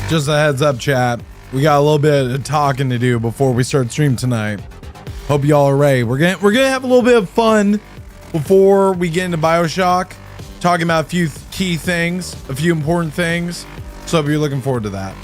Just a heads up, chat. We got a little bit of talking to do before we start stream tonight. Hope y'all are ready. We're gonna have a little bit of fun before we get into BioShock, talking about a few key things, a few important things. So if you're looking forward to that.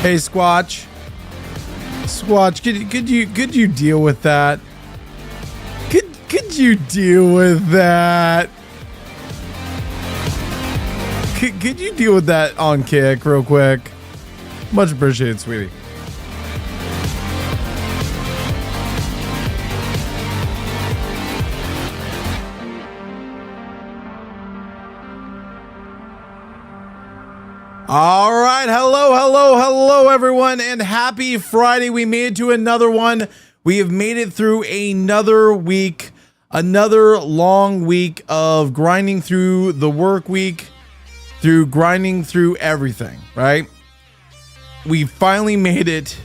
Hey Squatch, could you deal with that? Could you deal with that? Could you deal with that on Kick real quick? Much appreciated, sweetie. All right, hello everyone, and happy Friday. We made it to another one. We have made it through another week, another long week of grinding through the work week, through grinding through everything, right? We finally made it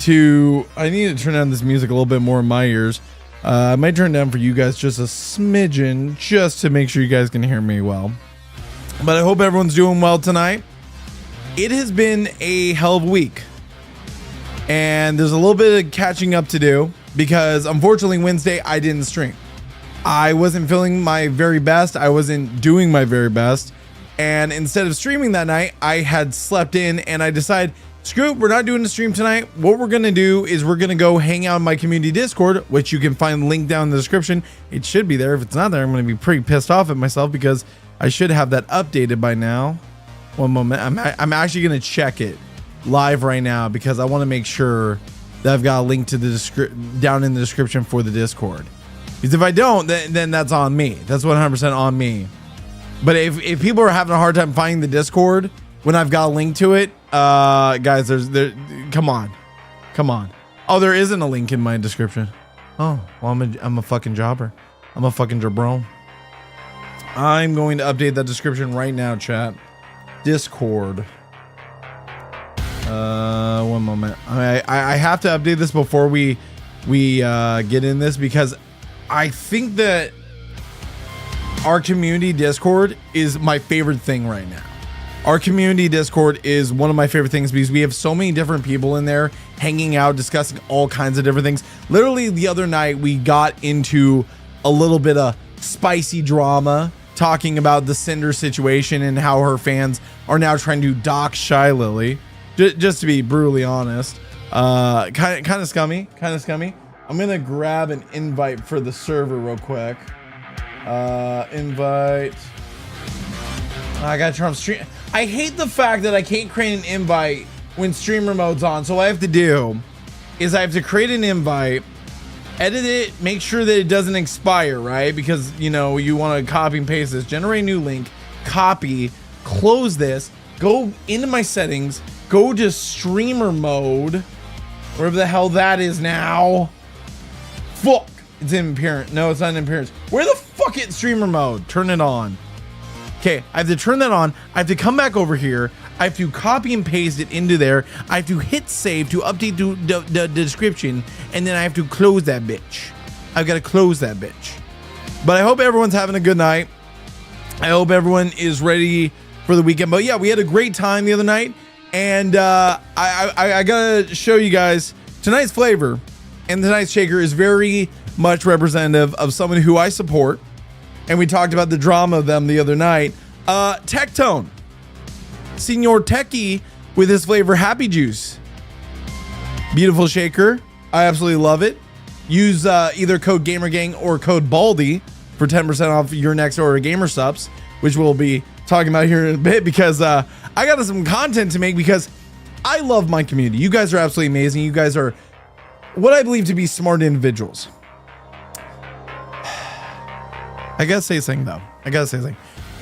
to, I need to turn down this music a little bit more in my ears. I might turn it down for you guys just a smidgen, just to make sure you guys can hear me well. But I hope everyone's doing well tonight. It has been a hell of a week, and there's a little bit of catching up to do because unfortunately Wednesday I didn't stream. I wasn't feeling my very best. I wasn't doing my very best, and instead of streaming that night, I had slept in, and I decided, screw it, we're not doing a stream tonight. What we're gonna do is we're gonna go hang out in my community Discord, which you can find the link down in the description. It should be there. If it's not there, I'm gonna be pretty pissed off at myself because I should have that updated by now. One moment, I'm actually gonna check it live right now because I want to make sure that I've got a link to the down in the description for the Discord. Because if I don't, then that's on me. That's 100% on me. But if people are having a hard time finding the Discord when I've got a link to it, guys, come on. Oh, there isn't a link in my description. Oh, well, I'm a fucking jobber. I'm a fucking jabron. I'm going to update that description right now, chat. Discord. One moment. I have to update this before we get in this because I think that our community Discord is my favorite thing right now. Our community Discord is one of my favorite things because we have so many different people in there hanging out, discussing all kinds of different things. Literally the other night we got into a little bit of spicy drama, talking about the Cinder situation and how her fans are now trying to dox Shy Lily. Just to be brutally honest, kind of scummy. I'm gonna grab an invite for the server real quick. Invite. I gotta turn on stream. I hate the fact that I can't create an invite when streamer mode's on. So what I have to do is I have to create an invite, edit it, make sure that it doesn't expire, right? Because, you know, you want to copy and paste this, generate new link, copy, close this, go into my settings, go to streamer mode, wherever the hell that is now. Fuck, it's in appearance. No, it's not in appearance. Where the fuck is streamer mode? Turn it on. Okay, I have to turn that on. I have to come back over here. I have to copy and paste it into there. I have to hit save to update the description, and then I have to close that bitch. I've got to close that bitch. But I hope everyone's having a good night. I hope everyone is ready for the weekend. But yeah, we had a great time the other night, and I gotta show you guys tonight's flavor and tonight's shaker is very much representative of someone who I support, and we talked about the drama of them the other night. Tectone. Senor Techie with his flavor Happy Juice. Beautiful shaker. I absolutely love it. Use either code GamerGang or code Baldy for 10% off your next order of Gamer Subs, which we'll be talking about here in a bit because I got some content to make because I love my community. You guys are absolutely amazing. You guys are what I believe to be smart individuals. I gotta say something though.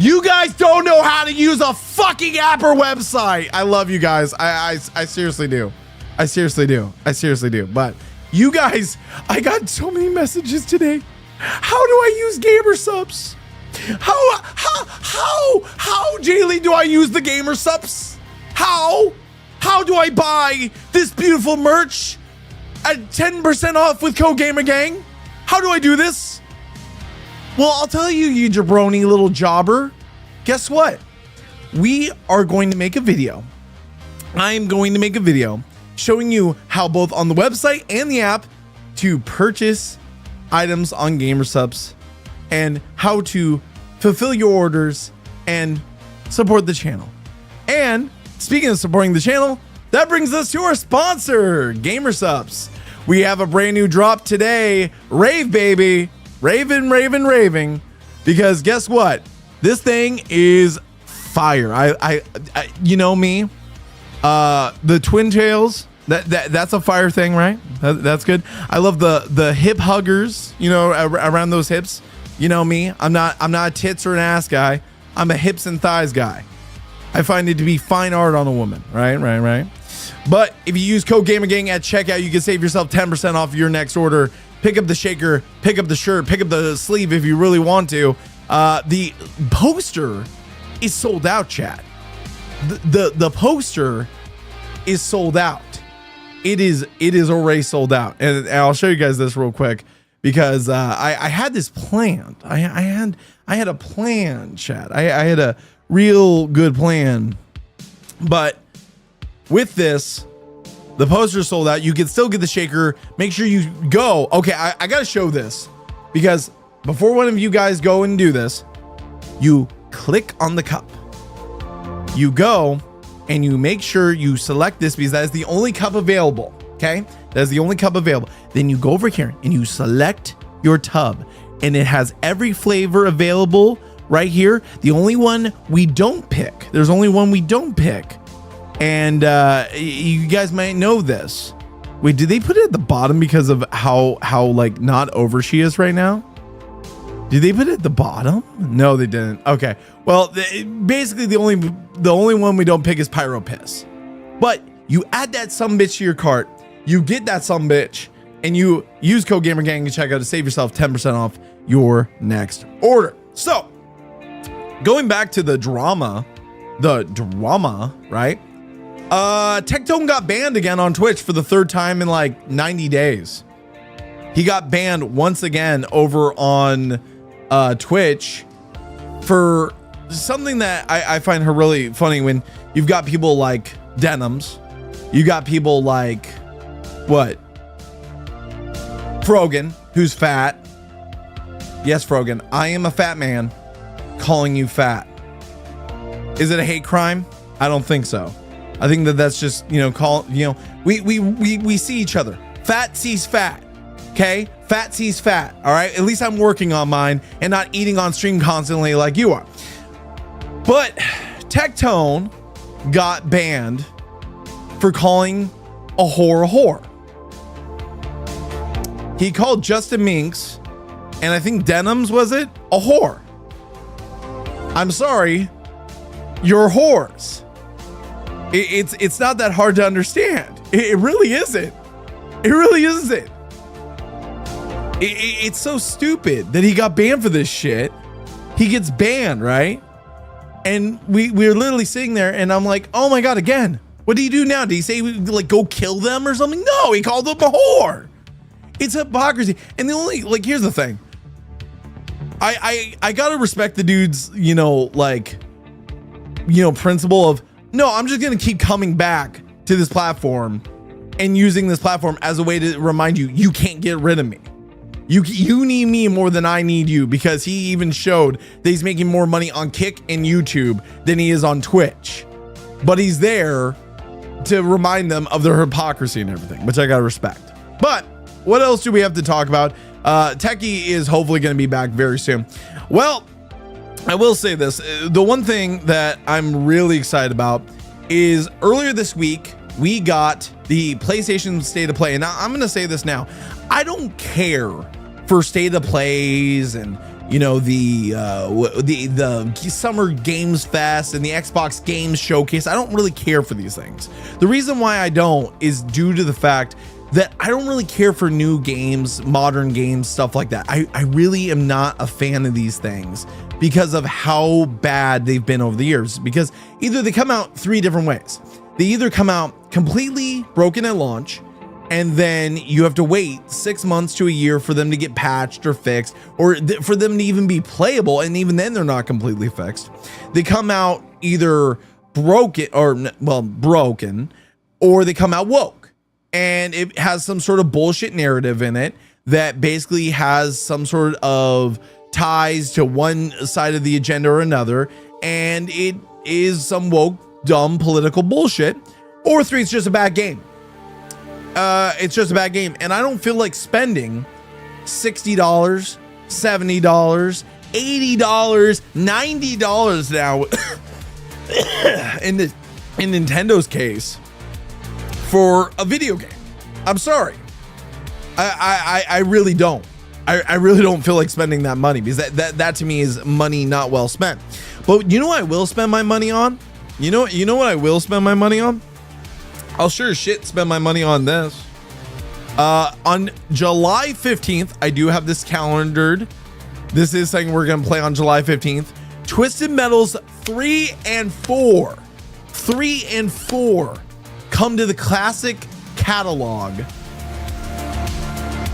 You guys don't know how to use a fucking app or website. I love you guys. I seriously do. I seriously do. But you guys, I got so many messages today. How do I use gamer subs? How, Jaylee, do I use the gamer subs? How do I buy this beautiful merch at 10% off with code GamerGang? How do I do this? Well, I'll tell you, you jabroni little jobber. Guess what? We are going to make a video. I am going to make a video showing you how both on the website and the app to purchase items on GamerSupps and how to fulfill your orders and support the channel. And speaking of supporting the channel, that brings us to our sponsor, GamerSupps. We have a brand new drop today. Rave, baby. Raving. Because guess what? This thing is fire. I you know me. The twin tails, that's a fire thing, right? That's good. I love the hip huggers, you know, around those hips. You know me. I'm not a tits or an ass guy. I'm a hips and thighs guy. I find it to be fine art on a woman. Right. But if you use code GamerGang at checkout, you can save yourself 10% off your next order. Pick up the shaker, pick up the shirt, pick up the sleeve if you really want to. The poster is sold out, chat. The poster is sold out. It is already sold out. And I'll show you guys this real quick because I had this planned. I had a plan, chat. I had a real good plan. But with this, the poster sold out. You can still get the shaker. Make sure you go. Okay, I got to show this because before one of you guys go and do this, you click on the cup. You go and you make sure you select this because that is the only cup available. Okay, that is the only cup available. Then you go over here and you select your tub, and it has every flavor available right here. The only one we don't pick. There's only one we don't pick. And you guys might know this. Wait, did they put it at the bottom because of how like not over she is right now? Did they put it at the bottom? No, they didn't. Okay. Well, basically the only one we don't pick is Pyro Piss. But you add that sumbitch to your cart, you get that sumbitch, and you use code GamerGang to checkout to save yourself 10% off your next order. So, going back to the drama, right? Tectone got banned again on Twitch for the third time in like 90 days. He got banned once again over on Twitch for something that I find her really funny when you've got people like Denims. You got people like what? Frogan, who's fat. Yes, Frogan, I am a fat man calling you fat. Is it a hate crime? I don't think so. I think that's just, we see each other. Fat sees fat. Okay? Fat sees fat. All right? At least I'm working on mine and not eating on stream constantly like you are. But Tectone got banned for calling a whore. He called Justin Minks, and I think Denims, was it? A whore. I'm sorry. You're whores. It's not that hard to understand. It really isn't. It really isn't. It's so stupid that he got banned for this shit. He gets banned, right? And we're literally sitting there and I'm like, oh my God, again. What do you do now? Did he say like go kill them or something? No, he called them a whore. It's hypocrisy. And the only, like, here's the thing. I gotta respect the dude's, principle of, no, I'm just gonna keep coming back to this platform and using this platform as a way to remind you, you can't get rid of me. You need me more than I need you, because he even showed that he's making more money on Kick and YouTube than he is on Twitch. But he's there to remind them of their hypocrisy and everything, which I gotta respect. But what else do we have to talk about? Techie is hopefully going to be back very soon. Well, I will say this. The one thing that I'm really excited about is earlier this week, we got the PlayStation State of Play. And now I'm going to say this now. I don't care for State of Plays and, the Summer Games Fest and the Xbox Games Showcase. I don't really care for these things. The reason why I don't is due to the fact that I don't really care for new games, modern games, stuff like that. I really am not a fan of these things because of how bad they've been over the years. Because either they come out three different ways. They either come out completely broken at launch, and then you have to wait 6 months to a year for them to get patched or fixed, or for them to even be playable. And even then they're not completely fixed. They come out either broken, or they come out woke, and it has some sort of bullshit narrative in it that basically has some sort of ties to one side of the agenda or another. And it is some woke, dumb political bullshit. Or three, it's just a bad game. It's just a bad game, and I don't feel like spending $60, $70, $80, $90 now in Nintendo's case for a video game. I'm sorry, I really don't. I really don't feel like spending that money, because that to me is money not well spent. But you know what I will spend my money on? You know what I will spend my money on? I'll sure as shit spend my money on this. On July 15th, I do have this calendared. This is something we're going to play on July 15th. Twisted Metals 3 and 4. 3 and 4 come to the classic catalog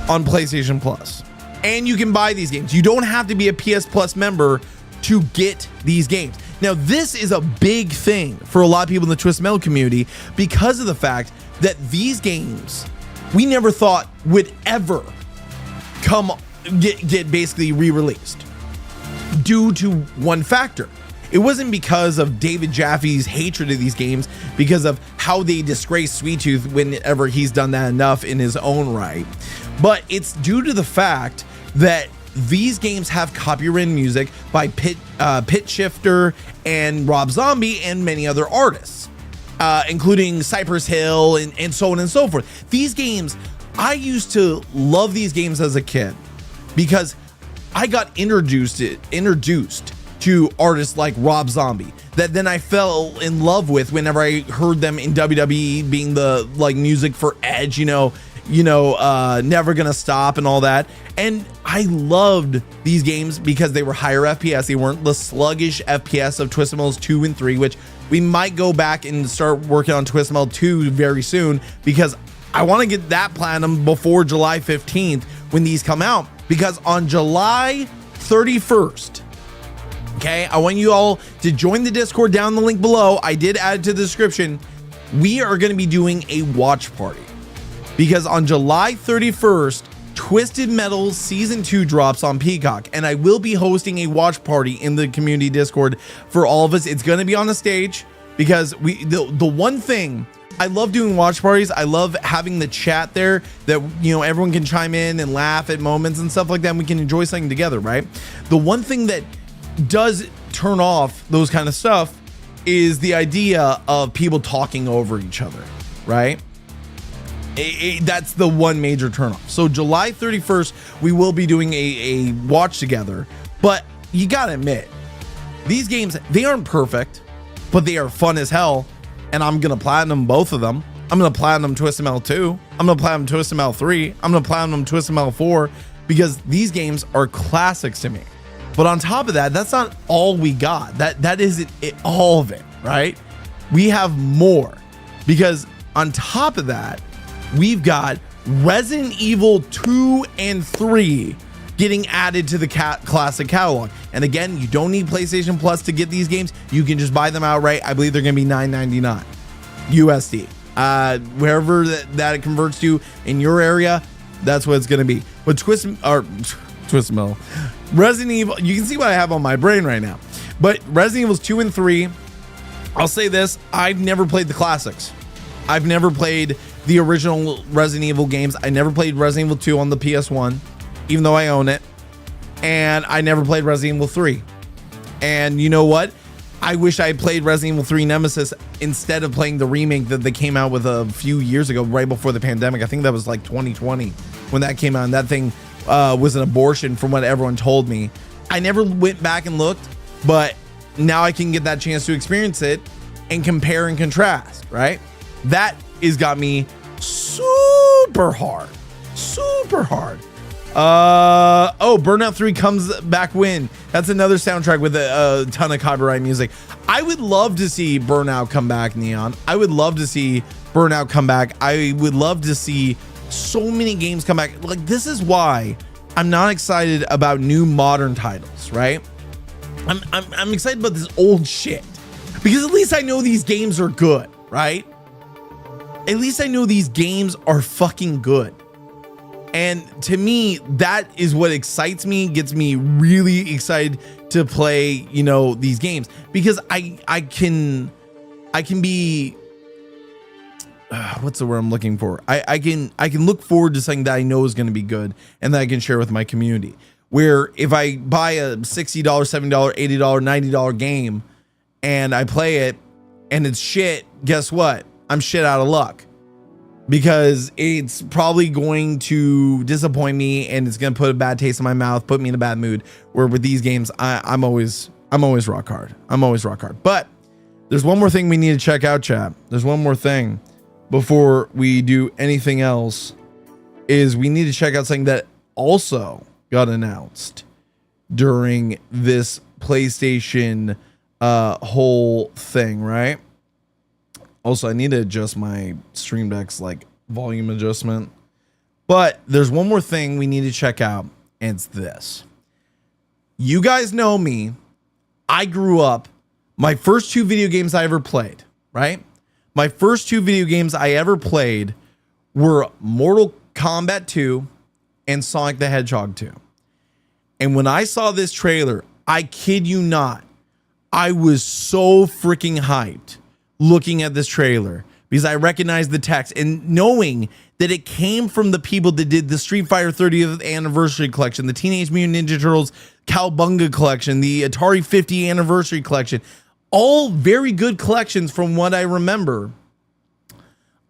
on PlayStation Plus. And you can buy these games. You don't have to be a PS Plus member to get these games. Now, this is a big thing for a lot of people in the Twisted Metal community because of the fact that these games we never thought would ever get basically re-released due to one factor. It wasn't because of David Jaffe's hatred of these games, because of how they disgrace Sweet Tooth whenever he's done that enough in his own right, but it's due to the fact that these games have copyrighted music by Pitch Shifter and Rob Zombie and many other artists, including Cypress Hill and so on and so forth. These games, I used to love these games as a kid because I got introduced to artists like Rob Zombie that then I fell in love with whenever I heard them in WWE, being the music for Edge, Never Gonna Stop and all that. And I loved these games because they were higher FPS. They weren't the sluggish FPS of Twisted Metal 2 and 3, which we might go back and start working on Twisted Metal 2 very soon, because I want to get that platinum before July 15th when these come out. Because on July 31st, okay, I want you all to join the Discord down the link below. I did add it to the description. We are going to be doing a watch party, because on July 31st, Twisted Metal Season 2 drops on Peacock, and I will be hosting a watch party in the community Discord for all of us. It's going to be on the stage, because the one thing I love doing watch parties, I love having the chat there that everyone can chime in and laugh at moments and stuff like that, and we can enjoy something together, right? The one thing that does turn off those kind of stuff is the idea of people talking over each other, right? That's the one major turnoff. So July 31st, we will be doing a watch together. But you gotta admit, these games, they aren't perfect, but they are fun as hell. And I'm gonna platinum both of them. I'm gonna platinum Twisted Metal 2. I'm gonna platinum Twisted Metal 3. I'm gonna platinum Twisted Metal 4, because these games are classics to me. But on top of that, that's not all we got. That isn't all of it, right? We have more, because on top of that, we've got Resident Evil 2 and 3 getting added to the classic catalog. And again, you don't need PlayStation Plus to get these games. You can just buy them outright. I believe they're going to be $9.99 USD. Wherever that it converts to in your area, that's what it's going to be. But Twisted Metal, Resident Evil, you can see what I have on my brain right now. But Resident Evil 2 and 3, I'll say this, I've never played the classics. I've never played the original Resident Evil games. I never played Resident Evil 2 on the PS1, even though I own it. And I never played Resident Evil 3. And you know what? I wish I had played Resident Evil 3 Nemesis instead of playing the remake that they came out with a few years ago, right before the pandemic. I think that was like 2020 when that came out. And that thing was an abortion from what everyone told me. I never went back and looked, but now I can get that chance to experience it and compare and contrast, right? That has got me super hard. Burnout 3 comes back when. That's another soundtrack with a ton of copyright music. I would love to see Burnout come back, Neon. I would love to see Burnout come back. I would love to see so many games come back. Like, this is why I'm not excited about new modern titles, right? I'm excited about this old shit because at least I know these games are good, right? At least I know these games are fucking good. And to me, that is what excites me, gets me really excited to play, you know, these games, because I can be, what's the word I'm looking for? I can look forward to something that I know is going to be good and that I can share with my community. Where if I buy a $60, $70, $80, $90 game and I play it and it's shit, guess what? I'm shit out of luck. Because it's probably going to disappoint me and it's going to put a bad taste in my mouth, put me in a bad mood. Where with these games, I'm always rock hard. I'm always rock hard. But there's one more thing we need to check out, chat. There's one more thing before we do anything else, is we need to check out something that also got announced during this PlayStation whole thing, right? Also, I need to adjust my Stream Deck's like volume adjustment. But there's one more thing we need to check out, and it's this. You guys know me. I grew up, my first two video games I ever played, right? My first two video games I ever played were Mortal Kombat 2 and Sonic the Hedgehog 2. And when I saw this trailer, I kid you not, I was so freaking hyped looking at this trailer because I recognized the text and knowing that it came from the people that did the Street Fighter 30th anniversary collection, the Teenage Mutant Ninja Turtles Cowabunga collection, the Atari 50 anniversary collection, all very good collections from what I remember.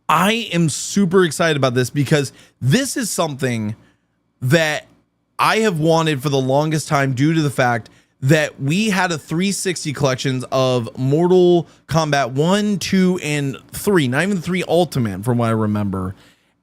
I am super excited about this because this is something that I have wanted for the longest time due to the fact that we had a 360 collections of Mortal Kombat 1, 2, and 3, not even 3 Ultimate from what I remember.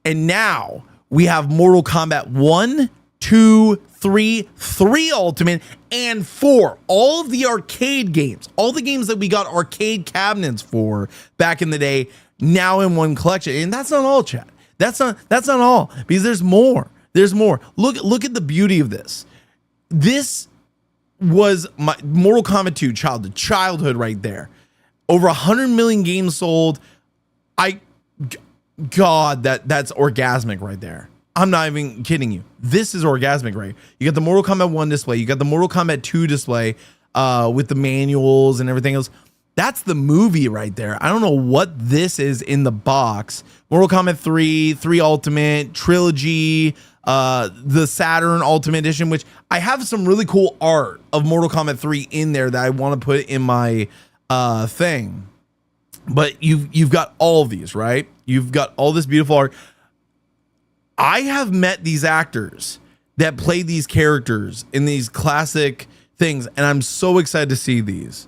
And now we have Mortal Kombat 1, 2, 3, 3 Ultimate, and 4. All of the arcade games, all the games that we got arcade cabinets for back in the day, now in one collection. And that's not all, chat. That's not all, because there's more. There's more. Look at the beauty of this. This was my Mortal Kombat 2 childhood right there. Over 100 million games sold. God, that's orgasmic right there. I'm not even kidding you. This is orgasmic, right? You got the Mortal Kombat 1 display. You got the Mortal Kombat 2 display with the manuals and everything else. That's the movie right there. I don't know what this is in the box. Mortal Kombat 3, 3 Ultimate, Trilogy, the Saturn Ultimate Edition, which I have some really cool art of Mortal Kombat 3 in there that I want to put in my thing. But you've got all of these, right? You've got all this beautiful art. I have met these actors that play these characters in these classic things, and I'm so excited to see these.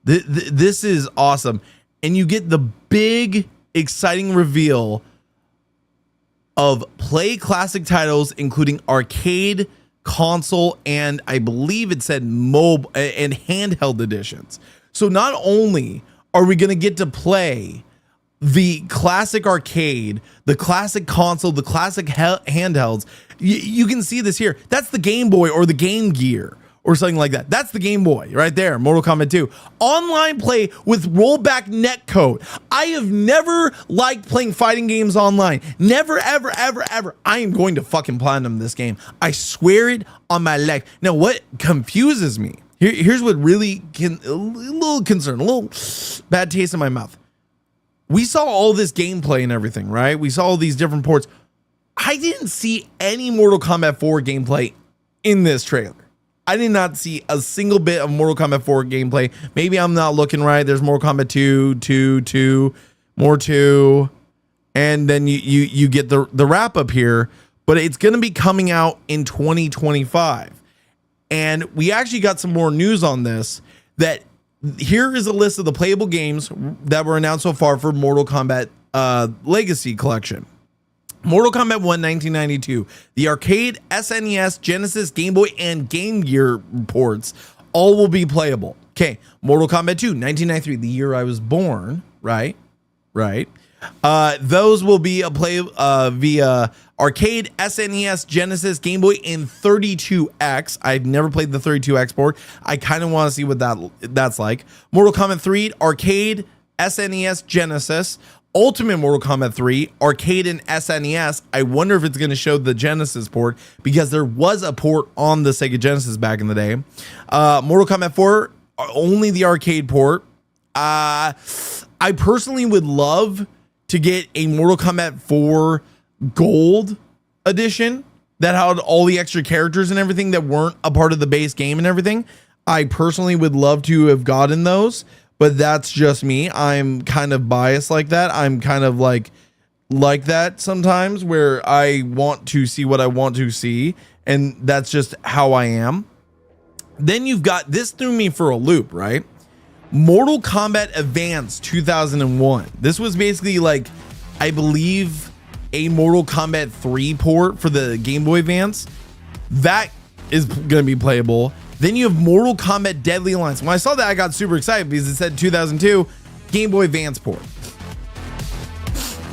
This is awesome. And you get the big, exciting reveal of play classic titles, including arcade, console, and I believe it said mobile and handheld editions. So not only are we going to get to play the classic arcade, the classic console, the classic handhelds, you can see this here. That's the Game Boy or the Game Gear or something like that. That's the Game Boy right there, Mortal Kombat 2. Online play with rollback netcode. I have never liked playing fighting games online. Never, ever, ever, ever. I am going to fucking platinum this game. I swear it on my life. Now, what confuses me, here's what really a little concern, a little bad taste in my mouth. We saw all this gameplay and everything, right? We saw all these different ports. I didn't see any Mortal Kombat 4 gameplay in this trailer. I did not see a single bit of Mortal Kombat 4 gameplay. Maybe I'm not looking right. There's Mortal Kombat 2, more 2, and then you get the wrap up here. But it's going to be coming out in 2025. And we actually got some more news on this, that here is a list of the playable games that were announced so far for Mortal Kombat Legacy Collection. Mortal Kombat 1 1992, the arcade, SNES, Genesis, Game Boy, and Game Gear ports all will be playable. Okay, Mortal Kombat 2 1993, the year I was born, right? Those will be via arcade, SNES, Genesis, Game Boy, and 32X. I've never played the 32X port. I kind of want to see what that's like. Mortal Kombat 3, arcade, SNES, Genesis. Ultimate Mortal Kombat 3, arcade and SNES. I wonder if it's going to show the Genesis port, because there was a port on the Sega Genesis back in the day. Mortal Kombat 4, only the arcade port. I personally would love to get a Mortal Kombat 4 Gold edition that had all the extra characters and everything that weren't a part of the base game and everything. I personally would love to have gotten those, but that's just me. I'm kind of biased like that. I'm kind of like that sometimes, where I want to see what I want to see, and that's just how I am. Then you've got, this threw me for a loop, right? Mortal Kombat Advance 2001. This was basically like, I believe, a Mortal Kombat 3 port for the Game Boy Advance. That is going to be playable. Then you have Mortal Kombat Deadly Alliance. When I saw that, I got super excited because it said 2002 Game Boy Advance port.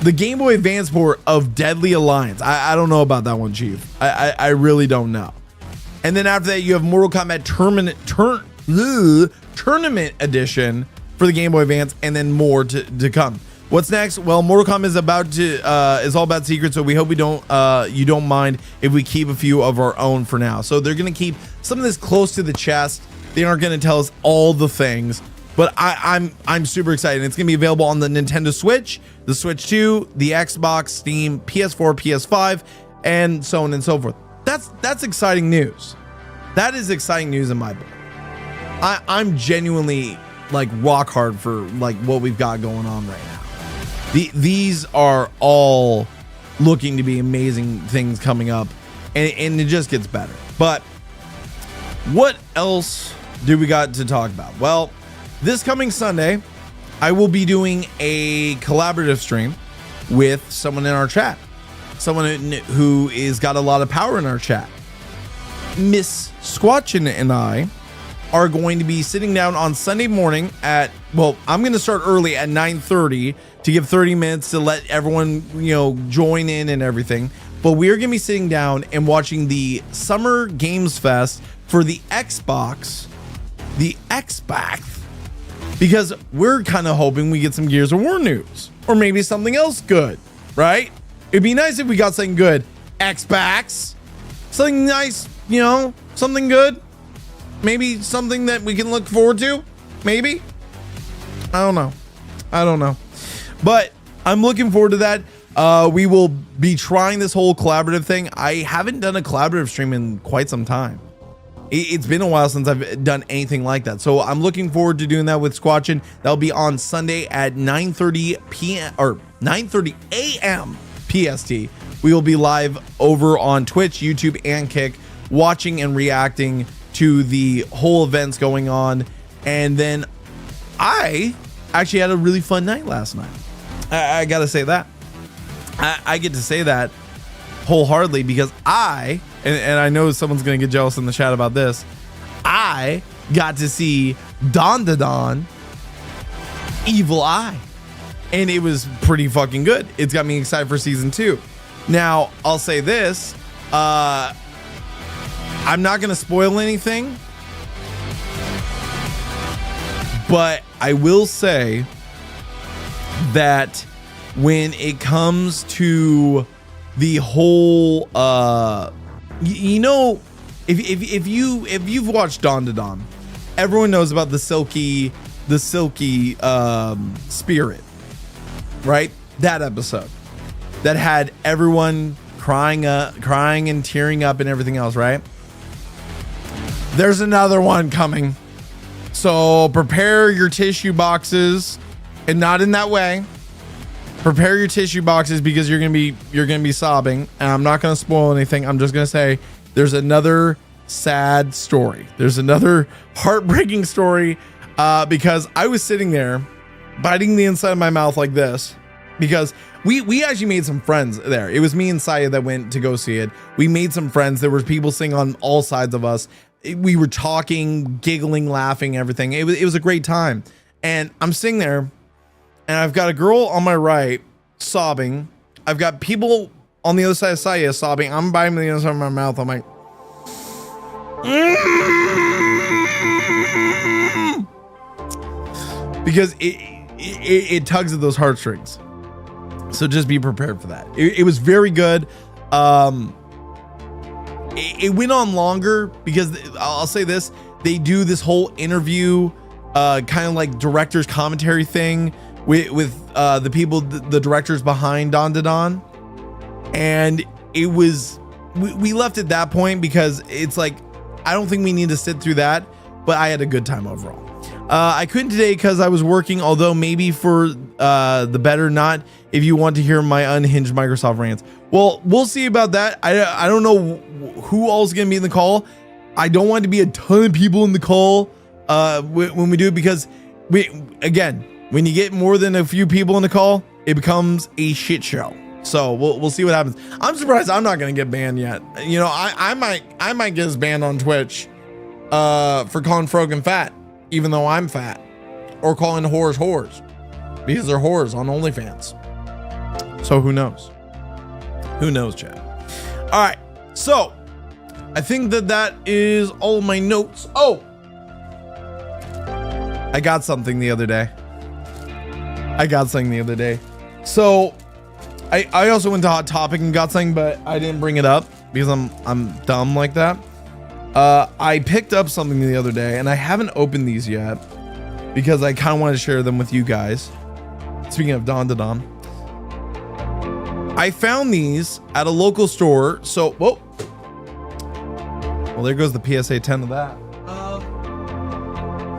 The Game Boy Advance port of Deadly Alliance. I don't know about that one, Chief. I really don't know. And then after that, you have Mortal Kombat Tournament Edition for the Game Boy Advance, and then more to come. What's next? Well, Mortal Kombat is all about secrets, so we hope you don't mind if we keep a few of our own for now. So they're gonna keep some of this close to the chest. They aren't gonna tell us all the things, but I'm super excited. It's gonna be available on the Nintendo Switch, the Switch 2, the Xbox, Steam, PS4, PS5, and so on and so forth. That's exciting news. That is exciting news in my book. I'm genuinely like rock hard for like what we've got going on right now. These are all looking to be amazing things coming up, and it just gets better. But what else do we got to talk about? Well, this coming Sunday, I will be doing a collaborative stream with someone in our chat, someone who is got a lot of power in our chat. Miss Squatchin and I are going to be sitting down on Sunday morning at, well, I'm going to start early at 9:30 to give 30 minutes to let everyone, join in and everything. But we are going to be sitting down and watching the Summer Games Fest for the Xbox, because we're kind of hoping we get some Gears of War news, or maybe something else good, right? It'd be nice if we got something good. Xbox, something nice, something good. Maybe something that we can look forward to. Maybe. I don't know. But I'm looking forward to that. We will be trying this whole collaborative thing. I haven't done a collaborative stream in quite some time. It's been a while since I've done anything like that. So I'm looking forward to doing that with Squatchin. That'll be on Sunday at 9:30 p.m. or 9:30 a.m. PST. We will be live over on Twitch, YouTube, and Kick, watching and reacting to the whole events going on. And then I actually had a really fun night last night. I gotta say that. I get to say that wholeheartedly because and I know someone's gonna get jealous in the chat about this. I got to see Don Evil Eye, and it was pretty fucking good. It's got me excited for season 2. Now I'll say this, I'm not going to spoil anything, but I will say that when it comes to the whole, if you've watched Dawn to Dawn, everyone knows about the silky spirit, right? That episode that had everyone crying and tearing up and everything else, right? There's another one coming. So prepare your tissue boxes, and not in that way. Prepare your tissue boxes because you're gonna be sobbing. And I'm not gonna spoil anything. I'm just gonna say there's another sad story. There's another heartbreaking story because I was sitting there biting the inside of my mouth like this because we actually made some friends there. It was me and Saya that went to go see it. We made some friends. There were people sitting on all sides of us. We were talking, giggling, laughing, everything. It was a great time. And I'm sitting there and I've got a girl on my right sobbing. I've got people on the other side of Saya sobbing. I'm biting the inside of my mouth. I'm like, because it tugs at those heartstrings. So just be prepared for that. It was very good. It went on longer because I'll say this, they do this whole interview, kind of like director's commentary thing with the people, the directors behind Don to Don. And it was, we left at that point because it's like, I don't think we need to sit through that, but I had a good time overall. I couldn't today because I was working, although maybe for the better, not if you want to hear my unhinged Microsoft rants. Well, we'll see about that. I don't know who all is going to be in the call. I don't want to be a ton of people in the call when we do it because again, when you get more than a few people in the call, it becomes a shit show. So we'll see what happens. I'm surprised I'm not going to get banned yet. You know, I might get us banned on Twitch for calling Frogan fat, even though I'm fat, or calling whores because they're whores on OnlyFans. So who knows? Who knows, chat? All right. So I think that is all of my notes. Oh, I got something the other day. So I also went to Hot Topic and got something, but I didn't bring it up because I'm dumb like that. I picked up something the other day and I haven't opened these yet because I kind of want to share them with you guys. Speaking of Don to Don, I found these at a local store. So, whoa. Well, there goes the PSA 10 of that.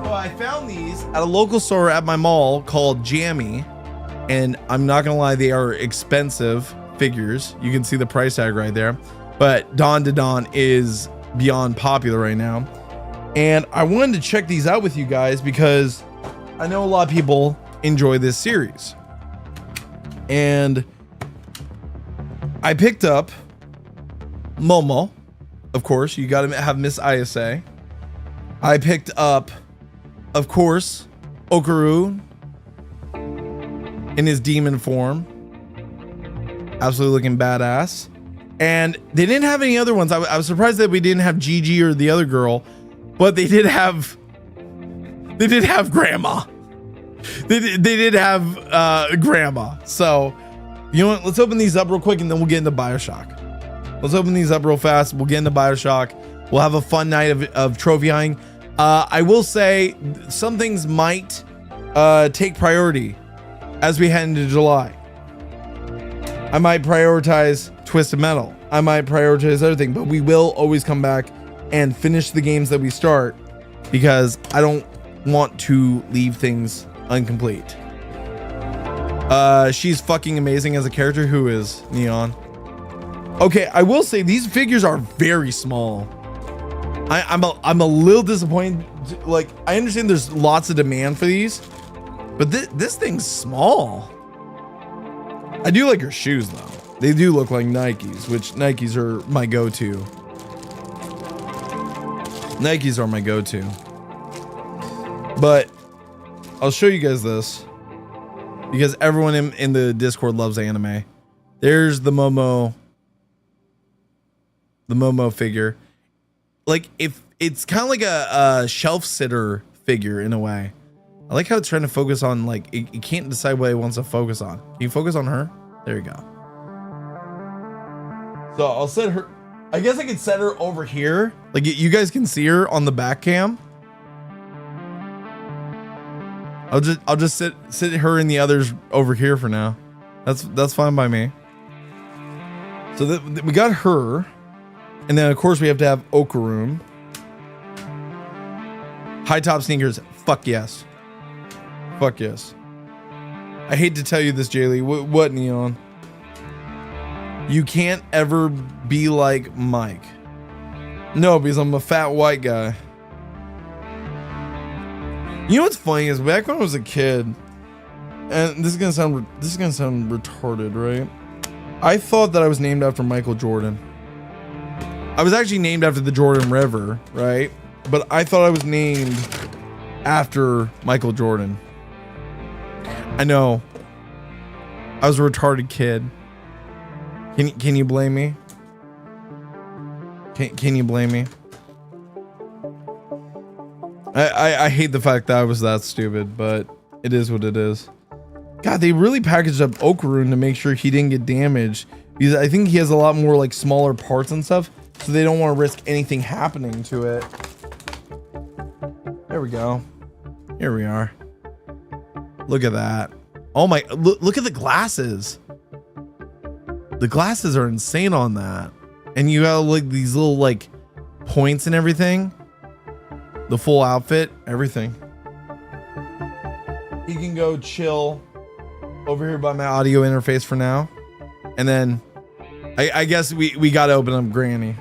So I found these at a local store at my mall called Jammy. And I'm not gonna lie, they are expensive figures. You can see the price tag right there. But Don to Don is beyond popular right now. And I wanted to check these out with you guys because I know a lot of people enjoy this series. And I picked up Momo. Of course, you gotta have Miss ISA. I picked up, of course, Okaru in his demon form. Absolutely looking badass. And they didn't have any other ones. I was surprised that we didn't have Gigi or the other girl, but they did have Grandma. They did have Grandma. So, you know what? Let's open these up real quick and then we'll get into BioShock. Let's open these up real fast. We'll get into BioShock. We'll have a fun night of trophy hunting. I will say some things might take priority as we head into July. I might prioritize Twisted Metal. I might prioritize other things, but we will always come back and finish the games that we start because I don't want to leave things incomplete. She's fucking amazing as a character. Who is Neon? Okay, I will say these figures are very small. I'm a little disappointed. Like, I understand there's lots of demand for these, but this thing's small. I do like her shoes though. They do look like Nikes, which Nikes are my go-to. Nikes are my go-to. But I'll show you guys this because everyone in the Discord loves anime. There's the Momo figure. Like, if it's kind of like a shelf sitter figure in a way. I like how it's trying to focus on, like, it can't decide what it wants to focus on. Can you focus on her? There you go. So I'll set her, I guess I could set her over here. Like, you guys can see her on the back cam. I'll just sit her and the others over here for now. That's fine by me. So we got her. And then of course we have to have Okaroom. High top sneakers. Fuck yes. Fuck yes. I hate to tell you this, Jaylee. What, Neon? You can't ever be like Mike. No, because I'm a fat white guy. You know what's funny is back when I was a kid, and this is gonna sound retarded, right? I thought that I was named after Michael Jordan. I was actually named after the Jordan River, right? But I thought I was named after Michael Jordan. I know. I was a retarded kid. Can you blame me? Can you blame me? I hate the fact that I was that stupid, but it is what it is. God, they really packaged up Okarun to make sure he didn't get damaged, because I think he has a lot more like smaller parts and stuff, so they don't want to risk anything happening to it. There we go. Here we are. Look at that. Oh my, look at the glasses. The glasses are insane on that. And you got like these little like points and everything. The full outfit, everything. He can go chill over here by my audio interface for now. And then I guess we gotta open up Granny.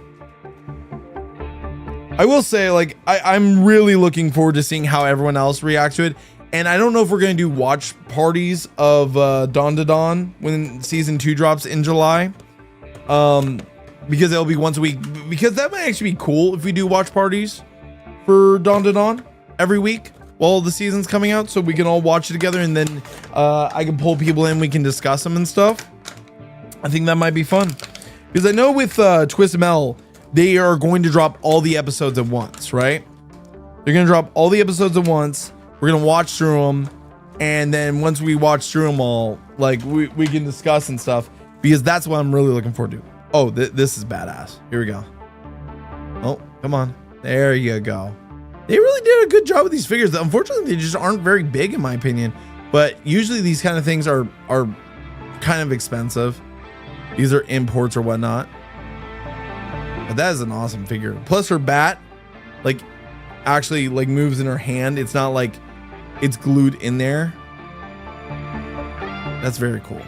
I will say, like, I'm really looking forward to seeing how everyone else reacts to it. And I don't know if we're gonna do watch parties of Dawn to Dawn when season 2 drops in July. Because it'll be once a week. Because that might actually be cool if we do watch parties for Dawn to Dawn every week while the season's coming out, so we can all watch it together, and then I can pull people in, we can discuss them and stuff. I think that might be fun, because I know with Twisted Metal, they are going to drop all the episodes at once, right? They're gonna drop all the episodes at once. We're gonna watch through them, and then once we watch through them all, like we can discuss and stuff, because that's what I'm really looking forward to. Oh, this is badass. Here we go. Oh, come on. There you go. They really did a good job with these figures. Unfortunately, they just aren't very big in my opinion, but usually these kind of things are kind of expensive. These are imports or whatnot. But that is an awesome figure. Plus her bat, like, actually like moves in her hand. It's not like it's glued in there. That's very cool.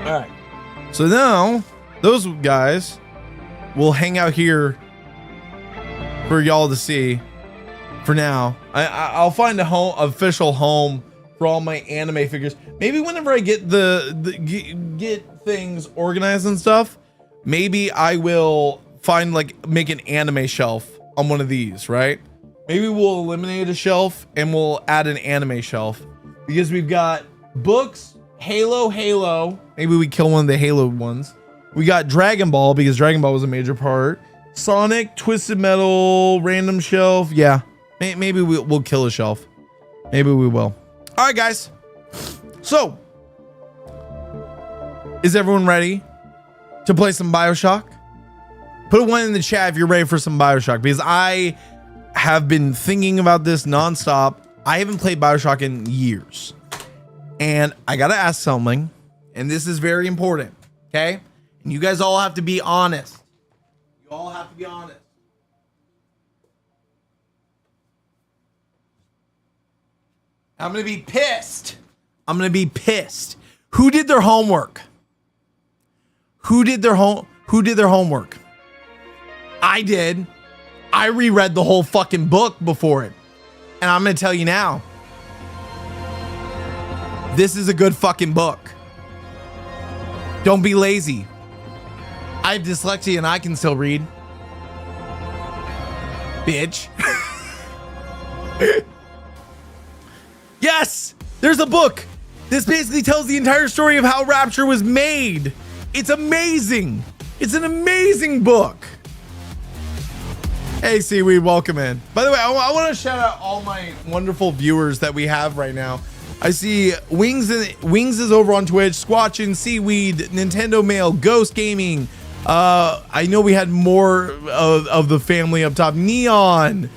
All right. So now those guys will hang out here for y'all to see. For now, I'll find a official home for all my anime figures. Maybe whenever I get get things organized and stuff, maybe I will find make an anime shelf on one of these, right? Maybe we'll eliminate a shelf and we'll add an anime shelf, because we've got books, Halo. Maybe we kill one of the Halo ones. We got Dragon Ball, because Dragon Ball was a major part. Sonic, Twisted Metal, random shelf. Yeah, maybe we'll kill a shelf. Maybe we will. All right, guys. So, is everyone ready to play some BioShock? Put a 1 in the chat if you're ready for some BioShock, because I have been thinking about this nonstop. I haven't played BioShock in years, and I gotta ask something, and this is very important, okay? And you guys all have to be honest. You all have to be honest. I'm gonna be pissed. I'm gonna be pissed. Who did their homework? Who did their homework? I did. I reread the whole fucking book before it. And I'm gonna tell you now. This is a good fucking book. Don't be lazy. I have dyslexia and I can still read. Bitch. Yes, there's a book. This basically tells the entire story of how Rapture was made. It's amazing. It's an amazing book. Hey, Seaweed, welcome in. By the way, I want to shout out all my wonderful viewers that we have right now. I see Wings is over on Twitch, Squatchin, Seaweed, Nintendo Mail, Ghost Gaming. I know we had more of the family up top. Neon.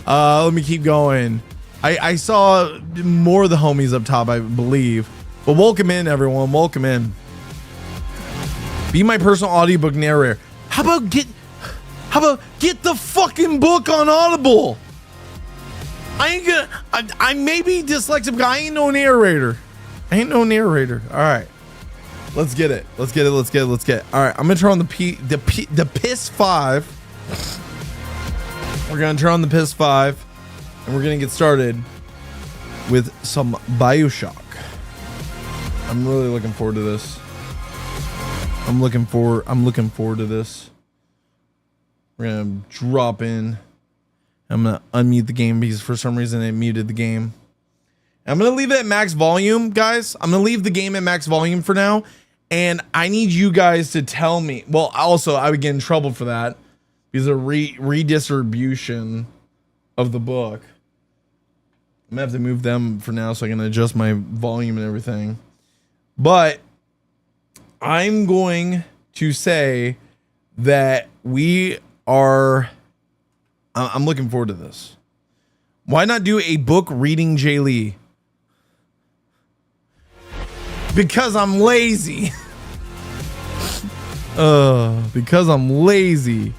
Let me keep going. I saw more of the homies up top, I believe. But welcome in, everyone. Welcome in. Be my personal audiobook narrator. How about get the fucking book on Audible? I may be dyslexic, but I ain't no narrator. All right. Let's get it. All right, I'm gonna turn on the piss 5. We're gonna turn on the PS5 and we're gonna get started with some BioShock. I'm really looking forward to this. I'm looking forward to this. We're gonna drop in. I'm gonna unmute the game because for some reason it muted the game. I'm gonna leave it at max volume, guys. I'm gonna leave the game at max volume for now. And I need you guys to tell me. Well, also I would get in trouble for that because of redistribution of the book. I'm gonna have to move them for now so I can adjust my volume and everything. But I'm going to say that we are. I'm looking forward to this. Why not do a book reading Jay Lee? Because I'm lazy. Because I'm lazy.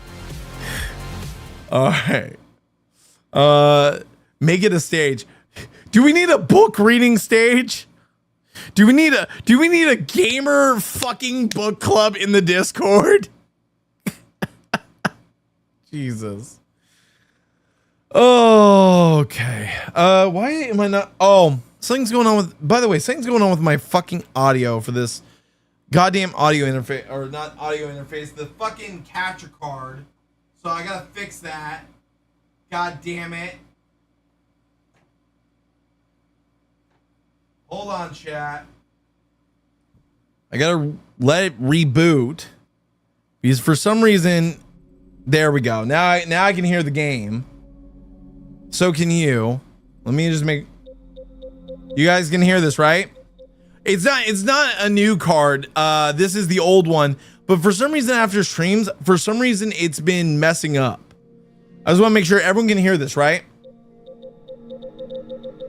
All right. Make it a stage. Do we need a book reading stage? Do we need a gamer fucking book club in the Discord? Jesus. Oh, okay. Why am I not? Oh, something's going on with. By the way, something's going on with my fucking audio for this goddamn audio interface, or not audio interface, the fucking capture card. So I gotta fix that. God damn it. Hold on, chat. I gotta let it reboot because for some reason, there we go. Now I can hear the game. So can you. Let me just make. You guys can hear this, right? It's not a new card. This is the old one. But for some reason, after streams, for some reason, it's been messing up. I just want to make sure everyone can hear this, right?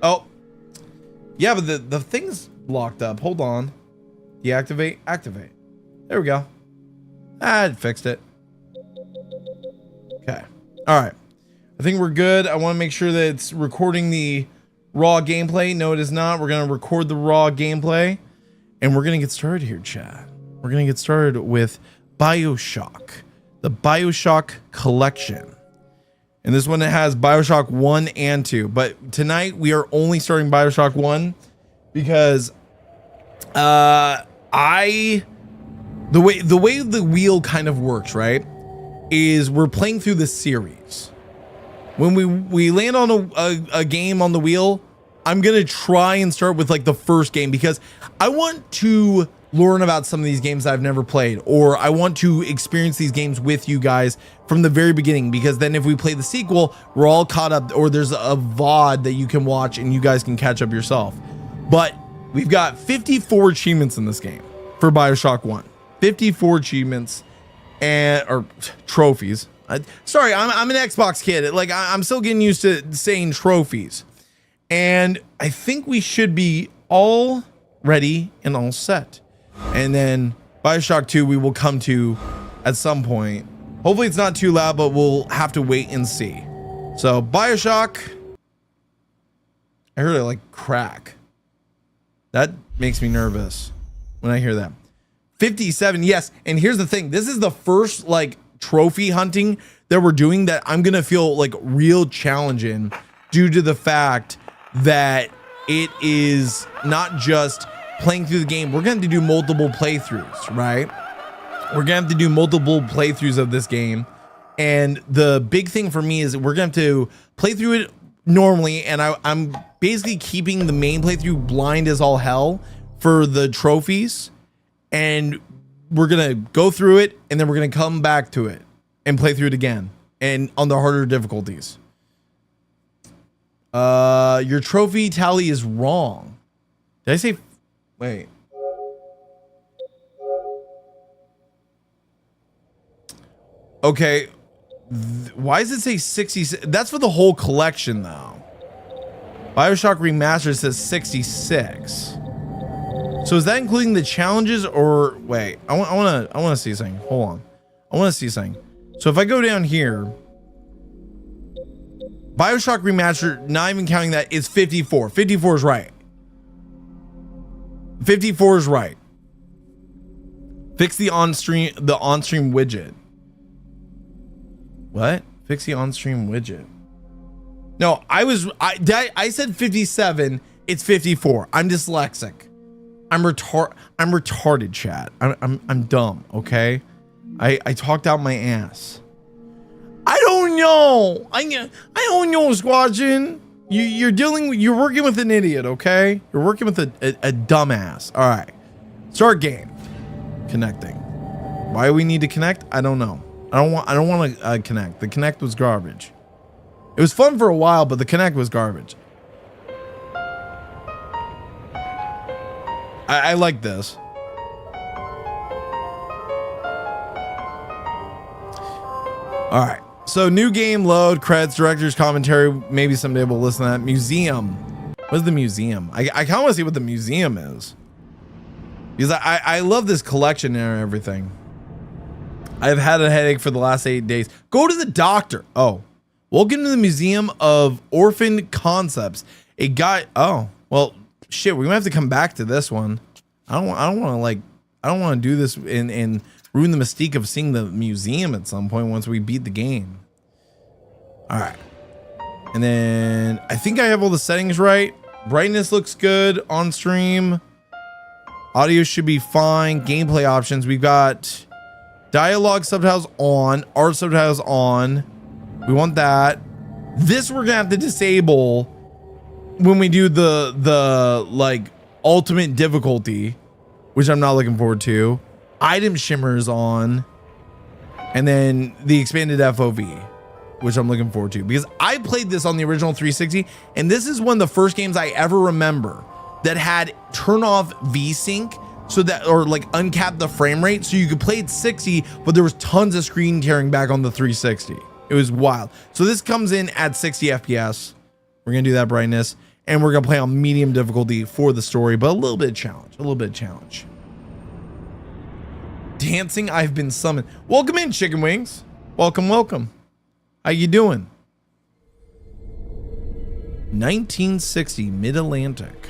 Oh. Yeah, but the thing's locked up. Hold on. Deactivate, activate. There we go. I fixed it. Okay. All right. I think we're good. I want to make sure that it's recording the raw gameplay. No, it is not. We're going to record the raw gameplay. And we're going to get started here, chat. We're going to get started with BioShock. The BioShock collection. And this one has BioShock 1 and 2. But tonight we are only starting BioShock 1 because the way the wheel kind of works, right, is we're playing through the series. When we land on a game on the wheel, I'm gonna try and start with like the first game because I want to learn about some of these games I've never played, or I want to experience these games with you guys from the very beginning, because then if we play the sequel, we're all caught up, or there's a VOD that you can watch and you guys can catch up yourself. But we've got 54 achievements in this game for BioShock 1. 54 achievements or trophies. Sorry, I'm an Xbox kid. Like I'm still getting used to saying trophies. And I think we should be all ready and all set. And then BioShock 2 we will come to at some point. Hopefully it's not too loud, but we'll have to wait and see. So BioShock. I heard it like crack. That makes me nervous when I hear that. 57, yes. And here's the thing. This is the first like trophy hunting that we're doing that I'm gonna feel like real challenging due to the fact that it is not just playing through the game. We're gonna have to do multiple playthroughs, right? We're gonna have to do multiple playthroughs of this game. And the big thing for me is we're gonna have to play through it normally, and I'm basically keeping the main playthrough blind as all hell for the trophies. And we're gonna go through it, and then we're gonna come back to it and play through it again, and on the harder difficulties. Your trophy tally is wrong. Did I say? Wait. Okay. Why does it say 66? That's for the whole collection, though. BioShock Remastered says 66. So is that including the challenges, or wait? I want to see something. Hold on. I want to see something. So if I go down here, BioShock Remastered, not even counting that, is 54. 54 is right. 54 is right. Fix the on-stream widget. What? Fix the on-stream widget. No, I said 57. It's 54. I'm dyslexic. I'm retarded, chat. I'm dumb, okay? I talked out my ass. I don't know. I don't know, Squadron. You're working with an idiot, okay? You're working with a dumbass. All right. Start game. Connecting. Why do we need to connect? I don't know. I don't want to connect. The connect was garbage. It was fun for a while, but the connect was garbage. I like this. All right. So new game, load, credits, director's commentary. Maybe someday we'll listen to that. Museum. What's the museum? I kind of want to see what the museum is. Because I love this collection and everything. I've had a headache for the last 8 days. Go to the doctor. Oh. Welcome to the Museum of Orphan Concepts. A guy. Oh, well, shit. We're gonna have to come back to this one. I don't want to do this and ruin the mystique of seeing the museum at some point once we beat the game. All right, and then I think I have all the settings right. Brightness looks good on stream. Audio should be fine. Gameplay options. We've got dialogue subtitles on. Art subtitles on. We want that. This we're gonna have to disable when we do the like ultimate difficulty, which I'm not looking forward to. Item shimmers on, and then the expanded FOV, which I'm looking forward to because I played this on the original 360, and this is one of the first games I ever remember that had turn off VSync so that, or like uncap the frame rate so you could play at 60, but there was tons of screen tearing back on the 360. It was wild. So this comes in at 60 FPS. We're gonna do that brightness, and we're gonna play on medium difficulty for the story, but a little bit of challenge. Dancing, I've been summoned. Welcome in, chicken wings. Welcome. How you doing? 1960 Mid-Atlantic.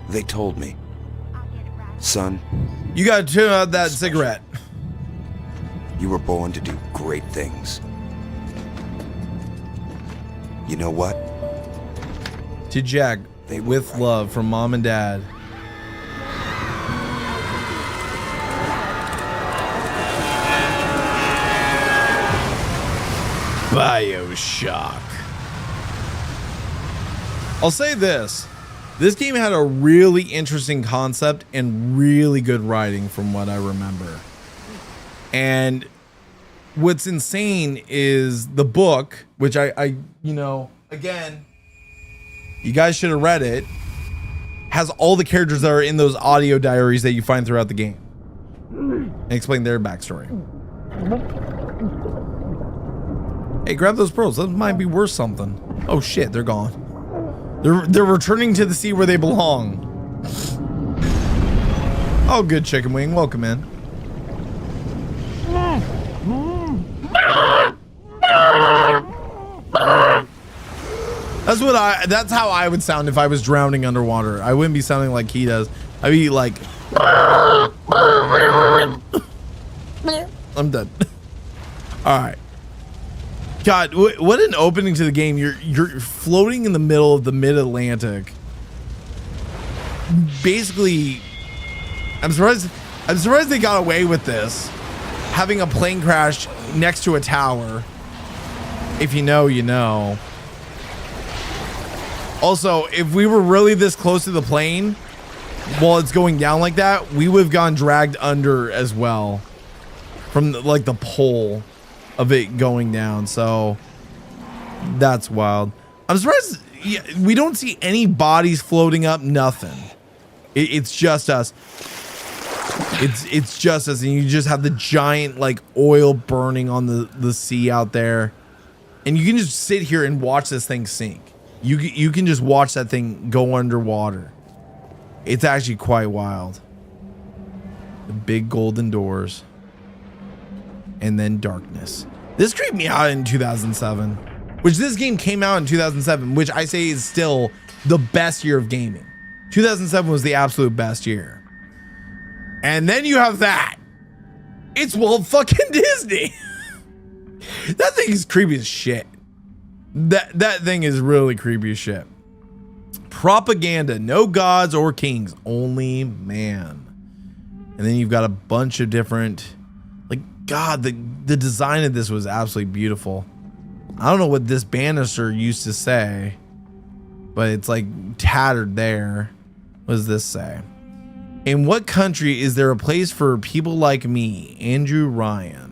They told me. Son, you gotta turn out that cigarette. You were born to do great things. You know what? To Jack, with right. love from mom and dad. BioShock. I'll say this. This game had a really interesting concept and really good writing from what I remember. And what's insane is the book, which I you know, again, you guys should have read it, has all the characters that are in those audio diaries that you find throughout the game and explain their backstory. Hey, grab those pearls. Those might be worth something. Oh shit, they're gone. They're returning to the sea where they belong. Oh, good chicken wing. Welcome in. That's how I would sound if I was drowning underwater. I wouldn't be sounding like he does. I'd be like, I'm done. All right. God, what an opening to the game. You're floating in the middle of the mid-Atlantic. Basically, I'm surprised they got away with this. Having a plane crash next to a tower. If you know, you know. Also, if we were really this close to the plane while it's going down like that, we would have gone dragged under as well from the pole of it going down. So that's wild. I'm surprised we don't see any bodies floating up. Nothing. It's just us. It's just us, and you just have the giant like oil burning on the sea out there, and you can just sit here and watch this thing sink. You can just watch that thing go underwater. It's actually quite wild. The big golden doors. And then darkness. This creeped me out in 2007, which this game came out in 2007, which I say is still the best year of gaming. 2007 was the absolute best year. And then you have that. It's Walt fucking Disney. That thing is creepy as shit. That thing is really creepy as shit. Propaganda, no gods or kings, only man. And then you've got a bunch of different, like, God, the design of this was absolutely beautiful. I don't know what this banister used to say, but it's like tattered there. What does this say? In what country is there a place for people like me, Andrew Ryan?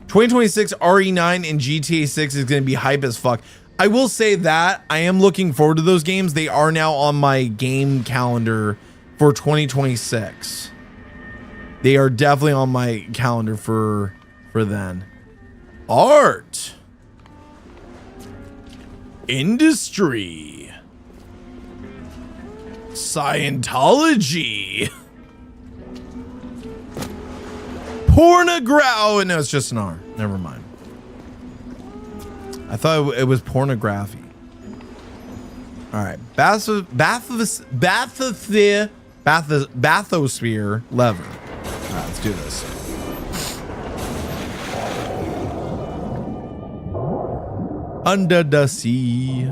2026 RE9 and GTA 6 is going to be hype as fuck. I will say that I am looking forward to those games. They are now on my game calendar for 2026. They are definitely on my calendar for then. Art. Industry. Scientology. Pornography. Oh, no, it's just an R. Never mind. I thought it was pornography. All right. Bathysphere lever. All right, let's do this. Under the sea.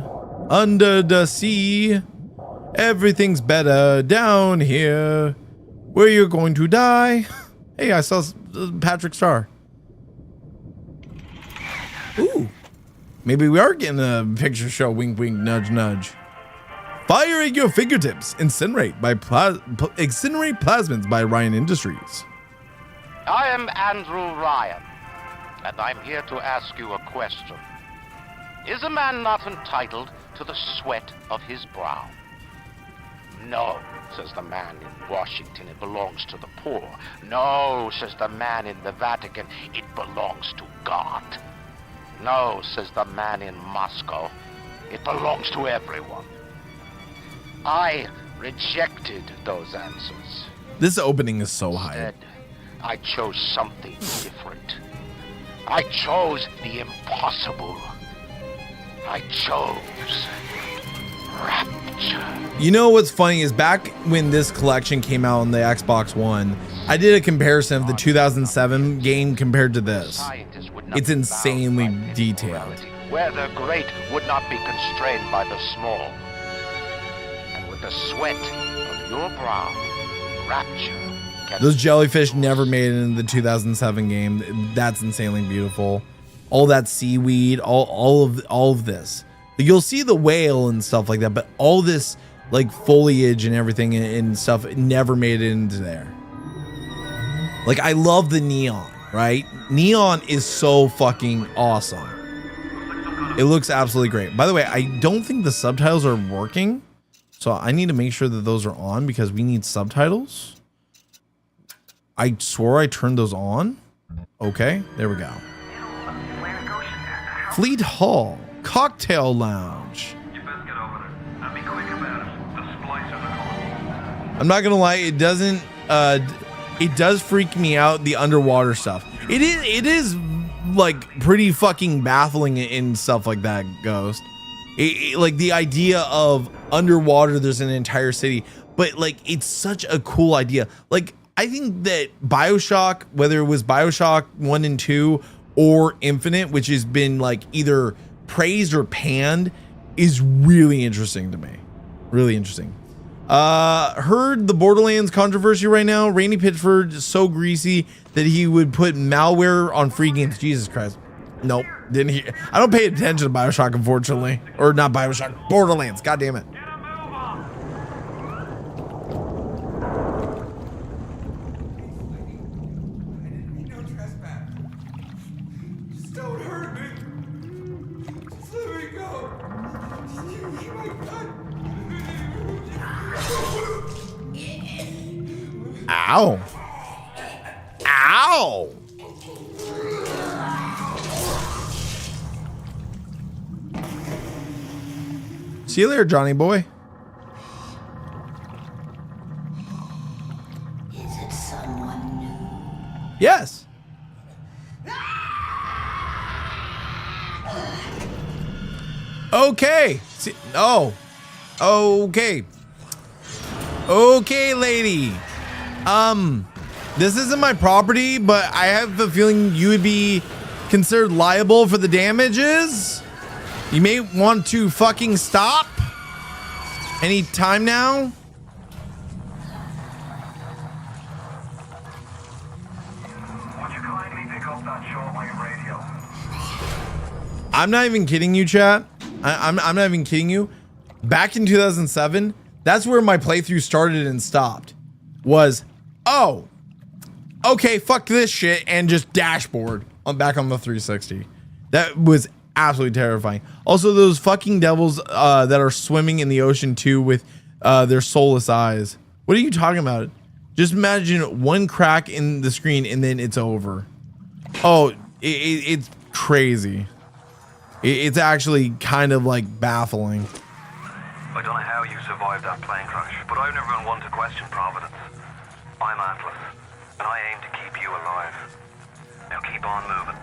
Under the sea. Everything's better down here. Where you're going to die. Hey, I saw Patrick Star. Ooh. Maybe we are getting a picture show. Wink, wink, nudge, nudge. Firing your fingertips. Incinerate plasmids by Ryan Industries. I am Andrew Ryan, and I'm here to ask you a question. Is a man not entitled to the sweat of his brow? No, says the man in Washington, it belongs to the poor. No, says the man in the Vatican, it belongs to God. No, says the man in Moscow, it belongs to everyone. I rejected those answers. This opening is so high. Instead, I chose something different. I chose the impossible. I chose rapture. You know what's funny is back when this collection came out on the Xbox One, I did a comparison of the 2007 game compared to this. It's insanely detailed. Where the great would not be constrained by the small. And with the sweat of your brow, rapture. Those jellyfish never made it in the 2007 game. That's insanely beautiful. All that seaweed, all of this. You'll see the whale and stuff like that, but all this like foliage and everything and stuff never made it into there. Like, I love the neon, right? Neon is so fucking awesome. It looks absolutely great. By the way, I don't think the subtitles are working, so I need to make sure that those are on because we need subtitles. I swore I turned those on. Okay, there we go. Fleet Hall, Cocktail Lounge. I'm not gonna lie, it doesn't. It does freak me out, the underwater stuff. It is like pretty fucking baffling in stuff like that, Ghost. Like the idea of underwater, there's an entire city, but like it's such a cool idea. Like I think that BioShock, whether it was BioShock 1 and 2 or Infinite, which has been like either praised or panned, is really interesting to me. Really interesting. Heard the Borderlands controversy right now. Randy Pitchford is so greasy that he would put malware on free games. Jesus Christ. Nope. Didn't hear. I don't pay attention to BioShock, unfortunately. Or not BioShock, Borderlands. God damn it. Ow. Ow. See you later, Johnny boy. Is it someone new? Yes. Okay. See, oh. Okay. Okay, lady. This isn't my property, but I have a feeling you would be considered liable for the damages. You may want to fucking stop any time now. Would you kindly pick up that shortwave radio? I'm not even kidding you, chat. I'm not even kidding you. Back in 2007, that's where my playthrough started and stopped. Was, oh, okay, fuck this shit, and just dashboard back on the 360. That was absolutely terrifying. Also, those fucking devils that are swimming in the ocean too with their soulless eyes. What are you talking about? Just imagine one crack in the screen and then it's over. Oh, it's crazy. It's actually kind of like baffling. I don't know how you survived that plane crash, but I've never been one to question Providence. I'm Atlas, and I aim to keep you alive. Now keep on moving.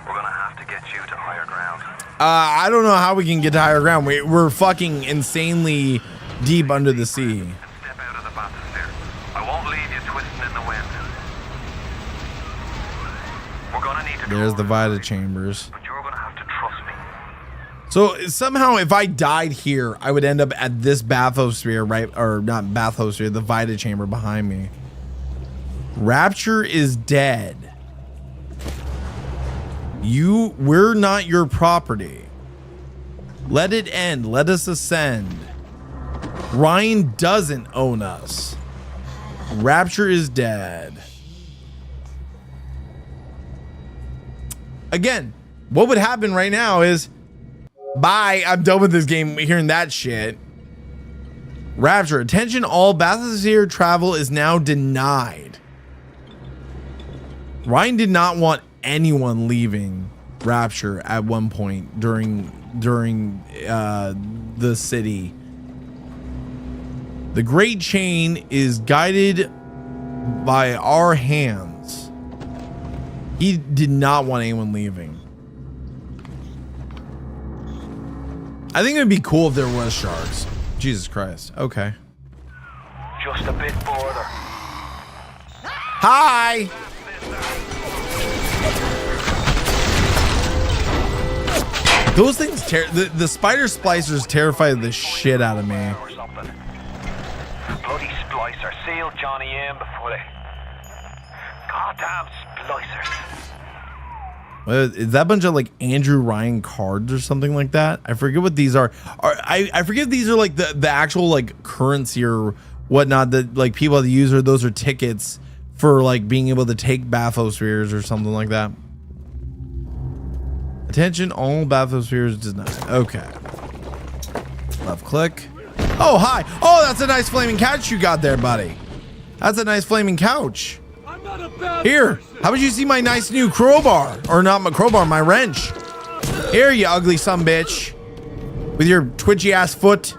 We're gonna have to get you to higher ground. I don't know how we can get to higher ground. We're fucking insanely deep under the sea. And step out of the bathysphere. I won't leave you twisting in the wind. We're gonna need to. There's the Vita chambers. But you're gonna have to trust me. So somehow if I died here, I would end up at this bathysphere, right? Or not bathysphere, the Vita chamber behind me. Rapture is dead. We're not your property. Let it end. Let us ascend. Ryan doesn't own us. Rapture is dead. Again, what would happen right now is, bye, I'm done with this game hearing that shit. Rapture, attention, all bathysphere travel is now denied. Ryan did not want anyone leaving Rapture at one point during the city. The Great Chain is guided by our hands. He did not want anyone leaving. I think it'd be cool if there was sharks. Jesus Christ. Okay. Just a bit border. Hi. Those things the spider splicers terrify the shit out of me. Or something. Bloody splicer. Sealed Johnny in before they. Goddamn splicers. Is that a bunch of like Andrew Ryan cards or something like that? I forget what these are. I forget if these are like the actual like currency or whatnot that like people have to use, or those are tickets for like being able to take bathyspheres or something like that. Attention, all bathyspheres denied. Okay. Left click. Oh, hi. Oh, that's a nice flaming couch you got there, buddy. That's a nice flaming couch. Here, how about you see my nice new crowbar? Or not my crowbar, my wrench. Here, you ugly sumbitch. With your twitchy ass foot.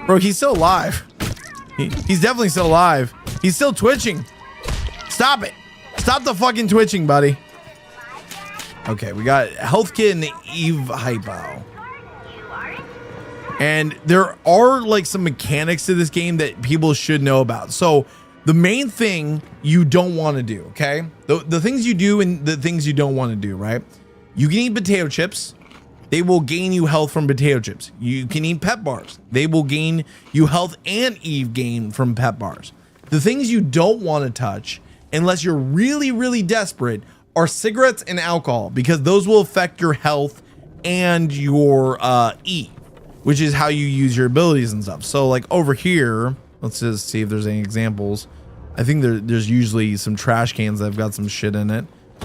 Bro, he's still alive. He's definitely still alive. He's still twitching. Stop it. Stop the fucking twitching, buddy. Okay, we got Health Kit and the Eve Hypo. And there are like some mechanics to this game that people should know about. So the main thing you don't want to do, okay? The things you do and the things you don't want to do, right? You can eat potato chips. They will gain you health from potato chips. You can eat pep bars. They will gain you health and Eve gain from pep bars. The things you don't want to touch, unless you're really, really desperate, are cigarettes and alcohol, because those will affect your health and your Eve, which is how you use your abilities and stuff. So like over here, let's just see if there's any examples. I think there's usually some trash cans that have got some shit in it.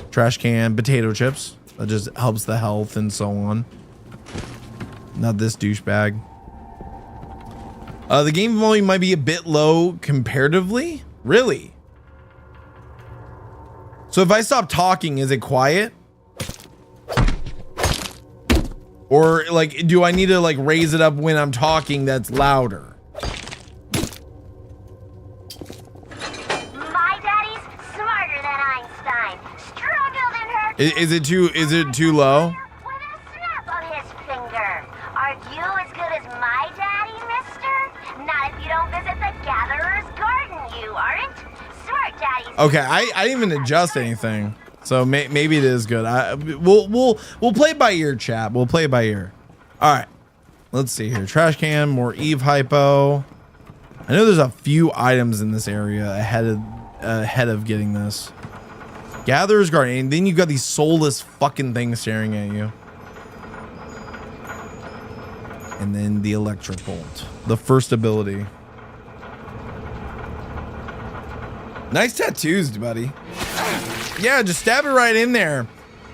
Trash can, potato chips. That just helps the health and so on. Not this douchebag. The game volume might be a bit low comparatively. Really? So if I stop talking, is it quiet? Or like, do I need to like raise it up when I'm talking that's louder? My daddy's smarter than Einstein. Struggled in her. Is it too low? With a snap of his finger. Are you as good as my daddy, mister? Not if you don't visit the Okay, I didn't even adjust anything, so maybe it is good. We'll play it by ear, chat. We'll play it by ear. All right, let's see here. Trash can, more Eve hypo. I know there's a few items in this area ahead of getting this. Gatherer's Garden, and then you got these soulless fucking things staring at you. And then the electric bolt, the first ability. Nice tattoos, buddy. Yeah, just stab it right in there.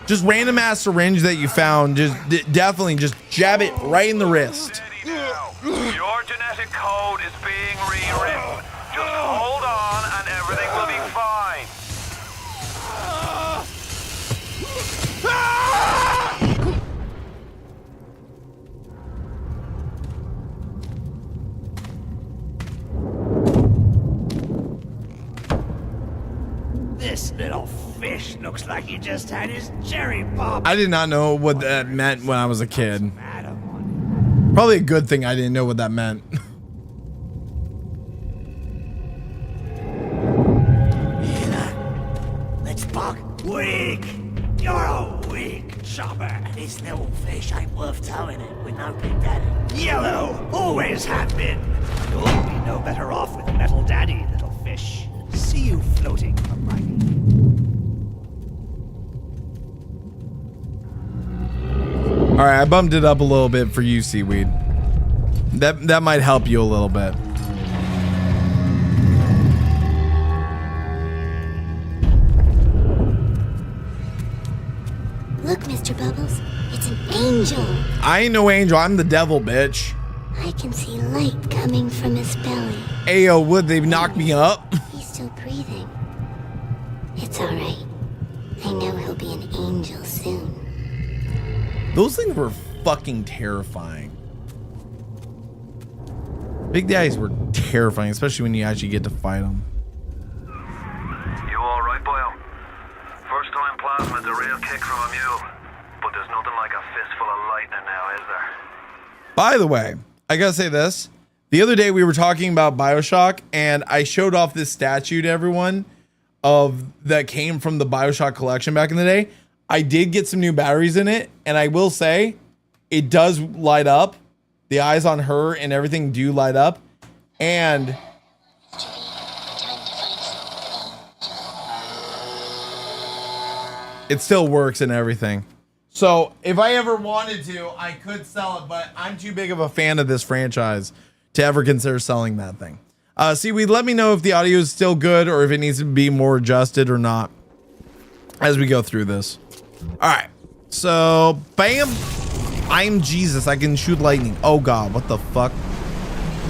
Just random ass syringe that you found. Just definitely just jab it right in the wrist. Your genetic code is being rewritten. Just hold on and everything will be fine. This little fish looks like he just had his cherry pop. I did not know what that meant when I was a kid. Madam. Probably a good thing I didn't know what that meant. Let's buck. Weak. You're a weak chopper. This little fish ain't worth towing it with no big daddy. Yellow. Always have been. You'll be no better off with metal daddy, little fish. See you floating, almighty. All right, I bumped it up a little bit for you, Seaweed. That might help you a little bit. Look, Mr. Bubbles, it's an angel. I ain't no angel. I'm the devil, bitch. I can see light coming from his belly. Ayo, would they knock me up? He's still breathing. It's all right. I know he'll be an angel soon. Those things were fucking terrifying. Big Daddies were terrifying, especially when you actually get to fight them. You alright, boyo? First time plasma's a real kick from a mule. But there's nothing like a fistful of lightning now, is there? By the way, I gotta say this. The other day we were talking about BioShock, and I showed off this statue to everyone that came from the BioShock collection back in the day. I did get some new batteries in it, and I will say it does light up. The eyes on her and everything do light up, and it still works and everything. So if I ever wanted to, I could sell it, but I'm too big of a fan of this franchise to ever consider selling that thing. Seaweed, let me know if the audio is still good or if it needs to be more adjusted or not as we go through this. All right, so bam. I'm Jesus. I can shoot lightning. Oh God, what the fuck?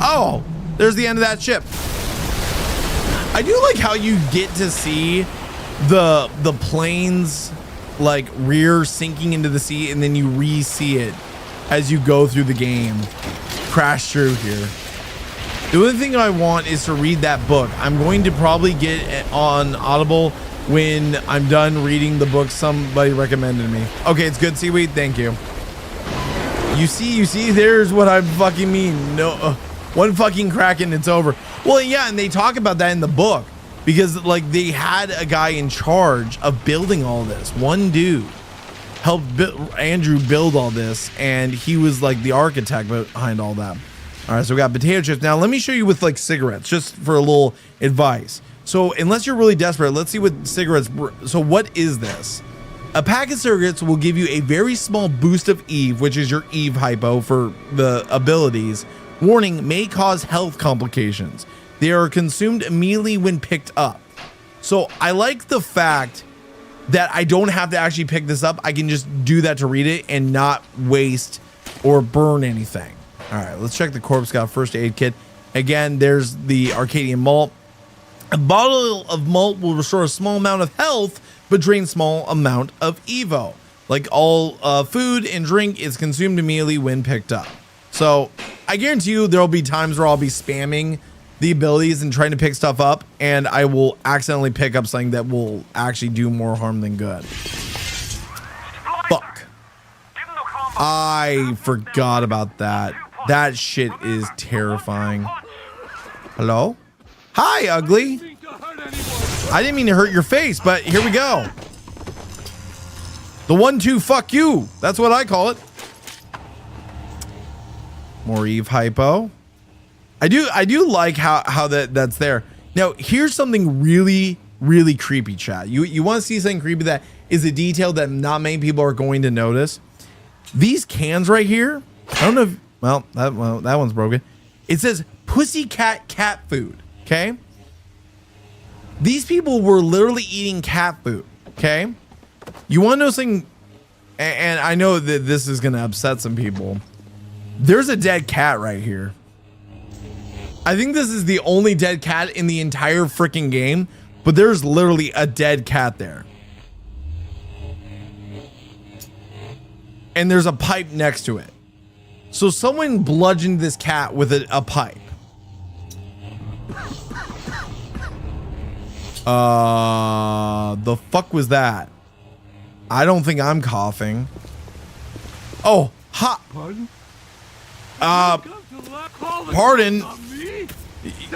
Oh, there's the end of that ship. I do like how you get to see the plane's like rear sinking into the sea, and then you re-see it as you go through the game. Crash through here. The only thing I want is to read that book. I'm going to probably get it on Audible when I'm done reading the book somebody recommended me. Okay, it's good, Seaweed. Thank you. You see, there's what I fucking mean. No, one fucking crack and it's over. Well, yeah, and they talk about that in the book because like they had a guy in charge of building all this. One dude helped Andrew build all this, and he was like the architect behind all that. All right, so we got potato chips. Now let me show you with like cigarettes, just for a little advice. So unless you're really desperate, let's see what cigarettes. So what is this? A pack of cigarettes will give you a very small boost of Eve, which is your Eve hypo for the abilities. Warning, may cause health complications. They are consumed immediately when picked up. So I like the fact that I don't have to actually pick this up. I can just do that to read it and not waste or burn anything. All right, let's check the corpse scout first aid kit. Again, there's the Arcadian malt. A bottle of malt will restore a small amount of health, but drain small amount of Evo. Like all food and drink is consumed immediately when picked up. So I guarantee you there'll be times where I'll be spamming the abilities and trying to pick stuff up, and I will accidentally pick up something that will actually do more harm than good. Fuck. I forgot about that. That shit is terrifying. Hello? Hi, ugly. I didn't mean to hurt your face, but here we go. The 1-2 fuck you. That's what I call it. More Eve hypo. I do like how that's there. Now, here's something really, really creepy, chat. You want to see something creepy that is a detail that not many people are going to notice. These cans right here, I don't know if, well, that one's broken. It says Pussycat cat food, okay? These people were literally eating cat food, okay? You want to know something, and I know that this is going to upset some people. There's a dead cat right here. I think this is the only dead cat in the entire freaking game, but there's literally a dead cat there. And there's a pipe next to it. So someone bludgeoned this cat with a pipe. The fuck was that? I don't think I'm coughing. Oh, ha. Pardon? Pardon?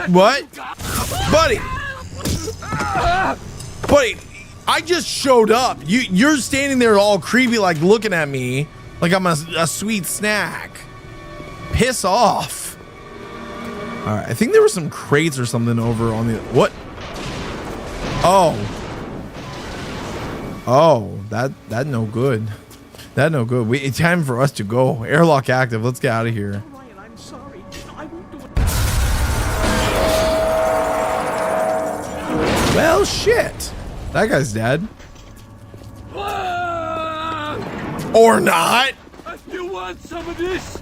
What? Buddy! Buddy, I just showed up. You're standing there all creepy, like looking at me like I'm a sweet snack. Piss off. All right, I think there were some crates or something over on the, what? Oh, that no good. That no good. It's time for us to go. Airlock active. Let's get out of here. Ryan, I'm sorry. I won't do it. Well, shit. That guy's dead. Or not. I still want some of this.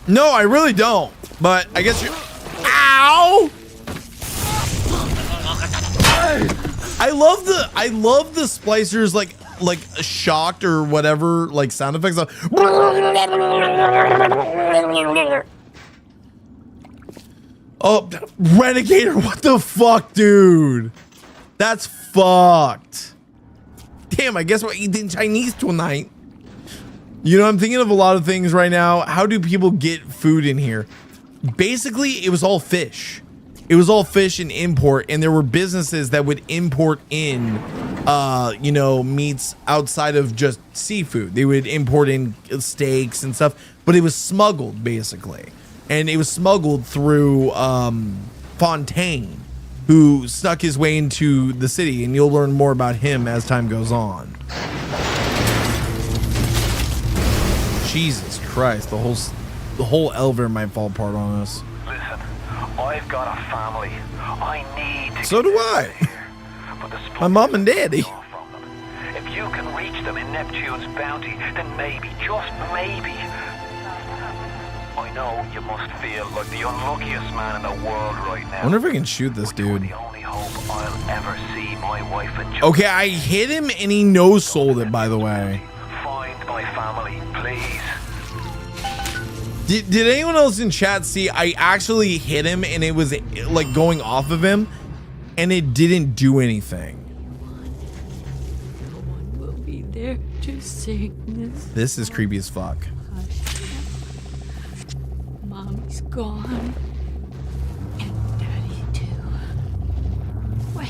No, I really don't. But I guess you're. Ow! I love the splicers like shocked or whatever like sound effects. Oh, Renegator, what the fuck, dude? That's fucked. Damn, I guess we're eating Chinese tonight. You know, I'm thinking of a lot of things right now. How do people get food in here? Basically, it was all fish. It was all fish and import, and there were businesses that would import in, you know, meats outside of just seafood. They would import in steaks and stuff, but it was smuggled, basically. And it was smuggled through Fontaine, who snuck his way into the city, and you'll learn more about him as time goes on. Jesus Christ, the whole elevator might fall apart on us. Listen, I've got a family. I need to So get do out I. of here. But the My mom and daddy. from them. If you can reach them in Neptune's bounty, then maybe, just maybe. I know you must feel like the unluckiest man in the world right now. I wonder if I can shoot this dude. The only hope I'll ever see my wife and children. Okay, I hit him and he no-sold it, by the way. Find my family, please. Did anyone else in chat see I actually hit him and it was like going off of him and it didn't do anything? No one will be there to sing this. This is creepy as fuck. Mommy's gone. And Daddy too. Wait.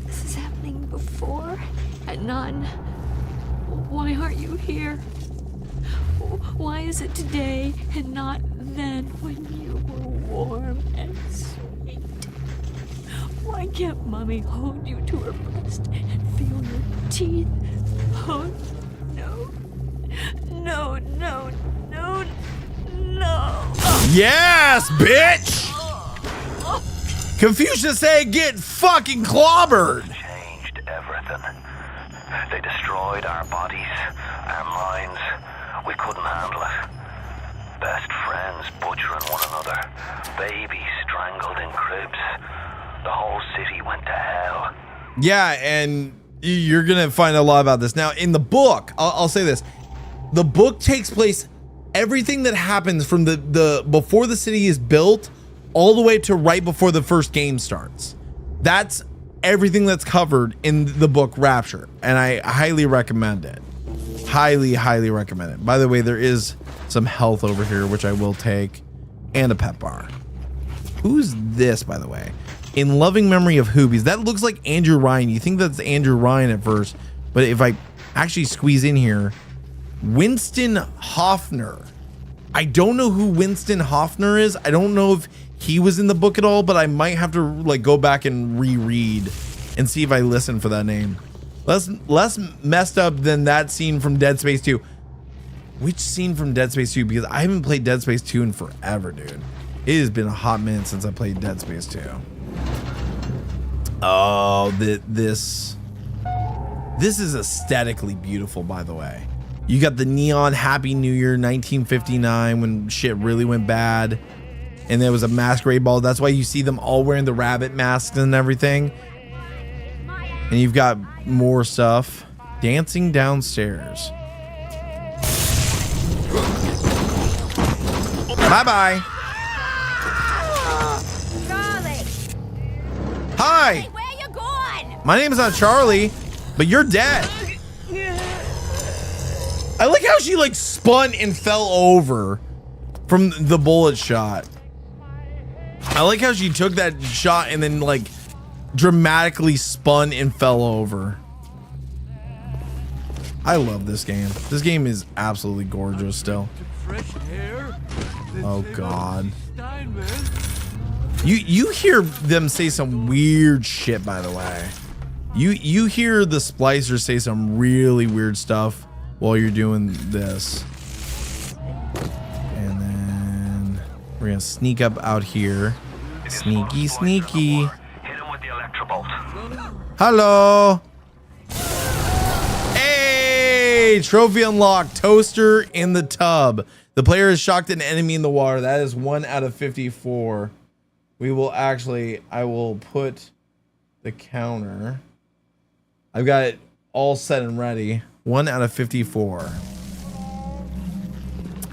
This is happening before and none. Why aren't you here? Why is it today and not then when you were warm and sweet? Why can't Mommy hold you to her breast and feel your teeth? Oh, no. No, no, no, no. Yes, bitch! Confucius said get fucking clobbered! Changed everything. They destroyed our bodies, our minds. We couldn't handle it. Best friends butchering one another. Babies strangled in cribs. The whole city went to hell. Yeah, and you're gonna find a lot about this. Now, in the book, I'll say this. The book takes place, everything that happens from the before the city is built all the way to right before the first game starts. That's everything that's covered in the book Rapture, and I highly recommend it. Highly, highly recommend it. By the way, there is some health over here, which I will take, and a pet bar. Who's this, by the way? In loving memory of who? Because that looks like Andrew Ryan. You think that's Andrew Ryan at first, but if I actually squeeze in here, Winston Hoffner. I don't know who Winston Hoffner is. I don't know if he was in the book at all, but I might have to like go back and reread and see if I listen for that name. Less messed up than that scene from Dead Space 2. Which scene from Dead Space 2? Because I haven't played Dead Space 2 in forever, dude. It has been a hot minute since I played Dead Space 2. Oh, this is aesthetically beautiful, by the way. You got the neon Happy New Year 1959 when shit really went bad. And there was a masquerade ball. That's why you see them all wearing the rabbit masks and everything. And you've got more stuff. Dancing downstairs. Bye-bye. Charlie! Hi. Hey, where you going? My name is not Charlie, but you're dead. I like how she like spun and fell over from the bullet shot. I like how she took that shot and then like dramatically spun and fell over. I love this game. This game is absolutely gorgeous still. Oh God. You hear them say some weird shit, by the way. You hear the splicers say some really weird stuff while you're doing this. And then we're gonna sneak up out here. Sneaky, sneaky. Hit him with the electrobolt. Hello. Hey, trophy unlocked. Toaster in the tub. The player has shocked an enemy in the water. That is 1 out of 54. We will actually, I will put the counter. I've got it all set and ready. 1 out of 54.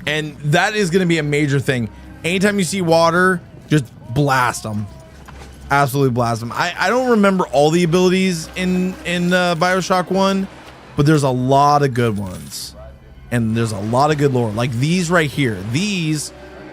And that is going to be a major thing. Anytime you see water, just blast them. Absolutely blast them. I don't remember all the abilities in BioShock 1, but there's a lot of good ones. And there's a lot of good lore. Like these right here. These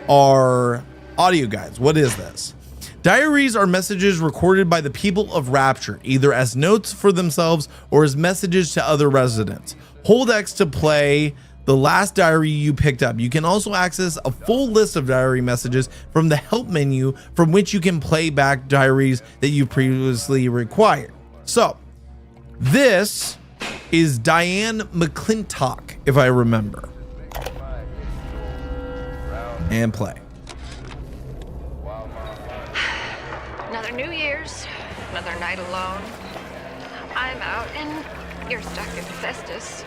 are audio guides. What is this? Diaries are messages recorded by the people of Rapture, either as notes for themselves or as messages to other residents. Hold X to play the last diary you picked up. You can also access a full list of diary messages from the help menu, from which you can play back diaries that you previously required. So this is Diane McClintock, if I remember. And play. Another New Year's, another night alone. I'm out and you're stuck in Festus,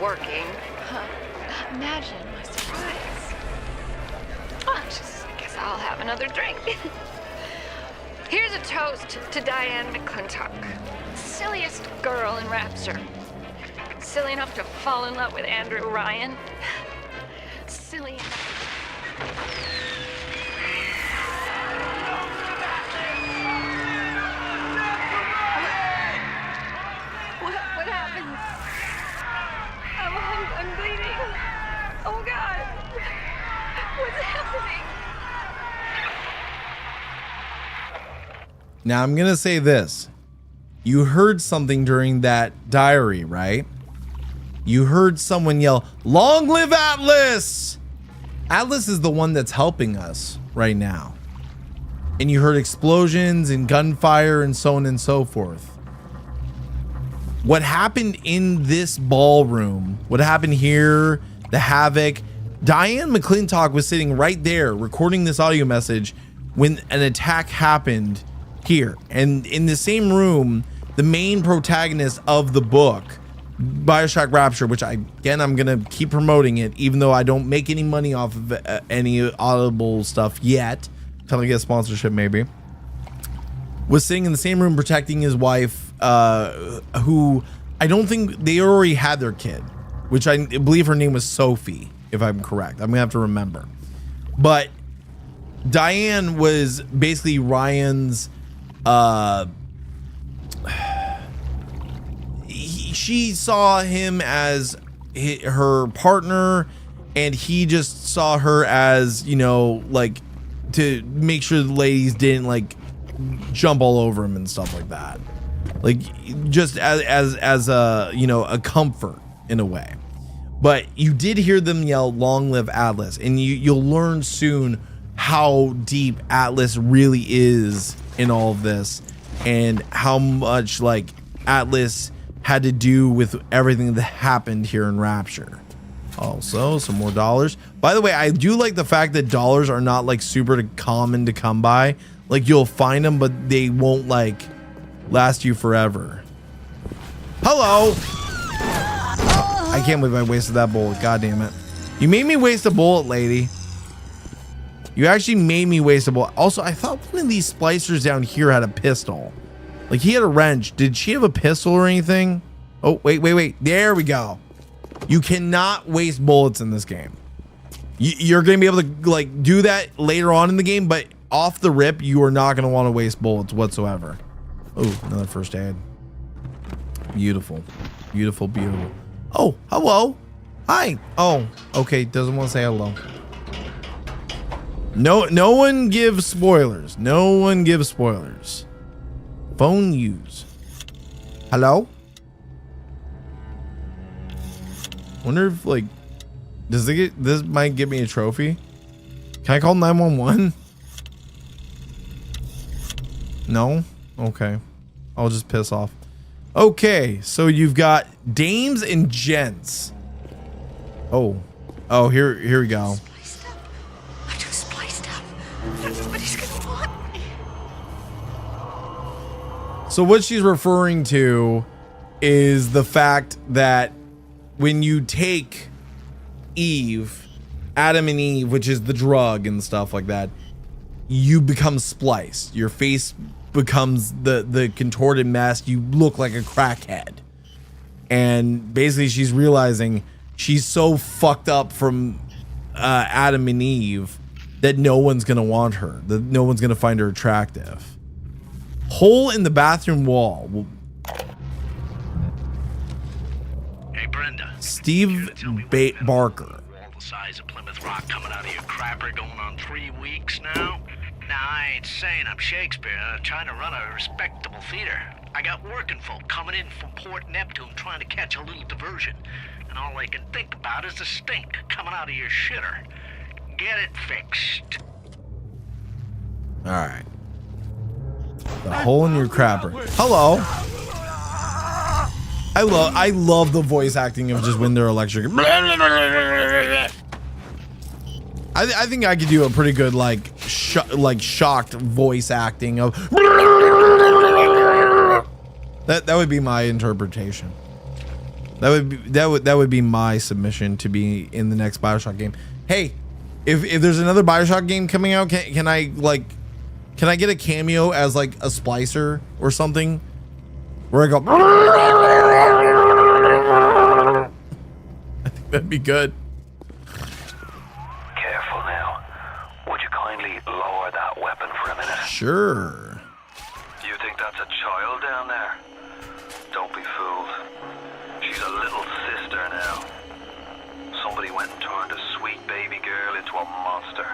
working. Huh. Imagine my surprise. Oh, I guess I'll have another drink. Here's a toast to Diane McClintock, silliest girl in Rapture. Silly enough to fall in love with Andrew Ryan. Silly enough. What happened? Oh, I'm bleeding. Oh God. What's happening? Now I'm gonna say this. You heard something during that diary, right? You heard someone yell, "Long live Atlas!" Atlas is the one that's helping us right now. And you heard explosions and gunfire and so on and so forth. What happened in this ballroom, what happened here, the havoc, Diane McClintock was sitting right there recording this audio message when an attack happened here. And in the same room, the main protagonist of the book, BioShock Rapture, which I'm gonna keep promoting it, even though I don't make any money off of any Audible stuff yet, until I get sponsorship maybe, was sitting in the same room protecting his wife, who I don't think they already had their kid, which I believe her name was Sophie, if I'm correct. I'm gonna have to remember. But Diane was basically Ryan's she saw him as her partner, and he just saw her as, you know, like to make sure the ladies didn't like jump all over him and stuff like that. Like just as a, you know, a comfort in a way. But you did hear them yell, "Long live Atlas," and you'll learn soon how deep Atlas really is in all of this, and how much like Atlas had to do with everything that happened here in Rapture. Also, some more dollars. By the way, I do like the fact that dollars are not like super common to come by. Like you'll find them, but they won't like last you forever. Hello. I can't believe I wasted that bullet. God damn it. You made me waste a bullet, lady. You actually made me waste a bullet. Also, I thought one of these splicers down here had a pistol. Like he had a wrench. Did she have a pistol or anything? Oh, wait. There we go. You cannot waste bullets in this game. You're going to be able to like do that later on in the game, but off the rip, you are not going to want to waste bullets whatsoever. Oh, another first aid. Beautiful. Beautiful, beautiful. Oh, hello. Hi. Oh, okay. Doesn't want to say hello. No one gives spoilers. No one gives spoilers. Phone use. Hello? Wonder if like does it get this might give me a trophy? Can I call 911? No? Okay. I'll just piss off. Okay, so you've got dames and gents. Oh, here we go. I'm too spliced up. Everybody's gonna want me. So what she's referring to is the fact that when you take Eve, Adam and Eve, which is the drug and stuff like that, you become spliced. Your face becomes the contorted mess. You look like a crackhead. And basically she's realizing she's so fucked up from Adam and Eve that no one's gonna want her, that no one's gonna find her attractive. Hole in the bathroom wall. Hey Brenda, Steve Barker. wall the size of Plymouth Rock coming out of your crapper going on 3 weeks now? Now, I ain't saying I'm Shakespeare. I'm trying to run a respectable theater. I got working folk coming in from Port Neptune trying to catch a little diversion. And all I can think about is the stink coming out of your shitter. Get it fixed. All right. The hole in your crapper. Hello. I love the voice acting of just when they're electric. I think I could do a pretty good like shocked voice acting of that would be my interpretation. That would be my submission to be in the next BioShock game. Hey, if there's another BioShock game coming out, can I get a cameo as like a splicer or something where I go I think that'd be good. Careful now. Would you kindly lower that weapon for a minute? Sure. You think that's a child down there? Don't be fooled. She's a little sister now. Somebody went and turned a sweet baby girl into a monster.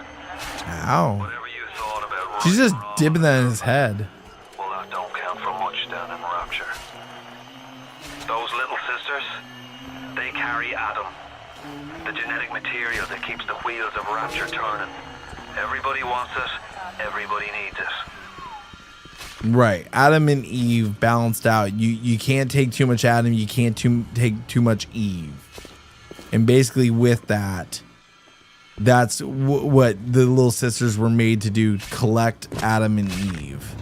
Ow. Whatever you thought about She's just right or dipping that in wrong, his head. well, that don't count for much down in Rapture. Those little sisters, they carry Adam, the genetic material that keeps the wheels of Rapture turning. Everybody wants it, everybody needs it. Right. Adam and Eve balanced out. You can't take too much Adam, you can't take too much Eve. And basically with that, that's what the little sisters were made to do, collect Adam and Eve.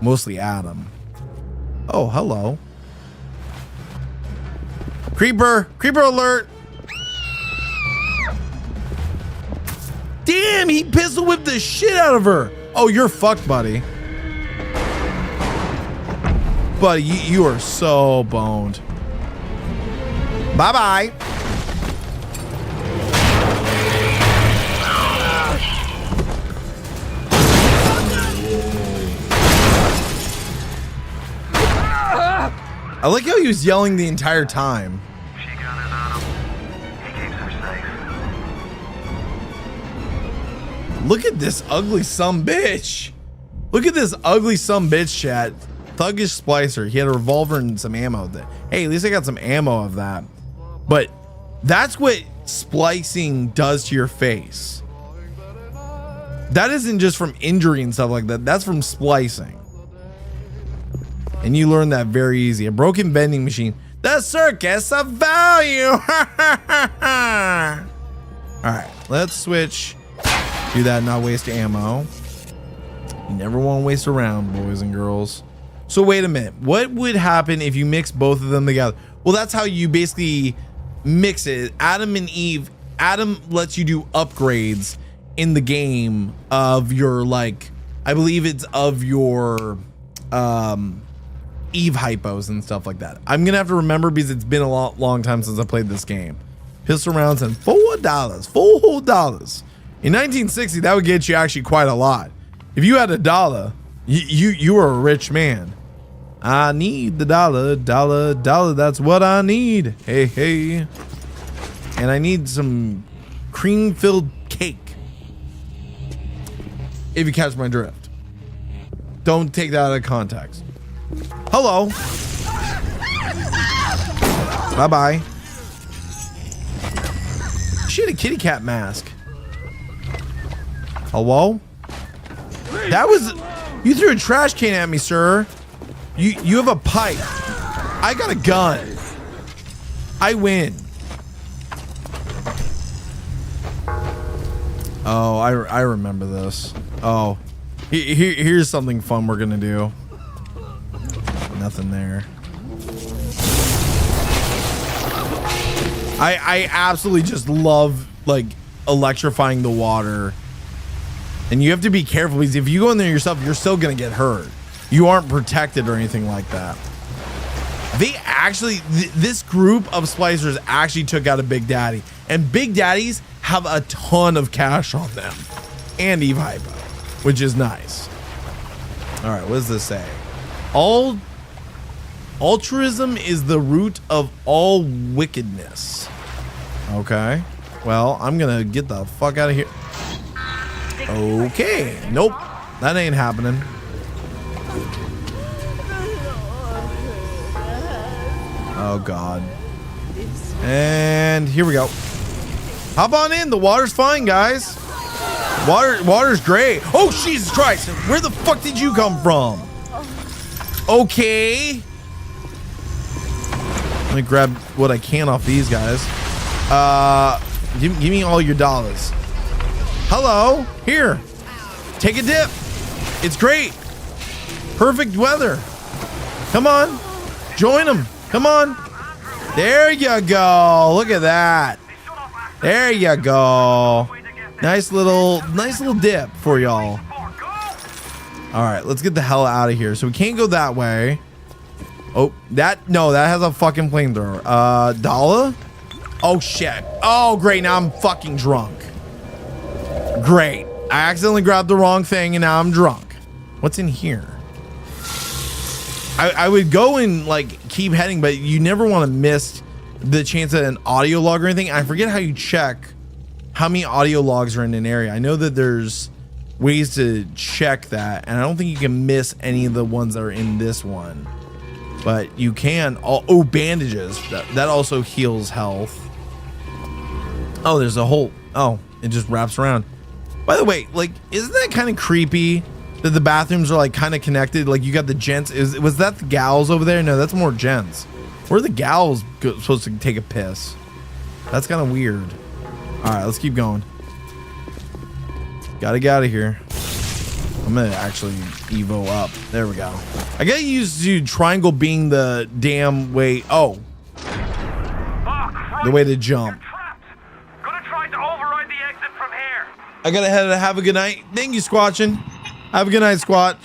Mostly Adam. Oh, hello. Creeper alert. Damn, he pistol whipped the shit out of her. Oh, you're fucked, buddy. Buddy, you are so boned. Bye-bye. I like how he was yelling the entire time. She got it on him. He keeps her safe. Look at this ugly sumbitch. Look at this ugly sumbitch, chat. Thuggish Splicer. He had a revolver and some ammo. Hey, at least I got some ammo of that. But that's what splicing does to your face. That isn't just from injury and stuff like that. That's from splicing. And you learn that very easy. A broken vending machine. The circus of value. All right, let's switch. Do that, not waste ammo. You never want to waste a round, boys and girls. So wait a minute. What would happen if you mix both of them together? Well, that's how you basically mix it. Adam and Eve. Adam lets you do upgrades in the game of your, like, I believe it's of your Eve hypos and stuff like that. I'm gonna have to remember because it's been a long time since I played this game. Pistol rounds and $4. $4. In 1960, that would get you actually quite a lot. If you had $1, you were a rich man. I need the dollar. That's what I need. Hey. And I need some cream-filled cake. If you catch my drift. Don't take that out of context. Hello. Bye-bye. She had a kitty cat mask. Hello? That was... You threw a trash can at me, sir. You have a pipe. I got a gun. I win. Oh, I remember this. Oh. Here's something fun we're gonna do. Nothing there. I absolutely just love, like, electrifying the water. And you have to be careful because if you go in there yourself, you're still gonna get hurt. You aren't protected or anything like that. They actually, this group of splicers actually took out a Big Daddy. And Big Daddies have a ton of cash on them. And Eve Hypo, which is nice. All right, what does this say? Altruism is the root of all wickedness. Okay. Well, I'm gonna get the fuck out of here. Okay. Nope. That ain't happening. Oh, God. And here we go. Hop on in. The water's fine, guys. Water's great. Oh, Jesus Christ. Where the fuck did you come from? Okay. Let me grab what I can off these guys. Give me all your dollars. Hello. Here. Take a dip. It's great. Perfect weather. Come on. Join them. Come on. There you go. Look at that. There you go. Nice little dip for y'all. All right, let's get the hell out of here. So we can't go that way. Oh, that has a fucking flamethrower. Dollar? Oh shit. Oh great, now I'm fucking drunk. Great. I accidentally grabbed the wrong thing and now I'm drunk. What's in here? I would go and like keep heading, but you never want to miss the chance at an audio log or anything. I forget how you check how many audio logs are in an area. I know that there's ways to check that, and I don't think you can miss any of the ones that are in this one. But you can. Oh, bandages. That also heals health. Oh, there's a whole... Oh, it just wraps around. By the way, like, isn't that kind of creepy that the bathrooms are like kind of connected? Like you got the gents. Was that the gals over there? No, that's more gents. Where are the gals supposed to take a piss? That's kind of weird. All right, let's keep going. Gotta get out of here. I'm gonna actually Evo up. There we go. I gotta use to triangle being the damn way. Oh, the way to jump. Gonna try to override the exit from here. I gotta head. Have a good night. Thank you, Squatchin. Have a good night, Squat.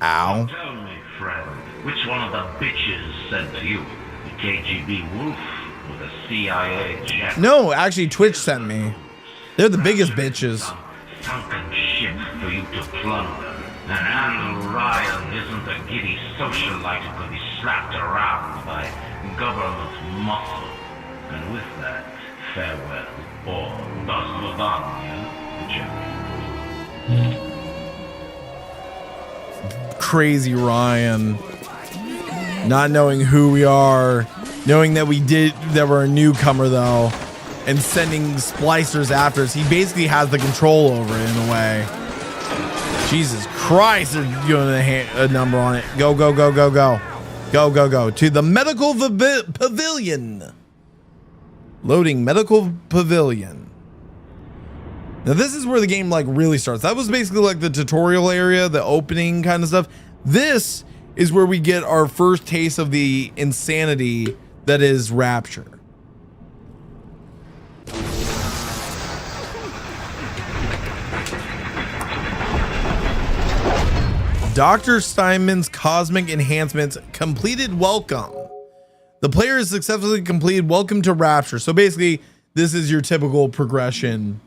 Ow. Tell me, friend, which one of the bitches sent to you? The KGB Wolf or the CIA Jack? No, actually, Twitch sent me. They're the biggest bitches. Sunken ship for you to plunder. And Andrew Ryan isn't a giddy socialite who can be slapped around by government muscle. And with that, farewell, or das Ladania, whichever. Crazy Ryan. Not knowing who we are, knowing that we're a newcomer though, and sending splicers after us. He basically has the control over it in a way. Jesus Christ, they're doing a number on it. Go, go, go, go, go. Go, go, go. To the medical pavilion. Loading medical pavilion. Now this is where the game like really starts. That was basically like the tutorial area, the opening kind of stuff. This is where we get our first taste of the insanity that is Rapture. Dr. Steinman's cosmic enhancements completed. Welcome. The player has successfully completed Welcome to Rapture. So basically, this is your typical progression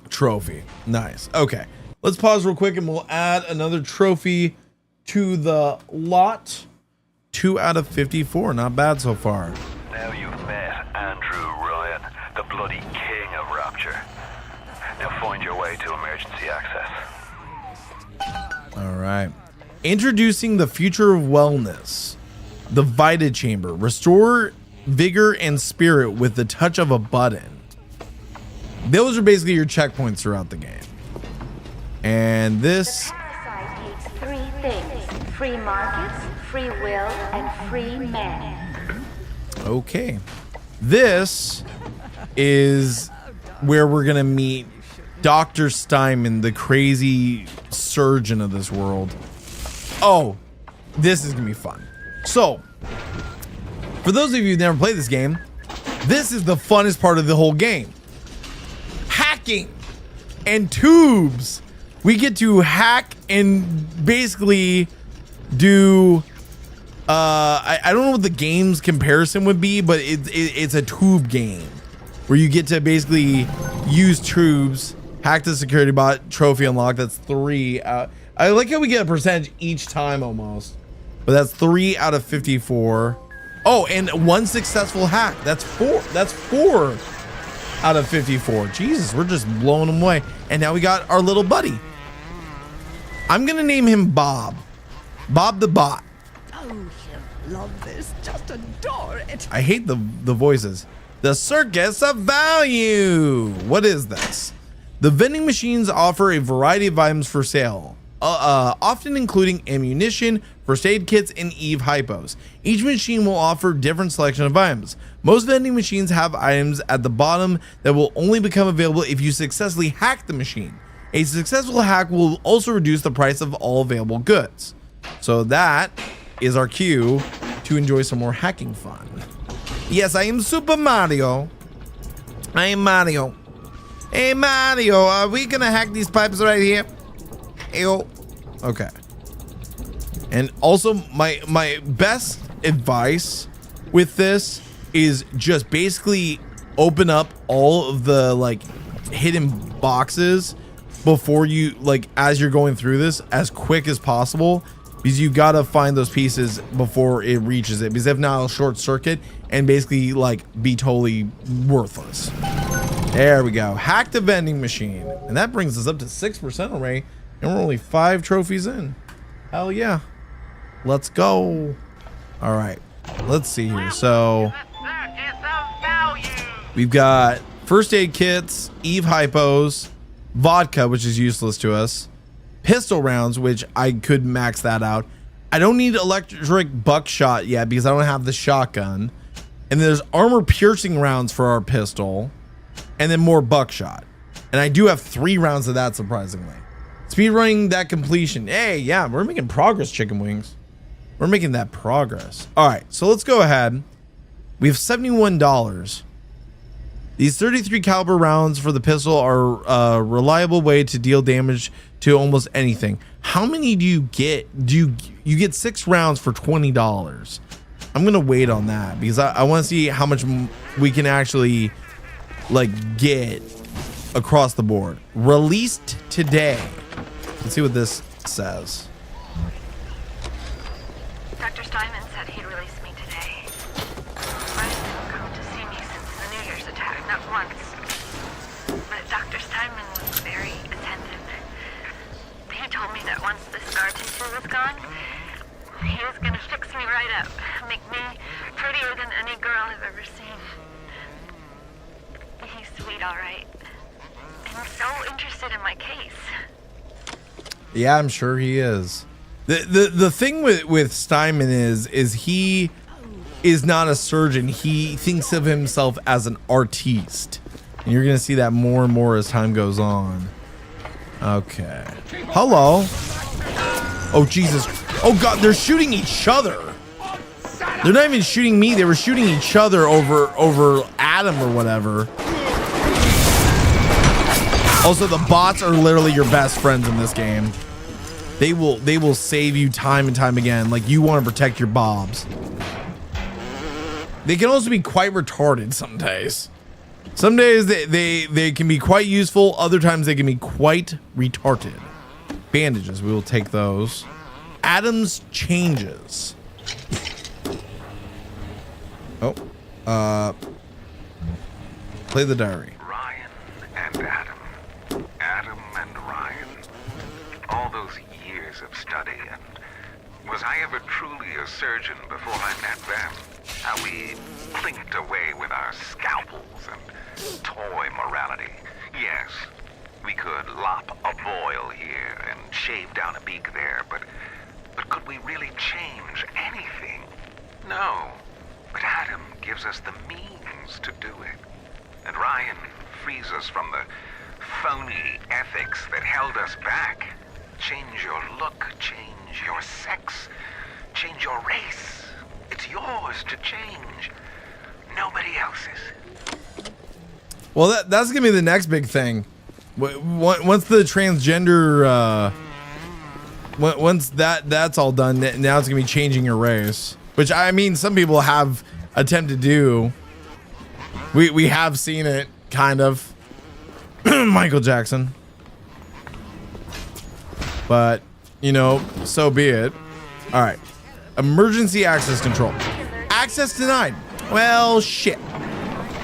trophy. Nice. Okay. Let's pause real quick and we'll add another trophy to the lot. 2 out of 54. Not bad so far. Now you've met Andrew Ryan, the bloody king of Rapture. Now find your way to emergency access. All right. Introducing the future of wellness. The Vita Chamber. Restore vigor and spirit with the touch of a button. Those are basically your checkpoints throughout the game. And this... The site hates 3 things. Free markets, free will, and free men. Okay. This is where we're going to meet Dr. Steinman, the crazy surgeon of this world. Oh, this is going to be fun. So, for those of you who've never played this game, this is the funnest part of the whole game. Hacking and tubes. We get to hack and basically do I don't know what the game's comparison would be, but it's a tube game where you get to basically use tubes, hack the security bot, trophy unlock. That's 3 out. I like how we get a percentage each time almost, but that's 3 out of 54. Oh, and 1 successful hack. That's 4. That's 4 out of 54. Jesus, we're just blowing them away. And now we got our little buddy. I'm gonna name him Bob. Bob the Bot. Oh, you love this. Just adore it. I hate the voices. The Circus of Value. What is this? The vending machines offer a variety of items for sale, often including ammunition, first aid kits, and Eve hypos. Each machine will offer different selection of items. Most vending machines have items at the bottom that will only become available if you successfully hack the machine. A successful hack will also reduce the price of all available goods. So that is our cue to enjoy some more hacking fun. Yes, I am Super Mario. I am Mario. Hey Mario, are we gonna hack these pipes right here? Ew. Okay. And also my best advice with this is just basically open up all of the like hidden boxes before you, like, as you're going through this as quick as possible, because you gotta find those pieces before it reaches it, because if not it'll short circuit and basically like be totally worthless. There we go. Hack the vending machine. And that brings us up to 6% already. And we're only 5 trophies in. Hell yeah. Let's go. All right. Let's see here. So we've got first aid kits, Eve hypos, vodka, which is useless to us, pistol rounds, which I could max that out. I don't need electric buckshot yet because I don't have the shotgun. And there's armor piercing rounds for our pistol. And then more buckshot. And I do have 3 rounds of that, surprisingly. Speedrunning that completion. Hey, yeah, we're making progress, chicken wings. We're making that progress. All right, so let's go ahead. We have $71. These 33 caliber rounds for the pistol are a reliable way to deal damage to almost anything. How many do you get? You get 6 rounds for $20. I'm gonna wait on that because I want to see how much we can actually like get across the board. Released today. Let's see what this says. Dr. Steinman said he'd release me today. Ryan didn't come to see me since the New Year's attack, not once. But Dr. Steinman was very attentive. told me that once the scar tissue was gone, he was gonna fix me right up, make me prettier than any girl I've ever seen. He's sweet, all right. And so interested in my case. Yeah, I'm sure he is. The thing with Steinman is he is not a surgeon. He thinks of himself as an artiste. And you're gonna see that more and more as time goes on. Okay. Hello. Oh Jesus. Oh God, they're shooting each other. They're not even shooting me. They were shooting each other over Adam or whatever. Also, the bots are literally your best friends in this game. They will save you time and time again. Like, you want to protect your bobs. They can also be quite retarded some days. Some days they can be quite useful. Other times they can be quite retarded. Bandages, we will take those. Adam's changes. Oh, play the diary. Ryan and Adam. Adam and Ryan. All those years of study, and was I ever truly a surgeon before I met them? How we clinked away with our scalpels and toy morality. Yes, we could lop a boil here and shave down a beak there, but could we really change anything? No. But Adam gives us the means to do it. And Ryan frees us from the phony ethics that held us back. Change your look, change your sex, change your race. It's yours to change. Nobody else's. Well, that's gonna be the next big thing. Once the transgender, once that's all done, now it's gonna be changing your race. Which, I mean, some people have attempted to do. We have seen it, kind of. Michael Jackson. But, you know, so be it. All right. Emergency access control. Access denied. Well, shit.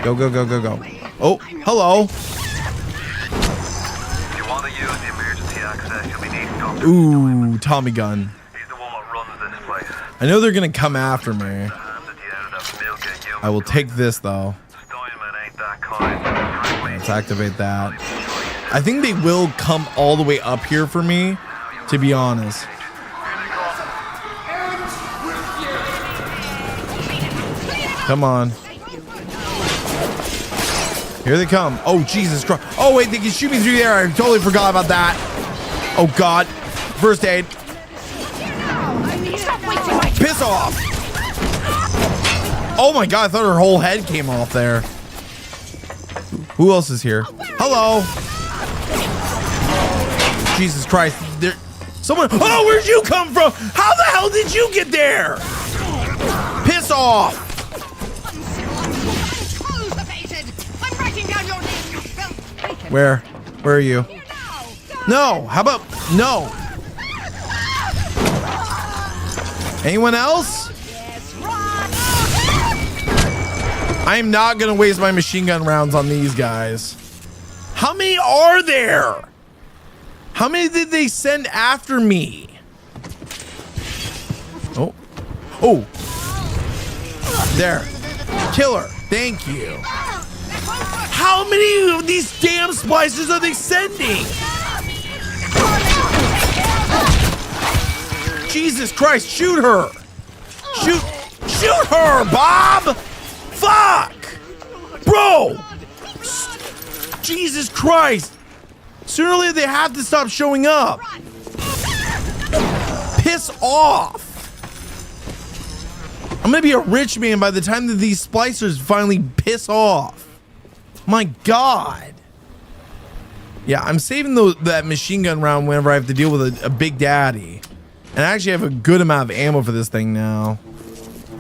Go, go, go, go, go. Oh, hello. If you want to use the emergency access, you'll be needing Dr. Ooh, Tommy gun. He's the one that runs this place. I know they're gonna come after me. I will take this though. Let's activate that. I think they will come all the way up here for me, to be honest. Come on. Here they come. Oh, Jesus Christ. Oh, wait, they can shoot me through there. I totally forgot about that. Oh, God. First aid. Piss off. Oh, my God. I thought her whole head came off there. Who else is here? Hello. Jesus Christ. There. Someone. Oh, where'd you come from? How the hell did you get there? Piss off. Where are you? No, how about no? Anyone else? I am not gonna waste my machine gun rounds on these guys. How many are there? How many did they send after me? Oh, oh, there, killer. Thank you. How many of these damn splicers are they sending? Jesus Christ, shoot her. Shoot her, Bob. Fuck. Bro. Jesus Christ. Sooner or later they have to stop showing up. Piss off. I'm gonna be a rich man by the time that these splicers finally piss off. My God. Yeah, I'm saving that machine gun round whenever I have to deal with a big daddy. And I actually have a good amount of ammo for this thing now.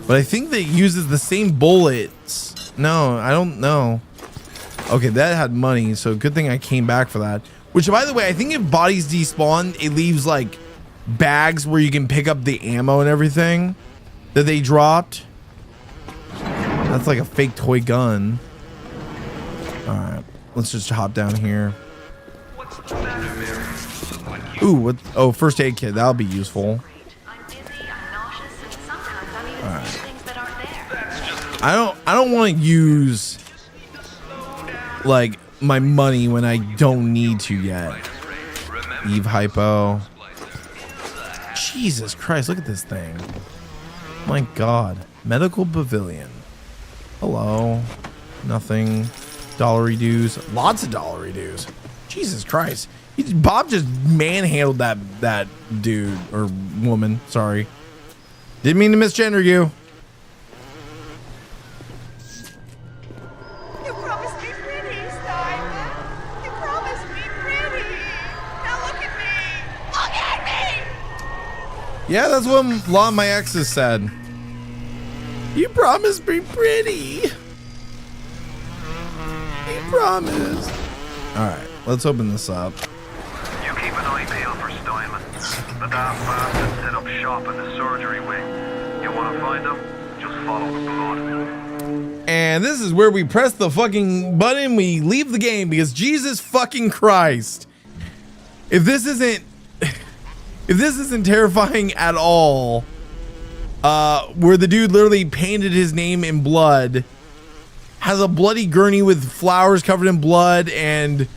But I think that it uses the same bullets. No, I don't know. Okay, that had money, so good thing I came back for that. Which, by the way, I think if bodies despawn, it leaves like bags where you can pick up the ammo and everything that they dropped. That's like a fake toy gun. All right, let's just hop down here. What's the matter, Mary? Look what Ooh, what? Oh, first aid kit. That'll be useful. Alright. I don't want to use like my money when I don't need to yet. Eve hypo. Jesus Christ, look at this thing. My God. Medical pavilion. Hello. Nothing. Dollar dues. Lots of dollar dues. Jesus Christ. Bob just manhandled that dude or woman. Sorry. Didn't mean to misgender you. You promised me pretty, Simon. You promised me pretty. Now look at me. Look at me. Yeah, that's what a lot of my exes said. You promised me pretty. You promised. Alright, let's open this up. You keep an eye peeled for Steinman. The daft bastard set up shop in the surgery wing. You want to find him? Just follow the blood. And this is where we press the fucking button. We leave the game because Jesus fucking Christ. If this isn't terrifying at all, where the dude literally painted his name in blood, has a bloody gurney with flowers covered in blood and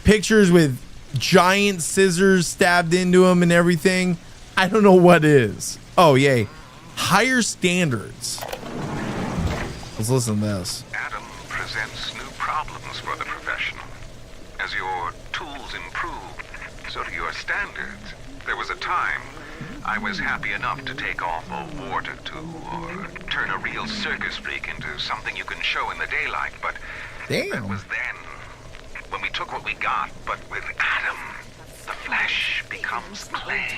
pictures with giant scissors stabbed into him and everything. I don't know what is. Oh, yay. Higher standards. Let's listen to this. Adam presents new problems for the profession. As your tools improve, so do your standards. There was a time I was happy enough to take off a wart or two, or turn a real circus freak into something you can show in the daylight, but that was then, when we took what we got. But with Adam, the flesh becomes clay.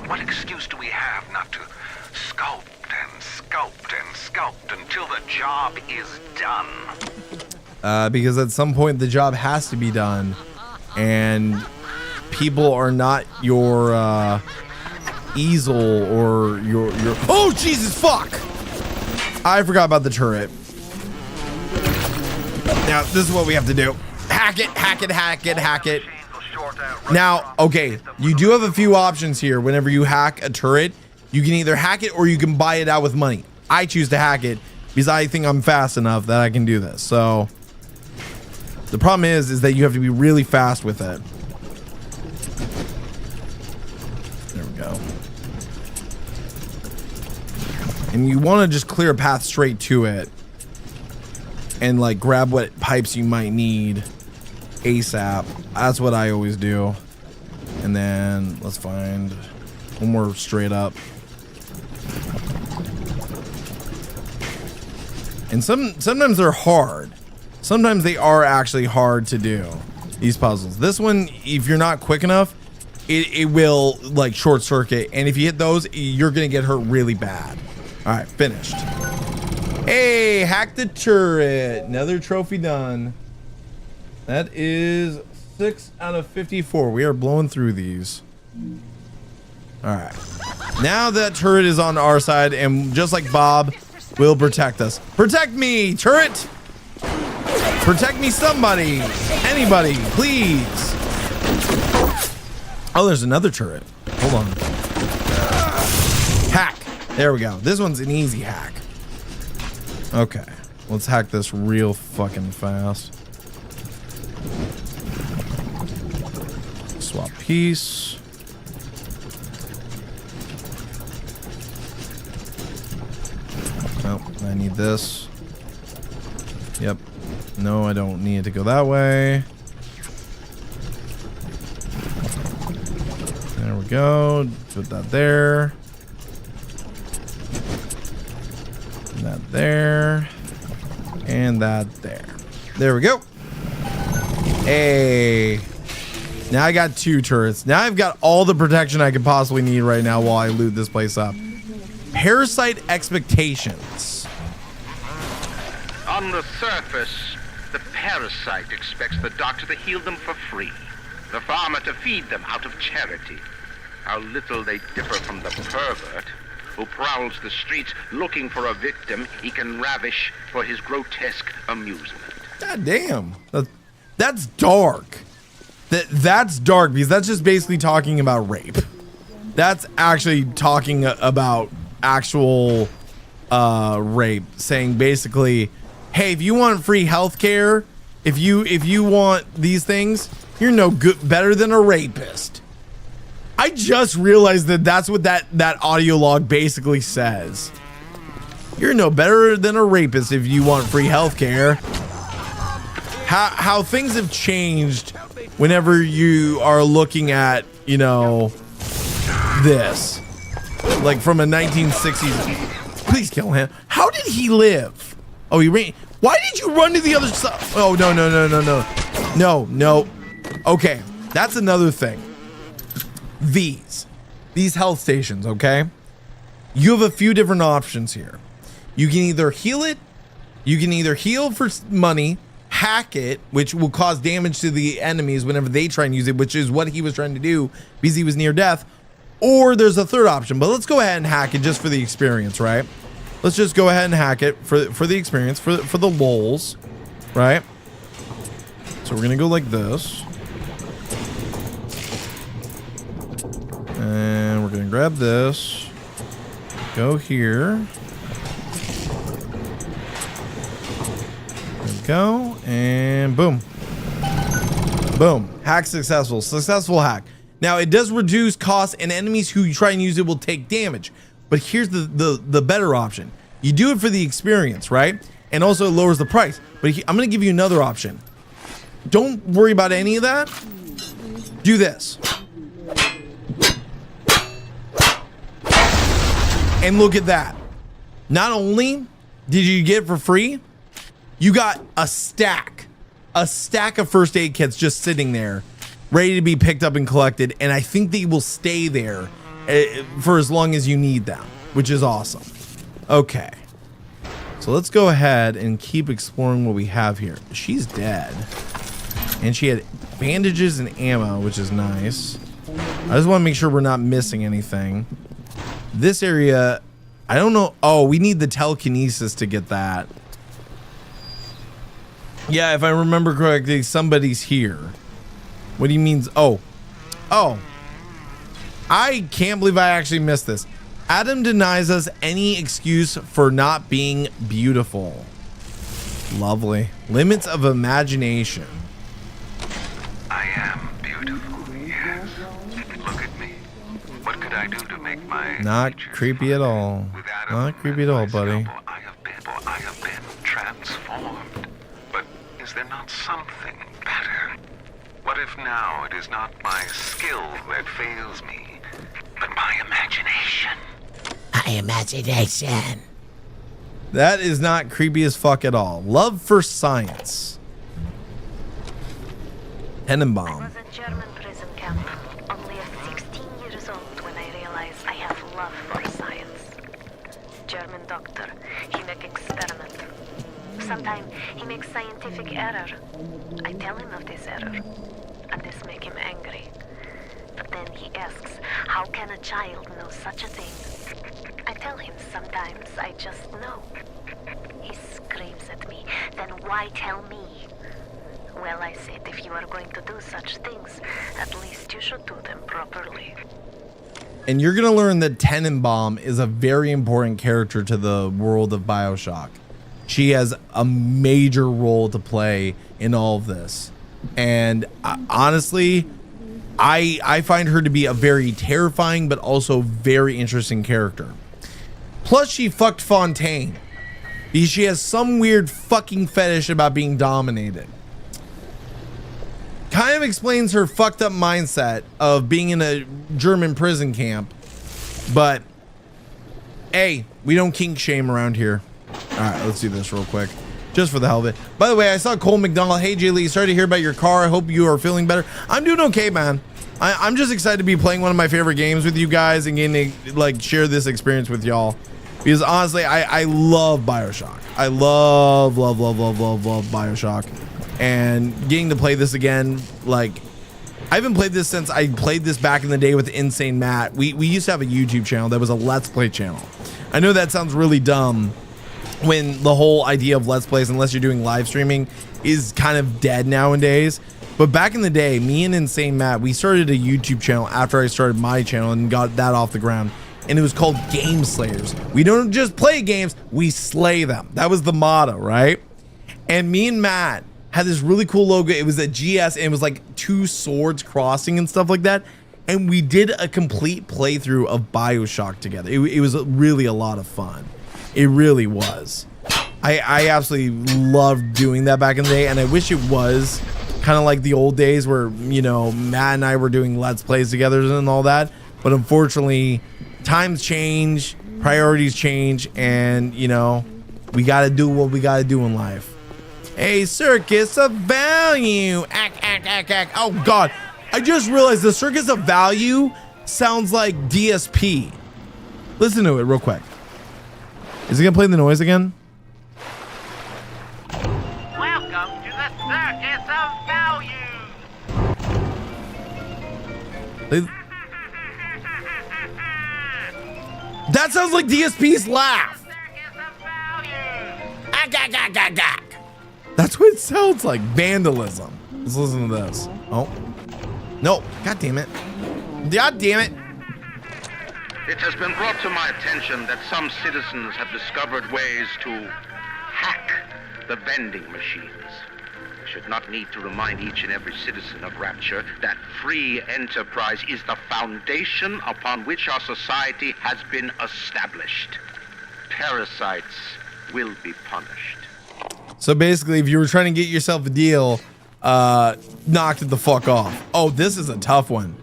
What excuse do we have not to sculpt and sculpt and sculpt until the job is done? Because at some point the job has to be done, and people are not your easel or your oh Jesus fuck, I forgot about the turret. Now this is what we have to do. Hack it, hack it, hack it, hack it. Now, okay, you do have a few options here. Whenever you hack a turret, you can either hack it or you can buy it out with money. I choose to hack it because I think I'm fast enough that I can do this. So the problem is that you have to be really fast with it. There we go. And you want to just clear a path straight to it and like grab what pipes you might need ASAP. That's what I always do. And then let's find one more straight up. And sometimes they're hard. Sometimes they are actually hard to do, these puzzles. This one, if you're not quick enough, it will like short circuit. And if you hit those, you're going to get hurt really bad. All right, finished. Hey, hack the turret. Another trophy done. That is 6 out of 54. We are blowing through these. All right. Now that turret is on our side, and just like Bob, will protect us. Protect me, turret. Protect me, somebody. Anybody, please. Oh, there's another turret. Hold on. Hack. There we go. This one's an easy hack. Okay. Let's hack this real fucking fast. Swap piece. Oh, I need this. Yep. No, I don't need it to go that way. There we go. Put that there. And that there. And that there. There we go. Hey. Now I got 2 turrets. Now I've got all the protection I could possibly need right now while I loot this place up. Parasite expectations. On the surface, the parasite expects the doctor to heal them for free, the farmer to feed them out of charity. How little they differ from the pervert who prowls the streets looking for a victim he can ravish for his grotesque amusement. God damn. That's dark. That's dark because that's just basically talking about rape. That's actually talking about actual rape, saying basically, hey, if you want free healthcare, if you want these things, you're no good better than a rapist. I just realized that that's what that audio log basically says. You're no better than a rapist if you want free healthcare. How things have changed whenever you are looking at, you know, this. Like from a 1960s. Please kill him. How did he live? Oh, he ran. Why did you run to the other side? Oh, no. No. Okay, that's another thing. These health stations, okay? You have a few different options here. You can either heal it, you can either heal for money, hack it, which will cause damage to the enemies whenever they try and use it, which is what he was trying to do because he was near death, or there's a third option. But let's go ahead and hack it just for the experience, right? Let's just go ahead and hack it for the experience, for the lols, right? So we're gonna go like this. And we're gonna grab this, go here, there we go, and boom. Hack successful hack. Now it does reduce costs, and enemies who try and use it will take damage, but here's the better option. You do it for the experience, right? And also it lowers the price, but I'm gonna give you another option. Don't worry about any of that. Do this. And look at that. Not only did you get it for free, you got a stack of first aid kits just sitting there, ready to be picked up and collected. And I think they will stay there for as long as you need them, which is awesome. Okay. So let's go ahead and keep exploring what we have here. She's dead. And she had bandages and ammo, which is nice. I just want to make sure we're not missing anything. This area, I don't know. Oh, we need the telekinesis to get that. Yeah, if I remember correctly, somebody's here. What do you mean? Oh. I can't believe I actually missed this. Adam denies us any excuse for not being beautiful. Lovely. Limits of imagination. I am beautiful, yes. Look at me. What could I do to make my... Not creepy at all. Not creepy at all, buddy. I have been transformed. But is there not something better? What if now it is not my skill that fails me, but my imagination? My imagination. That is not creepy as fuck at all. Love for science. Tenenbaum. I was a German prison camp, only 16 years old when I realized I have love for science. German doctor, he make experiment. Sometimes he makes scientific error. I tell him of this error, and this make him angry. But then he asks, how can a child know such a thing? I tell him sometimes I just know. He screams at me, then why tell me? Well, I said, if you are going to do such things, at least you should do them properly. And you're going to learn that Tenenbaum is a very important character to the world of BioShock. She has a major role to play in all of this. And honestly, I find her to be a very terrifying but also very interesting character. Plus, she fucked Fontaine because she has some weird fucking fetish about being dominated. Kind of explains her fucked up mindset of being in a German prison camp. But, hey, we don't kink shame around here. All right, let's do this real quick. Just for the hell of it. By the way, I saw Cole McDonald. Hey, Jay Lee, sorry to hear about your car. I hope you are feeling better. I'm doing okay, man. I'm just excited to be playing one of my favorite games with you guys and getting to like share this experience with y'all. Because honestly, I love BioShock. I love BioShock. And getting to play this again, like, I haven't played this since I played this back in the day with Insane Matt. We used to have a YouTube channel that was a Let's Play channel. I know that sounds really dumb when the whole idea of Let's Plays, unless you're doing live streaming, is kind of dead nowadays. But back in the day, me and Insane Matt, we started a YouTube channel after I started my channel and got that off the ground. And it was called Game Slayers. We don't just play games, we slay them. That was the motto, right? And me and Matt had this really cool logo. It was a GS and it was like 2 swords crossing and stuff like that. And we did a complete playthrough of BioShock together. It was really a lot of fun. It really was. I absolutely loved doing that back in the day, and I wish it was kind of like the old days where, you know, Matt and I were doing Let's Plays together and all that. But unfortunately, times change, priorities change, and, you know, we got to do what we got to do in life. A circus of value. Oh, God. I just realized the circus of value sounds like DSP. Listen to it real quick. Is he going to play the noise again? Welcome to the circus of value. That sounds like DSP's laugh. That's what it sounds like. Vandalism. Let's listen to this. Oh. No. God damn it. God damn it. It has been brought to my attention that some citizens have discovered ways to hack the vending machines. I should not need to remind each and every citizen of Rapture that free enterprise is the foundation upon which our society has been established. Parasites will be punished. So basically, if you were trying to get yourself a deal, knocked it the fuck off. Oh, this is a tough one.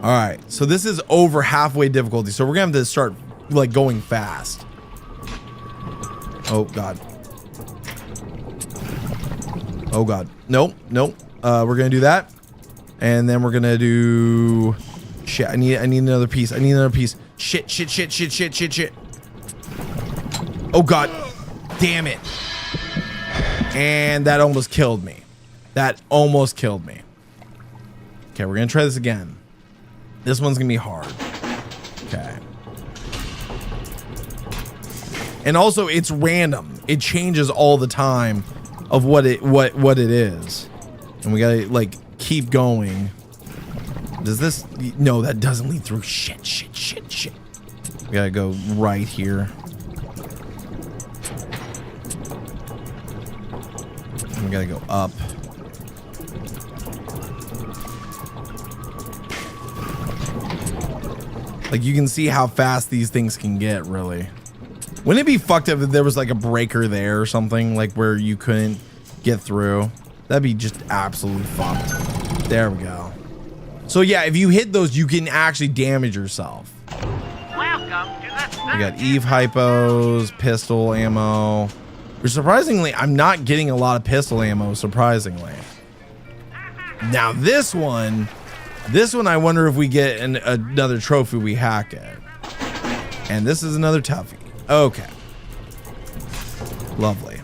All right, so this is over halfway difficulty, so we're gonna have to start like going fast. Oh God. Oh God. Nope, nope. We're gonna do that, and then we're gonna do. Shit. I need another piece. I need another piece. Shit. Oh God. Damn it. And that almost killed me. That almost killed me. Okay, we're gonna try this again. This one's gonna be hard. Okay. And also it's random. It changes all the time of what it is. And we gotta like keep going. Does this? No, that doesn't lead through. Shit. We gotta go right here. And we gotta go up. Like, you can see how fast these things can get, really. Wouldn't it be fucked up if there was like a breaker there or something, like where you couldn't get through? That'd be just absolutely fucked. There we go. So yeah, if you hit those, you can actually damage yourself. Welcome to the We got Eve hypos, pistol ammo. Which surprisingly, I'm not getting a lot of pistol ammo, surprisingly. Now this one I wonder if we get another trophy, we hack it. And this is another toughie. Okay. Lovely.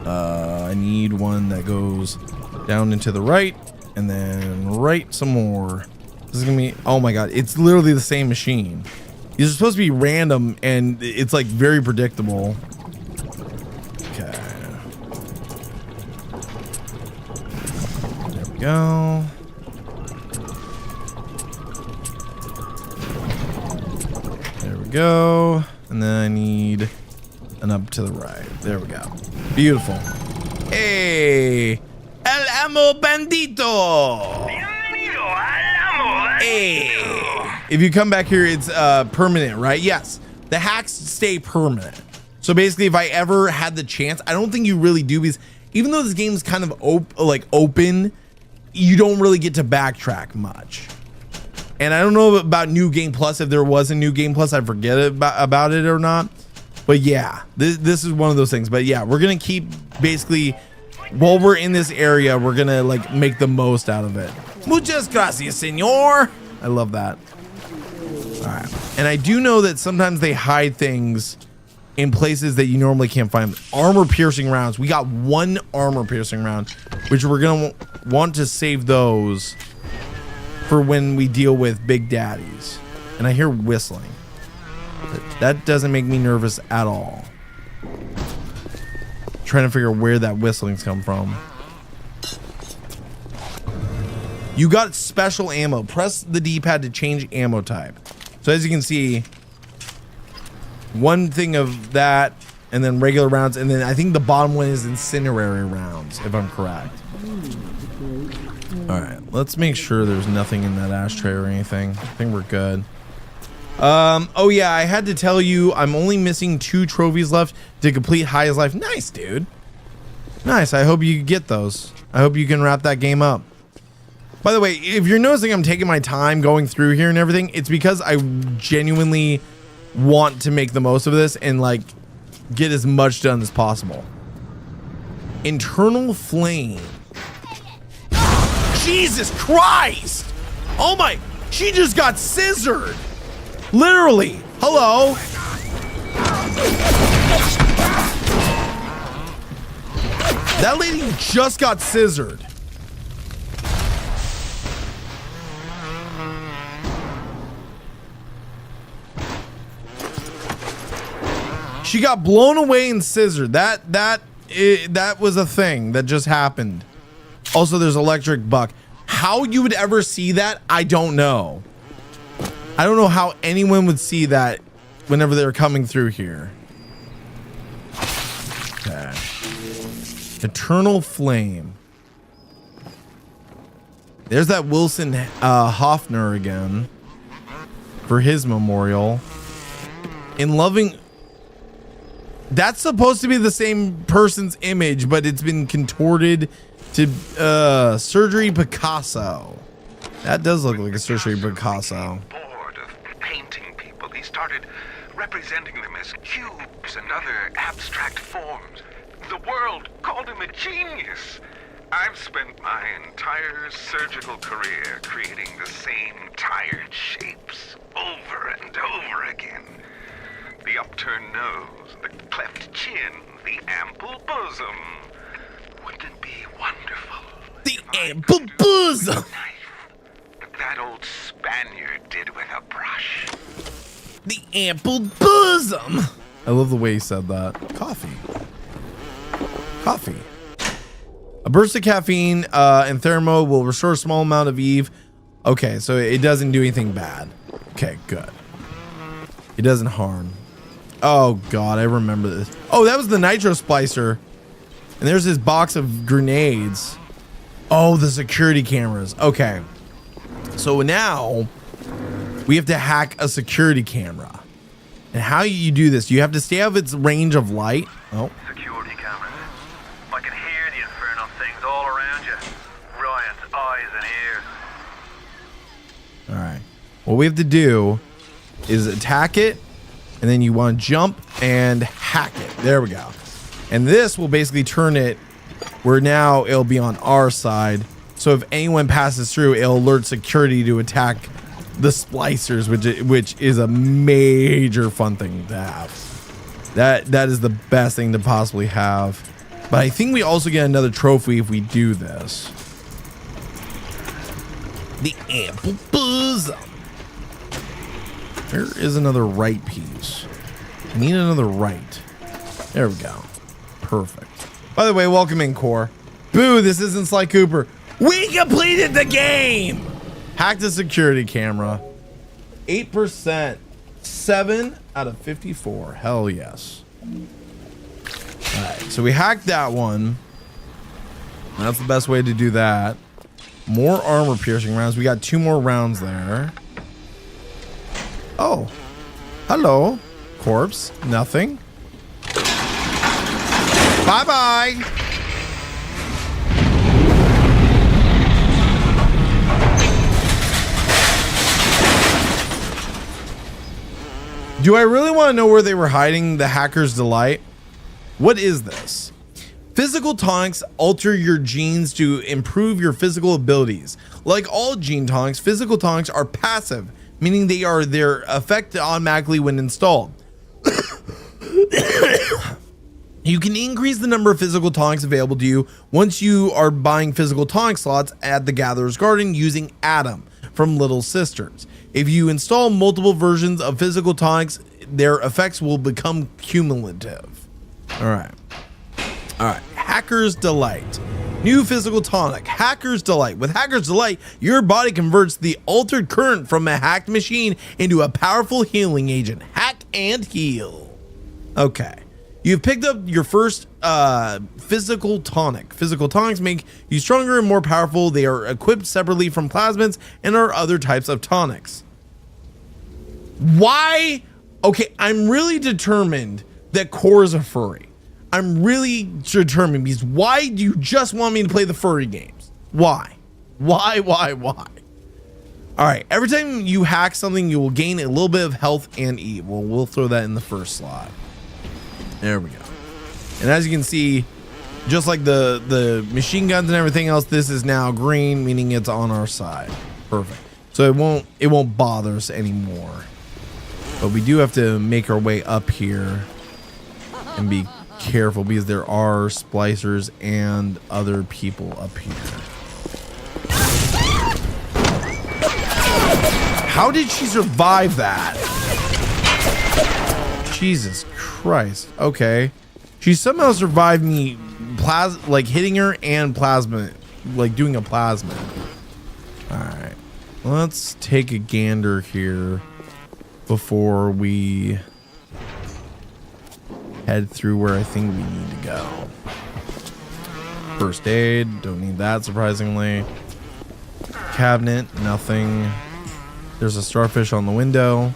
I need one that goes down and to the right, and then right some more. This is gonna be, oh my God, it's literally the same machine. These are supposed to be random, and it's like very predictable. Okay. There we go. There we go. And then I need an up to the right. There we go. Beautiful. Hey, El Amo Bandito. Hey. If you come back here, it's permanent, right? Yes. The hacks stay permanent. So basically, if I ever had the chance, I don't think you really do, because even though this game is kind of open, you don't really get to backtrack much. And I don't know about New Game Plus. If there was a New Game Plus, I forget about it or not. But yeah, this is one of those things. But yeah, we're gonna keep basically, while we're in this area, we're gonna like make the most out of it. Muchas gracias, senor. I love that. All right, and I do know that sometimes they hide things in places that you normally can't find. Armor piercing rounds. We got 1 armor piercing round, which we're gonna want to save those for when we deal with big daddies. And I hear whistling. That doesn't make me nervous at all. Trying to figure out where that whistling's come from. You got special ammo. Press the D-pad to change ammo type. So as you can see, one thing of that, and then regular rounds, and then I think the bottom one is incendiary rounds, if I'm correct. All right, let's make sure there's nothing in that ashtray or anything. I think we're good. Oh yeah, I had to tell you, I'm only missing 2 trophies left to complete Highest Life. Nice, dude. Nice. I hope you get those. I hope you can wrap that game up. By the way, if you're noticing I'm taking my time going through here and everything, it's because I genuinely want to make the most of this and like get as much done as possible. Internal flame. Jesus Christ! Oh my, she just got scissored. Literally. Hello. That lady just got scissored. She got blown away and scissored. That was a thing that just happened. Also, there's electric buck. How you would ever see that, I don't know. I don't know how anyone would see that whenever they're coming through here. Okay. Eternal Flame. There's that Wilson Hoffner again for his memorial. In loving... That's supposed to be the same person's image, but it's been contorted to Surgery Picasso. That does look like a Surgery Picasso. Bored of painting people, he started representing them as cubes and other abstract forms. The world called him a genius. I've spent my entire surgical career creating the same tired shapes over and over again. The upturned nose, the cleft chin, the ample bosom. Wouldn't it be wonderful? The ample bosom! That old Spaniard did with a brush. The ample bosom! I love the way he said that. Coffee. Coffee. A burst of caffeine and thermo will restore a small amount of Eve. Okay, so it doesn't do anything bad. Okay, good. It doesn't harm. Oh god, I remember this. Oh, that was the nitro splicer. And there's this box of grenades. Oh, the security cameras. Okay. So now we have to hack a security camera. And how you do this, you have to stay out of its range of light. Oh. Security cameras. I can hear the infernal things all around you. Ryan's eyes and ears. All right. What we have to do is attack it, and then you want to jump and hack it. There we go. And this will basically turn it where now it'll be on our side. So if anyone passes through, it'll alert security to attack the splicers, which is a major fun thing to have. That is the best thing to possibly have. But I think we also get another trophy if we do this. The ample bosom. There is another right piece. I need another right. There we go. Perfect. By the way, welcome in, Core. Boo, this isn't Sly Cooper. We completed the game! Hacked the security camera. 8%. 7 out of 54. Hell yes. Alright, so we hacked that one. That's the best way to do that. More armor piercing rounds. We got 2 more rounds there. Oh. Hello. Corpse. Nothing. Bye-bye. Do I really want to know where they were hiding the Hacker's Delight? What is this? Physical tonics alter your genes to improve your physical abilities. Like all gene tonics, physical tonics are passive, meaning their effect automatically when installed. You can increase the number of physical tonics available to you once you are buying physical tonic slots at the Gatherer's Garden using Adam from Little Sisters. If you install multiple versions of physical tonics, their effects will become cumulative. All right. Hacker's Delight. New physical tonic, Hacker's Delight. With Hacker's Delight, your body converts the altered current from a hacked machine into a powerful healing agent. Hack and heal. Okay. You've picked up your first physical tonic. Physical tonics make you stronger and more powerful. They are equipped separately from plasmids and are other types of tonics. Why? Okay, I'm really determined that Core is a furry. I'm really determined because why do you just want me to play the furry games? Why? Why? All right, every time you hack something, you will gain a little bit of health and eat. Well, we'll throw that in the first slot. There we go. And as you can see, just like the machine guns and everything else, this is now green, meaning it's on our side. Perfect. So it won't bother us anymore. But we do have to make our way up here and be careful because there are splicers and other people up here. How did she survive that? Jesus Christ. Okay. She somehow survived me like hitting her and plasma, like doing a plasma. All right. Let's take a gander here before we head through where I think we need to go. First aid, don't need that surprisingly. Cabinet, nothing. There's a starfish on the window.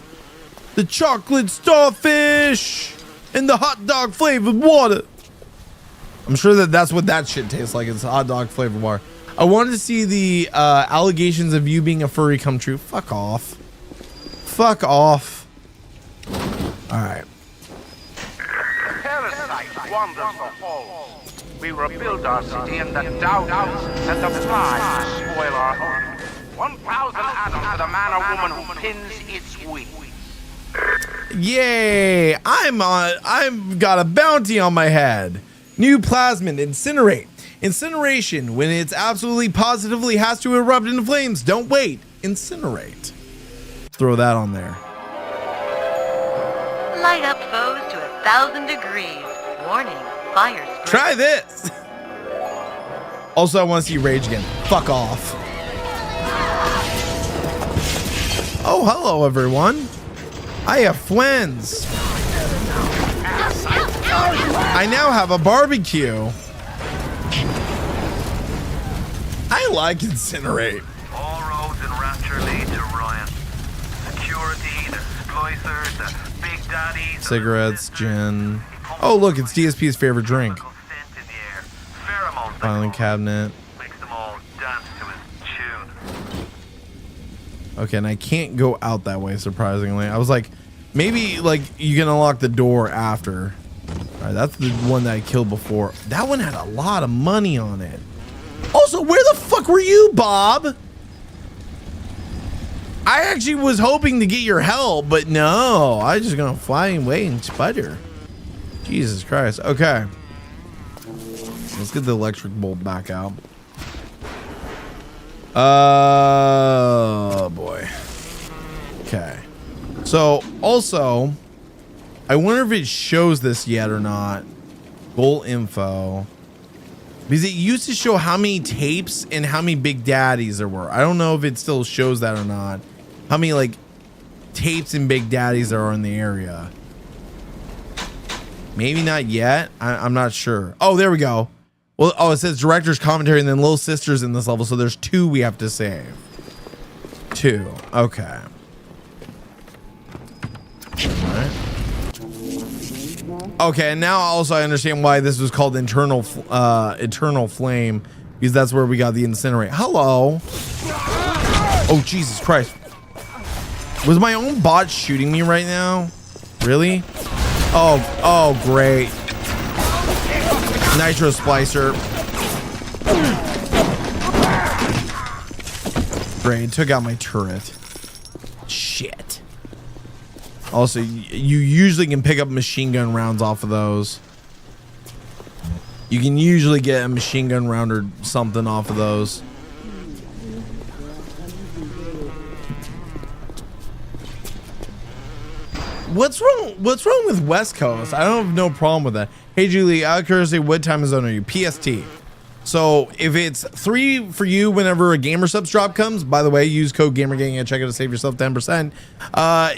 The chocolate starfish and the hot dog flavored water. I'm sure that's what that shit tastes like. It's hot dog flavored water. I wanted to see the allegations of you being a furry come true. Fuck off. Fuck off. All right. Parasite wanders the halls. We rebuild our city and the doubters and the flies spoil our home. 1,000 atoms to the man or woman who pins its wings. Yay! I've got a bounty on my head. New plasmid, incinerate. Incineration, when it's absolutely positively has to erupt into flames. Don't wait. Incinerate. Throw that on there. Light up foes to 1,000 degrees. Warning, fire spread. Try this. Also, I want to see Rage again. Fuck off. Oh, hello, everyone. I have friends. I now have a barbecue. I like incinerate. All roads in Rapture lead to Ryan. Security, the splicers, the big daddies. Cigarettes, gin. Oh, look, it's DSP's favorite drink. Filing cabinet. Makes them all dance to his tune. Okay, and I can't go out that way, surprisingly. I was like, maybe like you can unlock the door after. All right, that's the one that I killed before. That one had a lot of money on it. Also, where the fuck were you, Bob? I actually was hoping to get your help, but no. I was just gonna fly away and sputter. Jesus Christ. Okay. Let's get the electric bolt back out. Oh boy. Okay. So also, I wonder if it shows this yet or not. Goal info. Because it used to show how many tapes and how many big daddies there were. I don't know if it still shows that or not. How many like tapes and big daddies there are in the area. Maybe not yet. I'm not sure. Oh, there we go. Well, oh, it says director's commentary and then little sisters in this level. So there's 2 we have to save. 2. Okay. All right. Okay, and now also I understand why this was called Eternal Flame, because that's where we got the incinerate. Hello. Oh, Jesus Christ. Was my own bot shooting me right now? Really? Oh, great. Nitro Splicer. Great, took out my turret. Shit. Also, you usually can pick up machine gun rounds off of those. You can usually get a machine gun round or something off of those. What's wrong with West Coast? I don't have no problem with that. Hey Julie, out of curiosity, what time zone are you? PST. So if it's 3 for you whenever a Gamer Subs drop comes, by the way, use code GamerGang and check out to save yourself 10%.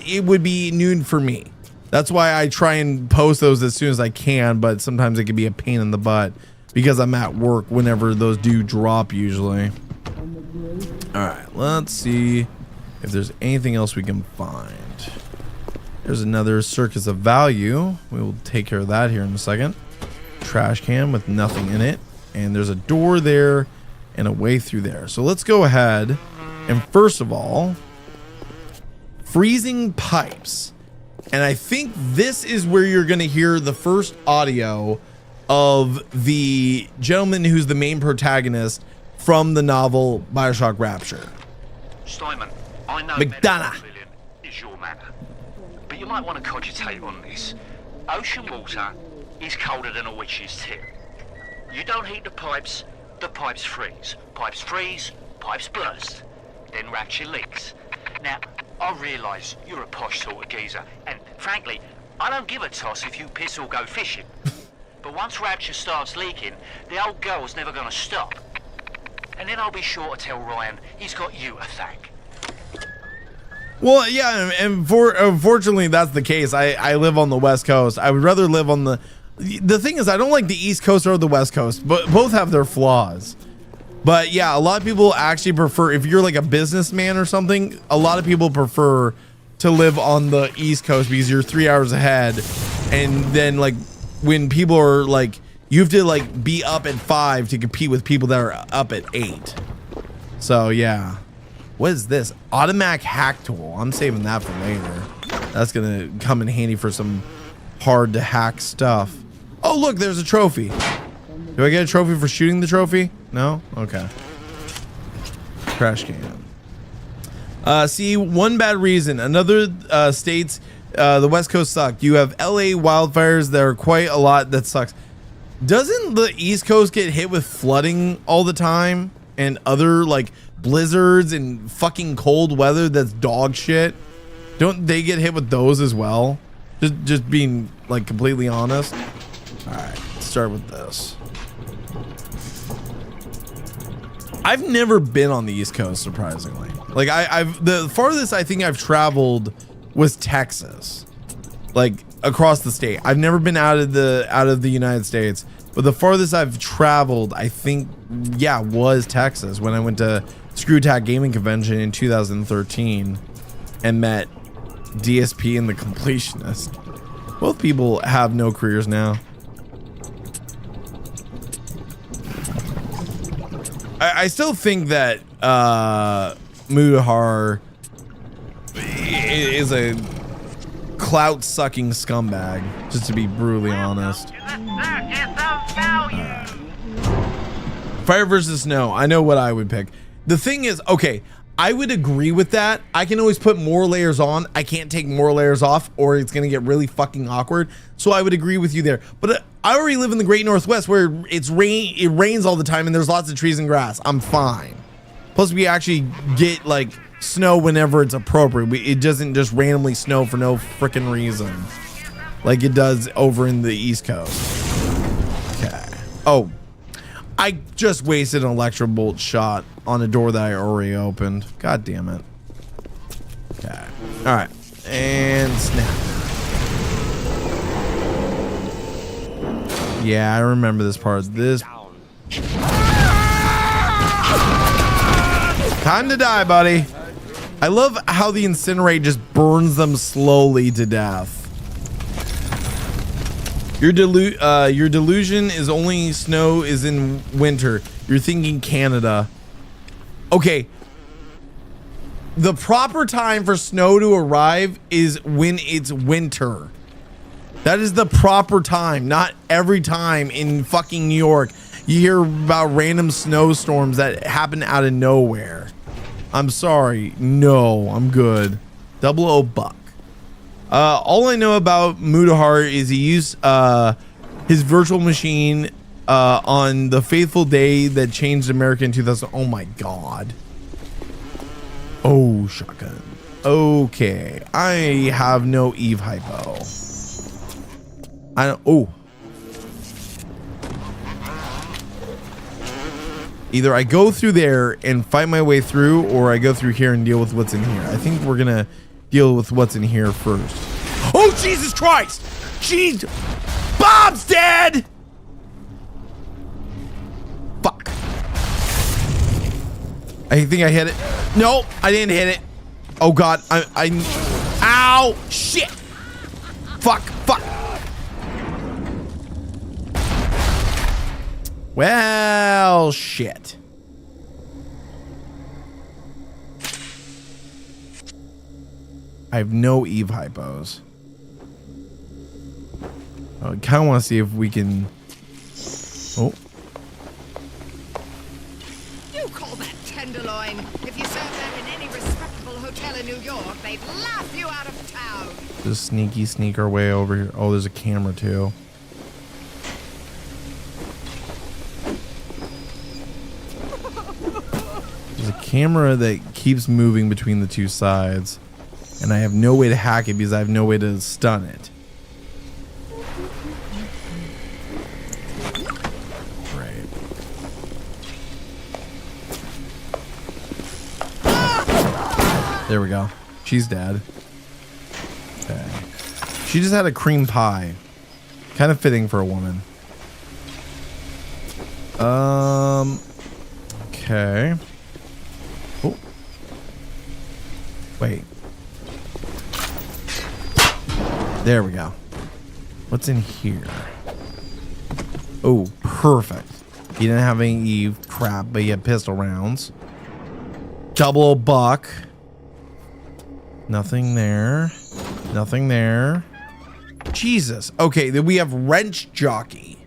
It would be noon for me. That's why I try and post those as soon as I can, but sometimes it can be a pain in the butt because I'm at work whenever those do drop usually. All right, let's see if there's anything else we can find. There's another Circus of Value. We will take care of that here in a second. Trash can with nothing in it. And there's a door there and a way through there. So let's go ahead and first of all, freezing pipes. And I think this is where you're going to hear the first audio of the gentleman who's the main protagonist from the novel BioShock Rapture. Simon, I know McDonough is your manner, but you might want to cogitate on this. Ocean water is colder than a witch's tip. You don't heat the pipes freeze. Pipes freeze, pipes burst. Then Rapture leaks. Now, I realise you're a posh sort of geezer, and frankly, I don't give a toss if you piss or go fishing. But once Rapture starts leaking, the old girl's never gonna stop. And then I'll be sure to tell Ryan he's got you to thank. Well, yeah, and unfortunately that's the case. I live on the West Coast. I would rather live on the thing is I don't like the East Coast or the West Coast, but both have their flaws. But yeah, a lot of people actually prefer, if you're like a businessman or something, a lot of people prefer to live on the East Coast because you're 3 hours ahead. And then like when people are like, you have to like be up at 5 to compete with people that are up at 8. So yeah. What is this? Automatic hack tool. I'm saving that for later. That's gonna come in handy for some hard to hack stuff. Oh look, there's a trophy. Do I get a trophy for shooting the trophy? No? Okay. Trash can. See, one bad reason. Another states the West Coast suck. You have LA wildfires that are quite a lot. That sucks. Doesn't the East Coast get hit with flooding all the time? And other like blizzards and fucking cold weather that's dog shit? Don't they get hit with those as well? Just being like completely honest. All right, let's start with this. I've never been on the East Coast, surprisingly. Like I've the farthest I think I've traveled was Texas, like across the state. I've never been out of the United States, but the farthest I've traveled, I think, yeah, was Texas when I went to Screwtack Gaming Convention in 2013 and met DSP and the Completionist. Both people have no careers now. I still think that Mudahar is a clout-sucking scumbag, just to be brutally honest. Fire versus snow. I know what I would pick. The thing is, okay, I would agree with that. I can always put more layers on. I can't take more layers off or it's going to get really fucking awkward. So I would agree with you there. But I already live in the Great Northwest where it rains all the time and there's lots of trees and grass. I'm fine. Plus we actually get like snow whenever it's appropriate. It doesn't just randomly snow for no freaking reason like it does over in the East Coast. Okay. Oh, I just wasted an electrobolt shot on a door that I already opened. God damn it. Okay. All right. And snap. Yeah, I remember this part. Time to die, buddy. I love how the incinerate just burns them slowly to death. Your delusion is only snow is in winter. You're thinking Canada. Okay. The proper time for snow to arrive is when it's winter. That is the proper time, not every time in fucking New York. You hear about random snowstorms that happen out of nowhere. I'm sorry. No, I'm good. 00 buck. All I know about Mudahar is he used his virtual machine on the fateful day that changed America in 2000. Oh my god. Oh, shotgun. Okay, I have no Eve hypo. I don't. Oh. Either I go through there and fight my way through, or I go through here and deal with what's in here. I think we're gonna deal with what's in here first. Oh, Jesus Christ! Jeez! Bob's dead! Fuck. I think I hit it. No, I didn't hit it. Oh God, ow! Shit! Fuck! Well, shit. I have no Eve hypos. I kind of want to see if we can. Oh. You call that tenderloin? If you serve that in any respectable hotel in New York, they'd laugh you out of town. Just sneak our way over here. Oh, there's a camera too. There's a camera that keeps moving between the two sides, and I have no way to hack it because I have no way to stun it. Right. There we go. She's dead. Okay. She just had a cream pie. Kind of fitting for a woman. Okay. Oh. Wait. There we go. What's in here? Oh, perfect. He didn't have any Eve crap, but he had pistol rounds. Double buck. Nothing there. Nothing there. Jesus. Okay, then we have wrench jockey.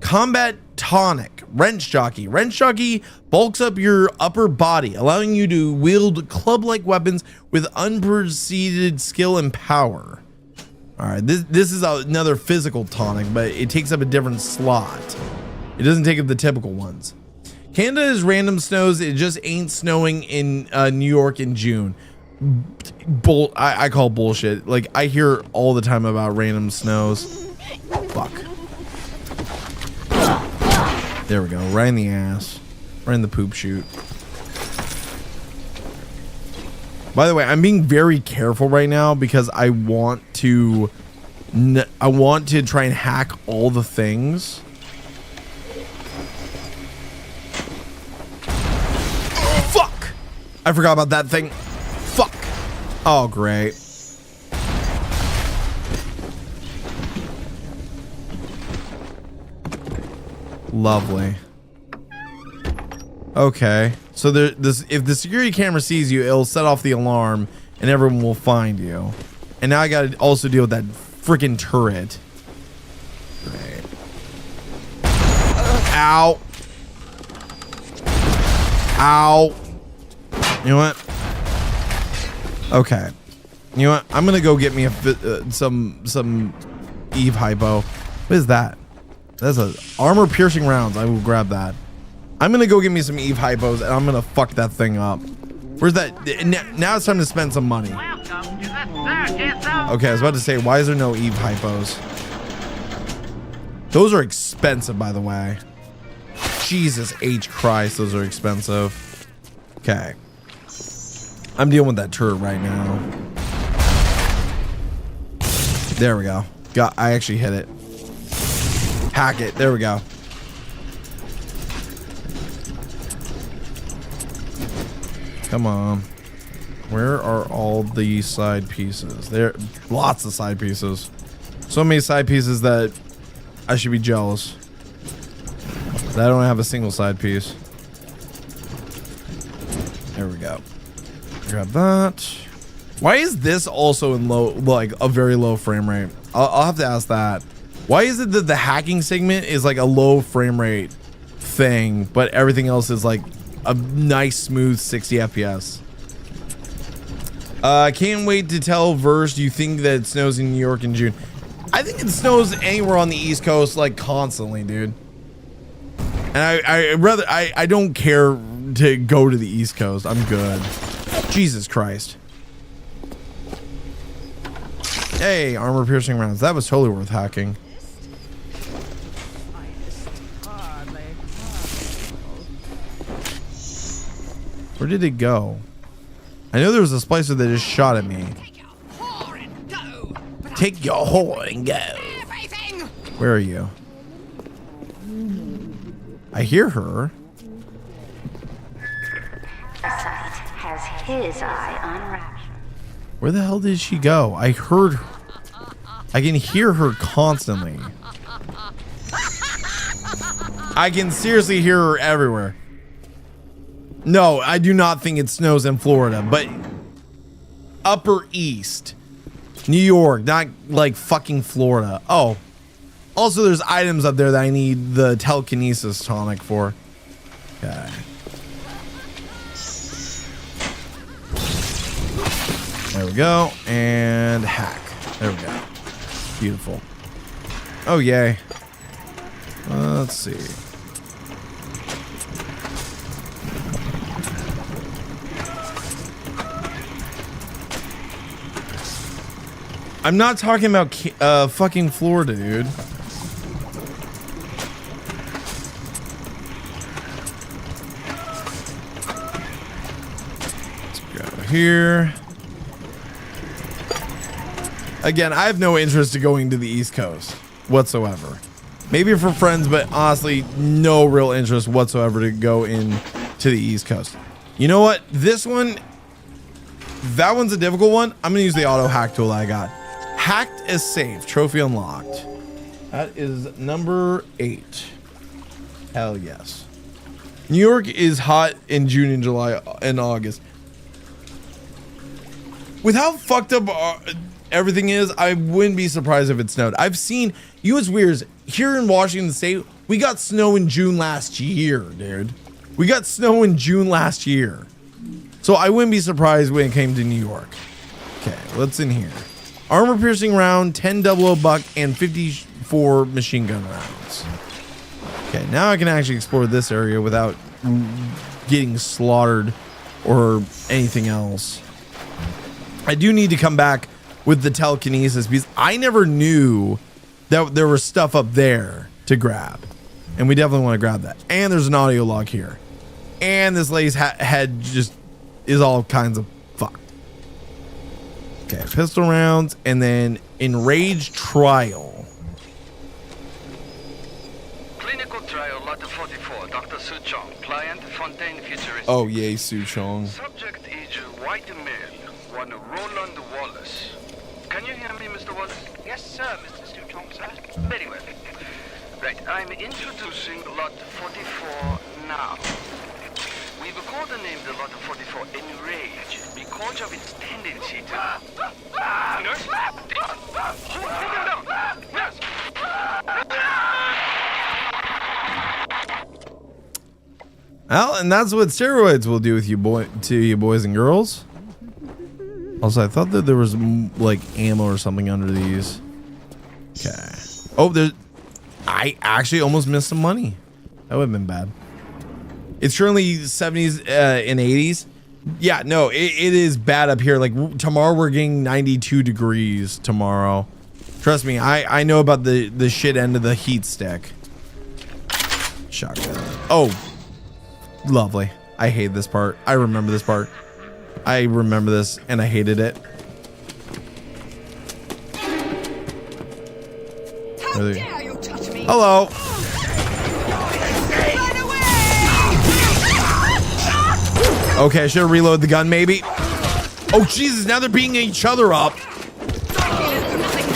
Combat tonic. Wrench jockey. Wrench jockey bulks up your upper body, allowing you to wield club-like weapons with unpreceded skill and power. All right, this is another physical tonic, but it takes up a different slot. It doesn't take up the typical ones. Canada is random snows. It just ain't snowing in New York in June. I call bullshit. Like, I hear all the time about random snows. Fuck. There we go. Right in the ass. Right in the poop chute. By the way, I'm being very careful right now because I want to try and hack all the things. Fuck! I forgot about that thing. Fuck. Oh, great. Lovely. Okay. So if the security camera sees you, it'll set off the alarm and everyone will find you. And now I gotta also deal with that freaking turret. Great. Ow. Ow. You know what? Okay. You know what? I'm gonna go get me some Eve hypo. What is that? That's a armor piercing rounds. I will grab that. I'm gonna go get me some Eve hypos and I'm gonna fuck that thing up. Where's that? Now it's time to spend some money. Okay, I was about to say, why is there no Eve hypos? Those are expensive, by the way. Jesus H Christ, those are expensive. Okay. I'm dealing with that turret right now. There we go. I actually hit it. Hack it. There we go. Come on. Where are all the side pieces? There, lots of side pieces. So many side pieces that I should be jealous that I don't have a single side piece. There we go. Grab that. Why is this also in low, like a very low frame rate? I'll have to ask that. Why is it that the hacking segment is like a low frame rate thing, but everything else is like a nice smooth 60 FPS? Can't wait to tell Verse. Do you think that it snows in New York in June? I think it snows anywhere on the East Coast like constantly, dude. And I don't care to go to the East Coast. I'm good. Jesus Christ. Hey, armor piercing rounds. That was totally worth hacking. Where did it go? I know there was a splicer that just shot at me. Take your whore and go. Where are you? I hear her. Sight has his eye on Rapture. Where the hell did she go? I heard her. I can hear her constantly. I can seriously hear her everywhere. No, I do not think it snows in Florida, but Upper East, New York, not like fucking Florida. Oh, also there's items up there that I need the telekinesis tonic for. Okay. There we go. And hack. There we go. Beautiful. Oh, yay. Let's see. I'm not talking about fucking Florida, dude. Let's go here. Again, I have no interest in going to the East Coast whatsoever. Maybe for friends, but honestly, no real interest whatsoever to go in to the East Coast. You know what? This one, that one's a difficult one. I'm gonna use the auto hack tool I got. Hacked as safe. Trophy unlocked. That is number 8. Hell yes. New York is hot in June and July and August. With how fucked up everything is, I wouldn't be surprised if it snowed. I've seen, you know what's weird is here in Washington State, we got snow in June last year, dude. We got snow in June last year. So I wouldn't be surprised when it came to New York. Okay, what's in here? Armor piercing round, 10 00 buck, and 54 machine gun rounds. Okay, now I can actually explore this area without getting slaughtered or anything else. I do need to come back with the telekinesis because I never knew that there was stuff up there to grab. And we definitely want to grab that. And there's an audio log here. And this lady's head just is all kinds of fucked. Okay, pistol rounds, and then enraged trial. Clinical trial, lot 44, Dr. Su Chong, client Fontaine Futuristic. Oh, yay, Su Chong. Subject is white male, one Roland Wallace. Can you hear me, Mr. Wallace? Yes, sir, Mr. Su Chong, sir. Very well. Right, I'm introducing lot 44 now. We've codenamed the lot 44 Enrage because of its tendency to... Nurse? Hold him down! Nurse! Well, and that's what steroids will do with you boys and girls. Also, I thought that there was like ammo or something under these. Okay. Oh, there's... I actually almost missed some money. That would have been bad. It's currently 70s and 80s. Yeah, no, it is bad up here. Like tomorrow we're getting 92 degrees tomorrow. Trust me, I know about the shit end of the heat stick. Shotgun. Oh, lovely. I hate this part. I remember this part. I remember this and I hated it. How dare you touch me? Hello. Okay, I should have reloaded the gun maybe. Oh Jesus, now they're beating each other up.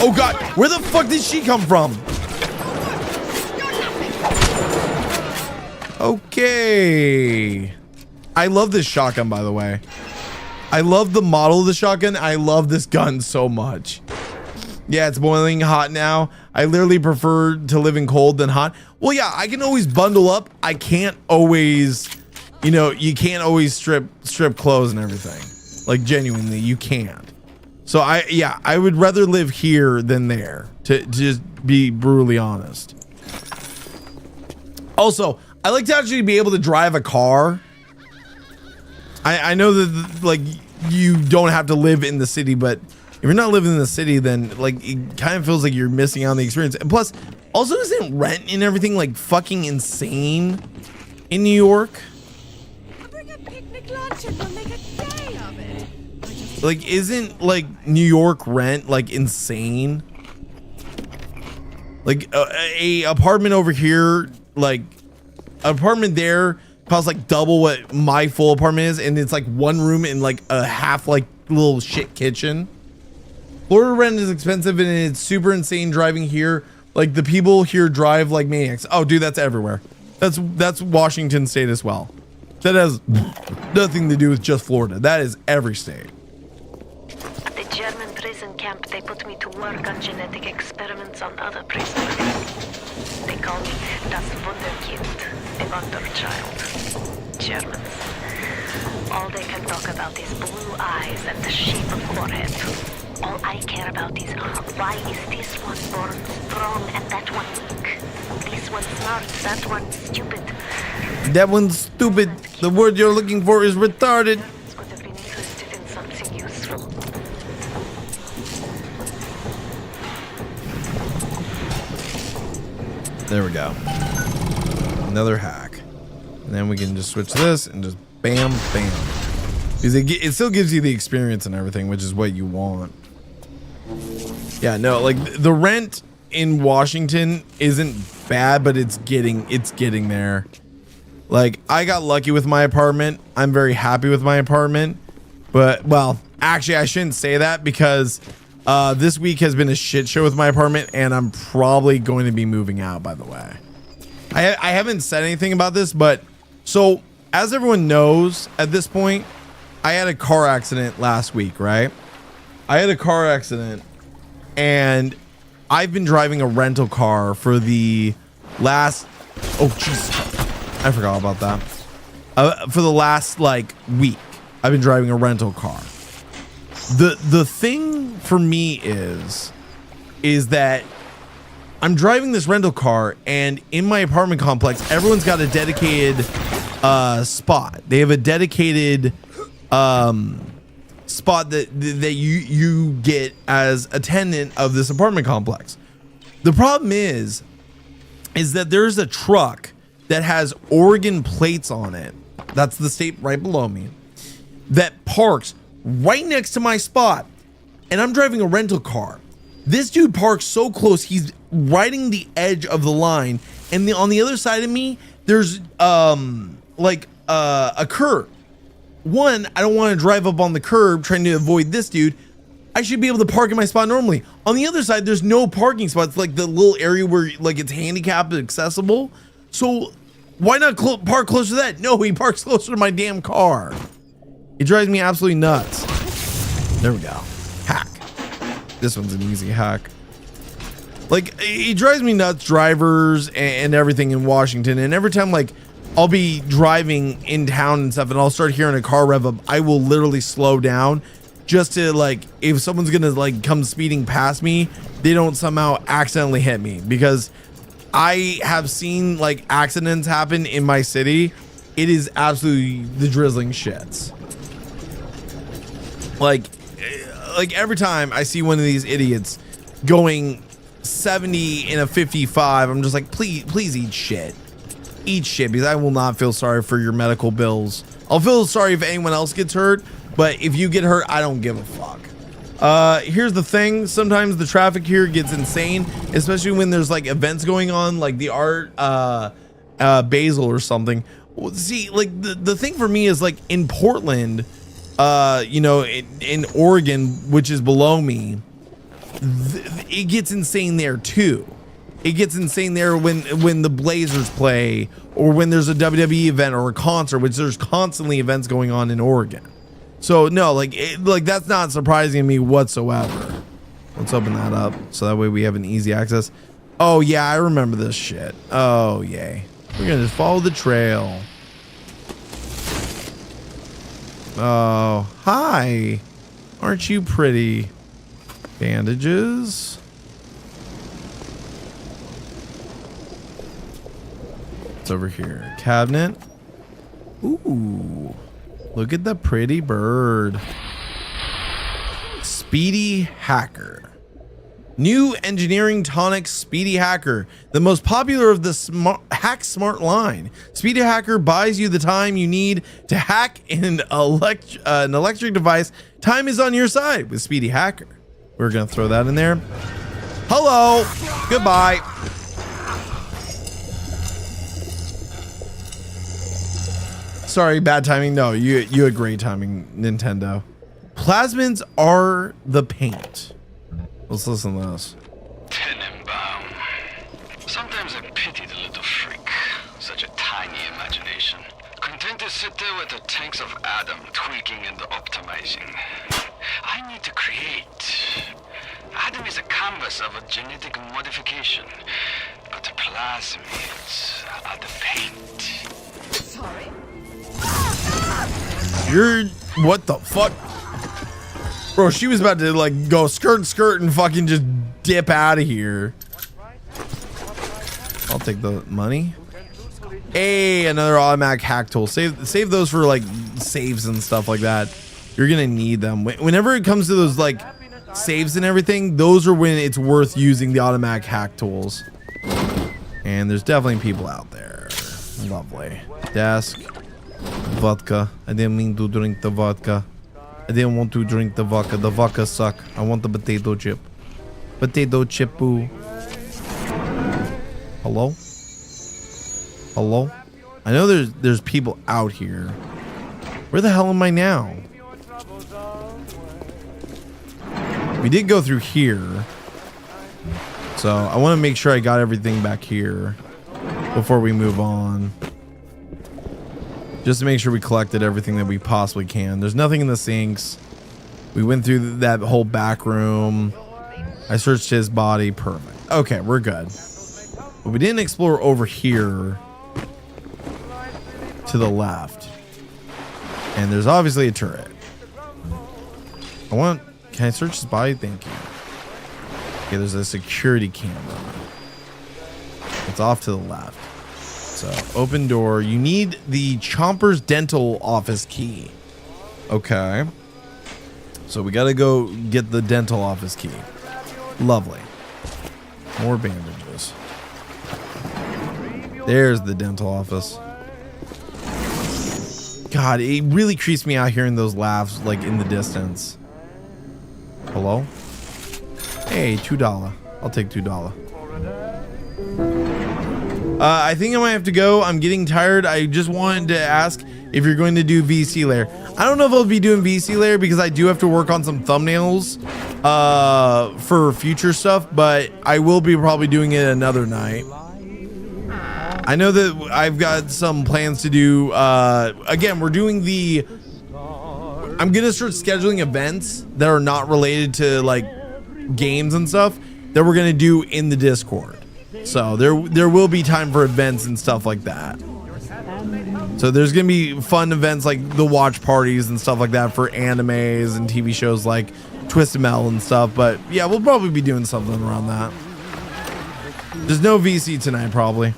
Oh God, where the fuck did she come from? Okay. I love this shotgun, by the way. I love the model of the shotgun. I love this gun so much. Yeah, it's boiling hot now. I literally prefer to live in cold than hot. Well, yeah, I can always bundle up. I can't always, you know, you can't always strip clothes and everything. Like genuinely, you can't. So I would rather live here than there, to just be brutally honest. Also, I like to actually be able to drive a car. I know that like you don't have to live in the city, but if you're not living in the city, then like it kind of feels like you're missing out on the experience. And plus, also isn't rent and everything like fucking insane in New York? Bring a picnic lunch and we'll make a day of it. Like, isn't like New York rent like insane? Like a apartment over here, like an apartment there costs like double what my full apartment is, and it's like one room and like a half like little shit kitchen. Florida rent is expensive and it's super insane driving here. Like the people here drive like maniacs. Oh, dude, that's everywhere. That's Washington State as well. That has nothing to do with just Florida. That is every state. At the German prison camp, they put me to work on genetic experiments on other prisoners. They call me Das Wunderkind, a wonder child. Germans. All they can talk about is blue eyes and the shape of forehead. All I care about is why is this one born strong and that one weak? This one smart, that one stupid. That one's stupid. The word you're looking for is retarded. Would have been interested in something useful. There we go. Another hack. And then we can just switch this and just bam, bam. Because it still gives you the experience and everything, which is what you want. Yeah, no, like the rent in Washington isn't bad, but it's getting there. Like I got lucky with my apartment. I'm very happy with my apartment. But well, actually I shouldn't say that because this week has been a shit show with my apartment and I'm probably going to be moving out, by the way. I haven't said anything about this, but so as everyone knows at this point, I had a car accident last week, right? I had a car accident and I've been driving a rental car for the last, oh jeez, I forgot about that. For the last like week, I've been driving a rental car. The thing for me is that I'm driving this rental car and in my apartment complex, everyone's got a dedicated spot. They have a dedicated spot that you get as a tenant of this apartment complex. The problem is that there's a truck that has Oregon plates on it. That's the state right below me. That parks right next to my spot. And I'm driving a rental car. This dude parks so close, he's riding the edge of the line. And on the other side of me, there's like a curb. One, I don't want to drive up on the curb trying to avoid this dude. I should be able to park in my spot normally. On the other side, there's no parking spots, like the little area where like it's handicapped accessible. So why not park closer to that? No, he parks closer to my damn car. It drives me absolutely nuts. There we go. Hack. This one's an easy hack. Like, it drives me nuts, drivers and everything in Washington. And every time, like, I'll be driving in town and stuff and I'll start hearing a car rev up, I will literally slow down just to, like, if someone's gonna, like, come speeding past me, they don't somehow accidentally hit me. Because I have seen, like, accidents happen in my city. It is absolutely the drizzling shits. Like every time I see one of these idiots going 70 in a 55, I'm just like, please eat shit. Eat shit, because I will not feel sorry for your medical bills. I'll feel sorry if anyone else gets hurt, but if you get hurt, I don't give a fuck. Here's the thing. Sometimes the traffic here gets insane, especially when there's like events going on, like the art Basel or something. See, like the thing for me is like in Portland, you know, in Oregon, which is below me, it gets insane there too. It gets insane there when the Blazers play or when there's a WWE event or a concert, which there's constantly events going on in Oregon. So no, like that's not surprising to me whatsoever. Let's open that up so that way we have an easy access. Oh yeah, I remember this shit. Oh yay. We're gonna just follow the trail. Oh, hi. Aren't you pretty? Bandages. It's over here. Cabinet. Ooh. Look at the pretty bird. Speedy Hacker. New engineering tonic Speedy Hacker, the most popular of the Hack Smart line. Speedy Hacker buys you the time you need to hack an electric device. Time is on your side with Speedy Hacker. We're gonna throw that in there. Hello, goodbye. Sorry, bad timing. No, you had great timing, Nintendo. Plasmids are the paint. Let's listen to this. Tenenbaum. Sometimes I pity the little freak. Such a tiny imagination. Content to sit there with the tanks of Adam tweaking and optimizing. I need to create. Adam is a canvas of a genetic modification. But the plasmids are the paint. Sorry. You're... what the fuck? Bro, she was about to like go skirt and fucking just dip out of here. I'll take the money. Hey, another automatic hack tool. Save those for like saves and stuff like that. You're gonna need them. Whenever it comes to those like saves and everything, those are when it's worth using the automatic hack tools. And there's definitely people out there. Lovely. Desk. Vodka. I didn't mean to drink the vodka. I didn't want to drink the vodka. The vodka suck. I want the potato chip. Potato chip-oo. Hello? Hello? I know there's people out here. Where the hell am I now? We did go through here. So I want to make sure I got everything back here before we move on. Just to make sure we collected everything that we possibly can. There's nothing in the sinks. We went through that whole back room. I searched his body. Perfect. Okay, we're good. But we didn't explore over here to the left. And there's obviously a turret. Can I search his body? Thank you. Okay, there's a security camera. It's off to the left. So open door. You need the Chomper's dental office key. Okay. So we got to go get the dental office key. Lovely. More bandages. There's the dental office. God, it really creeps me out hearing those laughs like in the distance. Hello? Hey, $2. I'll take $2. I think I might have to go. I'm getting tired. I just wanted to ask if you're going to do VC layer. I don't know if I'll be doing VC layer because I do have to work on some thumbnails for future stuff, but I will be probably doing it another night. I know that I've got some plans to do. Again, we're doing the... I'm going to start scheduling events that are not related to like games and stuff that we're going to do in the Discord. So there will be time for events and stuff like that. So there's gonna be fun events like the watch parties and stuff like that for animes and TV shows like Twisted Metal and stuff. But yeah, we'll probably be doing something around that. There's no VC tonight probably.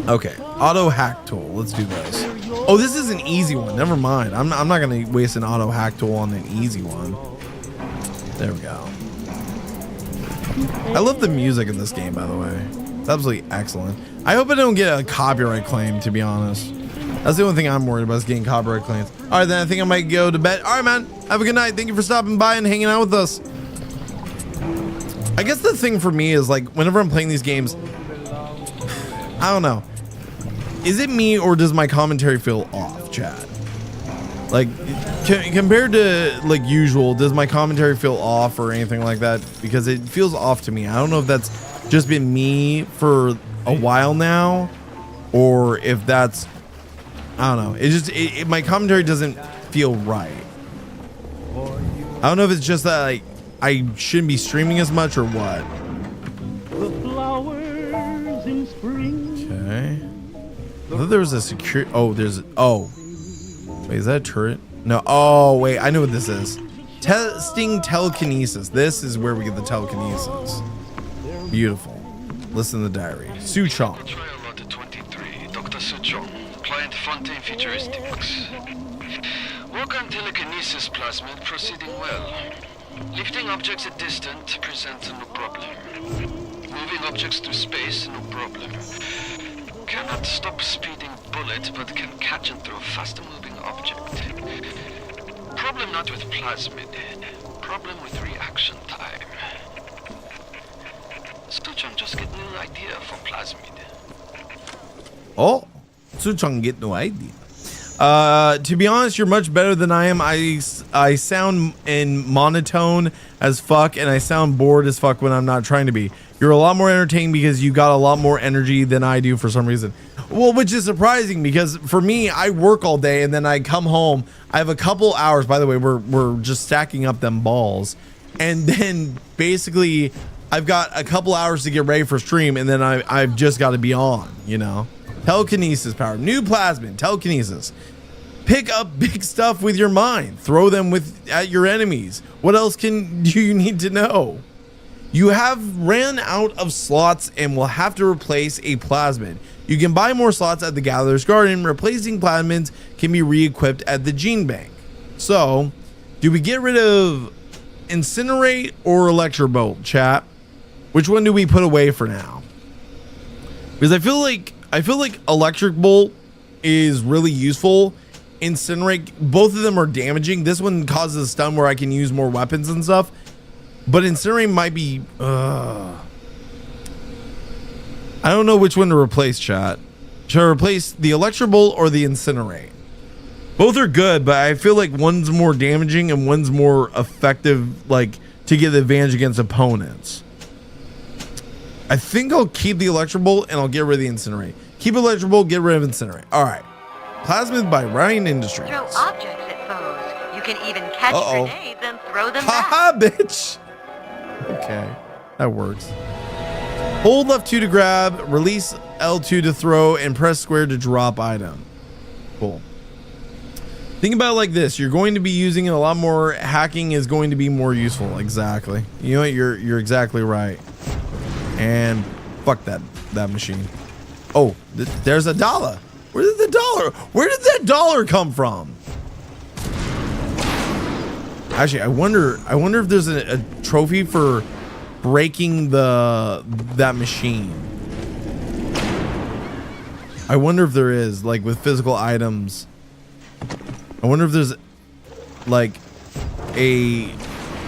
Okay, auto hack tool. Let's do this. Oh, this is an easy one. Never mind. I'm not gonna waste an auto hack tool on an easy one. There we go. I love the music in this game, by the way. It's absolutely excellent. I hope I don't get a copyright claim, to be honest. That's the only thing I'm worried about is getting copyright claims. All right, then I think I might go to bed. All right, man. Have a good night. Thank you for stopping by and hanging out with us. I guess the thing for me is like whenever I'm playing these games, I don't know. Is it me or does my commentary feel off, chat? Like compared to like usual, does my commentary feel off or anything like that? Because it feels off to me. I don't know if that's just been me for a while now or if that's, I don't know. It just, my commentary doesn't feel right. I don't know if it's just that like I shouldn't be streaming as much or what. Okay. I thought there was a security. Oh, there's. Oh. Wait, is that a turret? No. Oh, wait. I know what this is. Testing telekinesis. This is where we get the telekinesis. Beautiful. Listen to the diary. Suchong. Betrayal Lot 23, Dr. Suchong, Client Fontaine Futuristics. Work on telekinesis plasmid proceeding well. Lifting objects at distance presents no problem. Moving objects through space, no problem. Cannot stop speeding bullet, but can catch and throw faster moving object. Problem not with plasmid. Problem with reaction time. Suchong just get new idea for plasmid. Oh, Suchong get no idea. To be honest, you're much better than I am. I sound in monotone as fuck, and I sound bored as fuck when I'm not trying to be. You're a lot more entertaining because you got a lot more energy than I do for some reason. Well, which is surprising because for me, I work all day and then I come home. I have a couple hours. By the way, we're just stacking up them balls, and then basically I've got a couple hours to get ready for stream, and then I've just got to be on. You know, telekinesis power, new plasmid, telekinesis. Pick up big stuff with your mind. Throw them at your enemies. What else do you need to know? You have ran out of slots and will have to replace a plasmid. You can buy more slots at the Gatherer's Garden. Replacing plasmids can be re-equipped at the Gene Bank. So, do we get rid of Incinerate or Electrobolt, chat? Which one do we put away for now? Because I feel like Electric Bolt is really useful. Incinerate, both of them are damaging. This one causes a stun where I can use more weapons and stuff. But Incinerate might be... I don't know which one to replace, chat. Should I replace the Electrobolt or the Incinerate? Both are good, but I feel like one's more damaging and one's more effective, like, to get the advantage against opponents. I think I'll keep the Electrobolt and I'll get rid of the Incinerate. Keep Electrobolt, get rid of Incinerate. All right. Plasmid by Ryan Industries. Throw objects at foes. You can even catch grenades and throw them back. Haha, bitch. Okay, that works. Hold left 2 to grab, release L2 to throw, and press square to drop item. Cool. Think about it like this: you're going to be using it a lot more. Hacking is going to be more useful. Exactly. You know what? You're exactly right. And fuck that machine. Oh, there's a dollar. Where did that dollar come from? Actually, I wonder if there's a trophy for breaking that machine. I wonder if there is, like, with physical items. I wonder if there's like a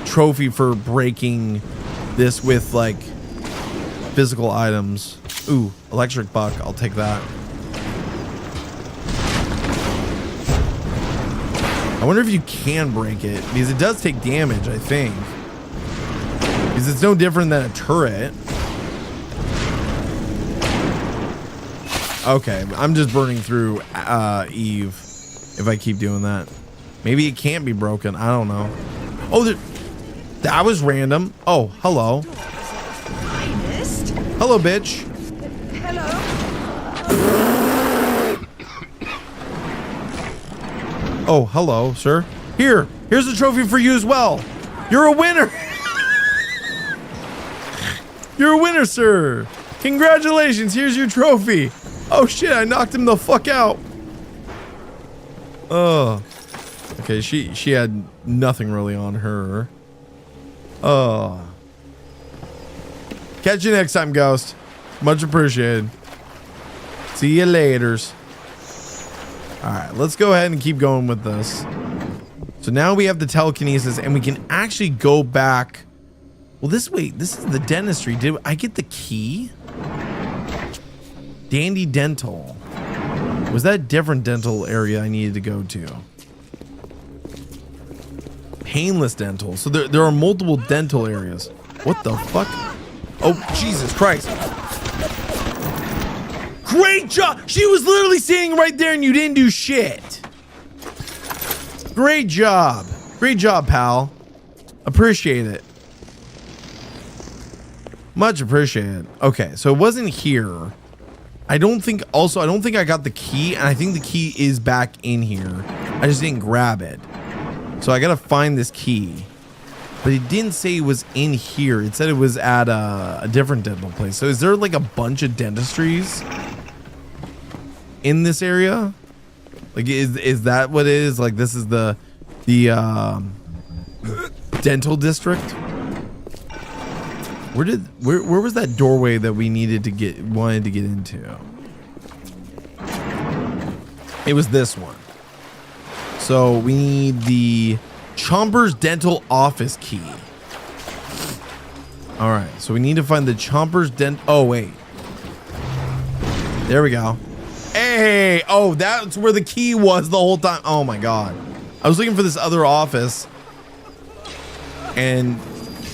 trophy for breaking this with like physical items. Ooh, electric buck. I'll take that. I wonder if you can break it, because it does take damage, I think. Because it's no different than a turret. Okay, I'm just burning through Eve if I keep doing that. Maybe it can't be broken. I don't know. Oh, that was random. Oh, hello. Hello, bitch. Oh, hello, sir. Here's a trophy for you as well. You're a winner. You're a winner, sir. Congratulations. Here's your trophy. Oh shit, I knocked him the fuck out. Oh. Okay, she had nothing really on her. Oh. Catch you next time, Ghost. Much appreciated. See you laters. Alright, let's go ahead and keep going with this. So now we have the telekinesis and we can actually go back. Well, this is the dentistry. Did I get the key? Dandy Dental. Was that a different dental area I needed to go to? Painless Dental. So there are multiple dental areas. What the fuck? Oh, Jesus Christ. Great job. She was literally standing right there and you didn't do shit. Great job. Great job, pal. Appreciate it. Much appreciated. Okay, so it wasn't here. I don't think I got the key, and I think the key is back in here. I just didn't grab it. So I gotta find this key. But it didn't say it was in here. It said it was at a different dental place. So is there like a bunch of dentistries in this area? Like, is that what it is? Like, this is the dental district? Where was that doorway that we wanted to get into? It was this one. So we need the Chomper's dental office key. All right, so we need to find the Chomper's oh wait, there we go. Hey, oh, that's where the key was the whole time. Oh my god, I was looking for this other office and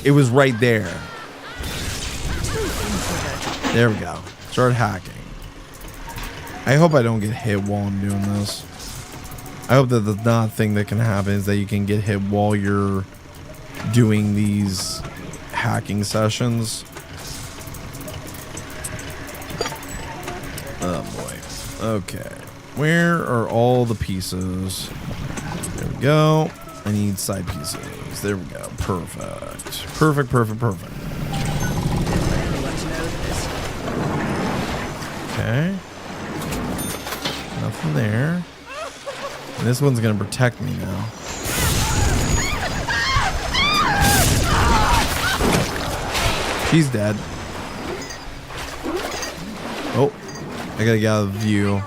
it was right there. There we go. Start hacking. I hope I don't get hit while I'm doing this. I hope that the not thing that can happen is that you can get hit while you're doing these hacking sessions. Oh boy. Okay. Where are all the pieces? There we go. I need side pieces. There we go. Perfect. Perfect, perfect, perfect. Okay. Nothing there. And this one's gonna protect me now. She's dead. Oh, I gotta get out of view.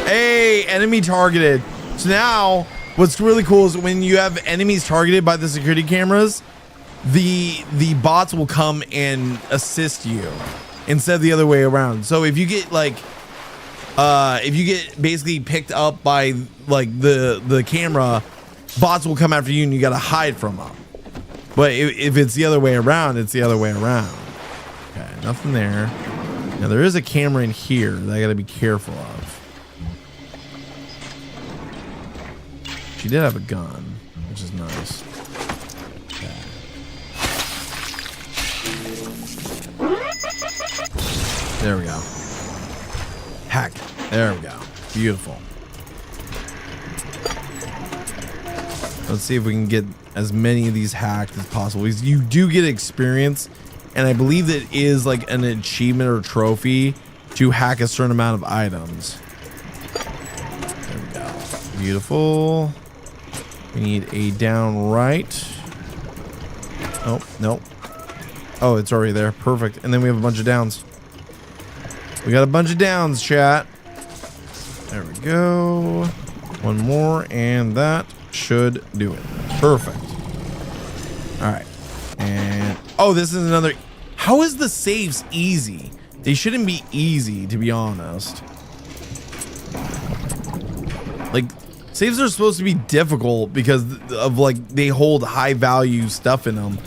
Hey, enemy targeted. So now, what's really cool is when you have enemies targeted by the security cameras, the bots will come and assist you instead of the other way around. So if you get like, if you get basically picked up by like the camera, bots will come after you and you gotta hide from them. But if it's the other way around, it's the other way around. Okay, nothing there. Now there is a camera in here that I gotta be careful of. She did have a gun, which is nice. Okay. There we go. Hack. There we go. Beautiful. Let's see if we can get as many of these hacked as possible. You do get experience, and I believe that it is like an achievement or trophy to hack a certain amount of items. There we go. Beautiful. We need a down right. Oh, nope. Oh, it's already there. Perfect. And then we have a bunch of downs. We got a bunch of downs, chat. There we go. One more, and that should do it. Perfect. All right. And oh, this is another. How is the saves easy? They shouldn't be easy, to be honest. Like, saves are supposed to be difficult because of like they hold high value stuff in them.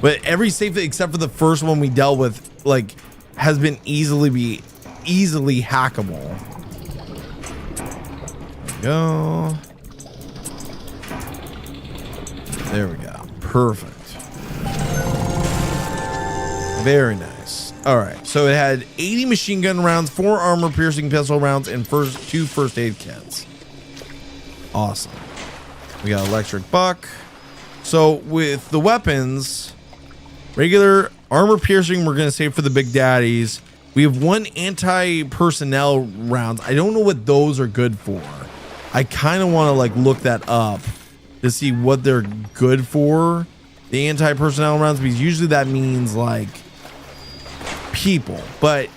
But every save except for the first one we dealt with like has been easily hackable. There we go. There we go. Perfect. Very nice. All right. So it had 80 machine gun rounds, 4 armor piercing pistol rounds, and 2 first aid kits. Awesome. We got electric buck. So with the weapons, regular armor piercing, we're going to save for the big daddies. We have 1 anti-personnel rounds. I don't know what those are good for. I kind of want to like look that up to see what they're good for. The anti-personnel rounds, because usually that means like people, but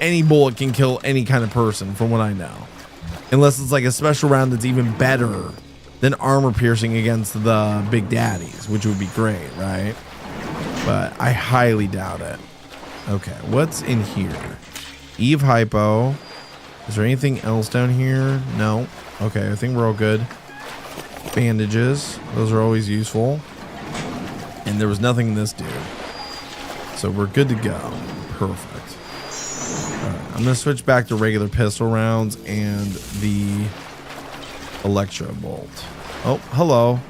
any bullet can kill any kind of person from what I know. Unless it's like a special round that's even better than armor piercing against the big daddies, which would be great, right? But I highly doubt it. Okay, what's in here? Eve hypo. Is there anything else down here? No. Okay, I think we're all good. Bandages. Those are always useful. And there was nothing in this dude. So we're good to go. Perfect. Alright, I'm going to switch back to regular pistol rounds and the electro bolt. Oh, hello.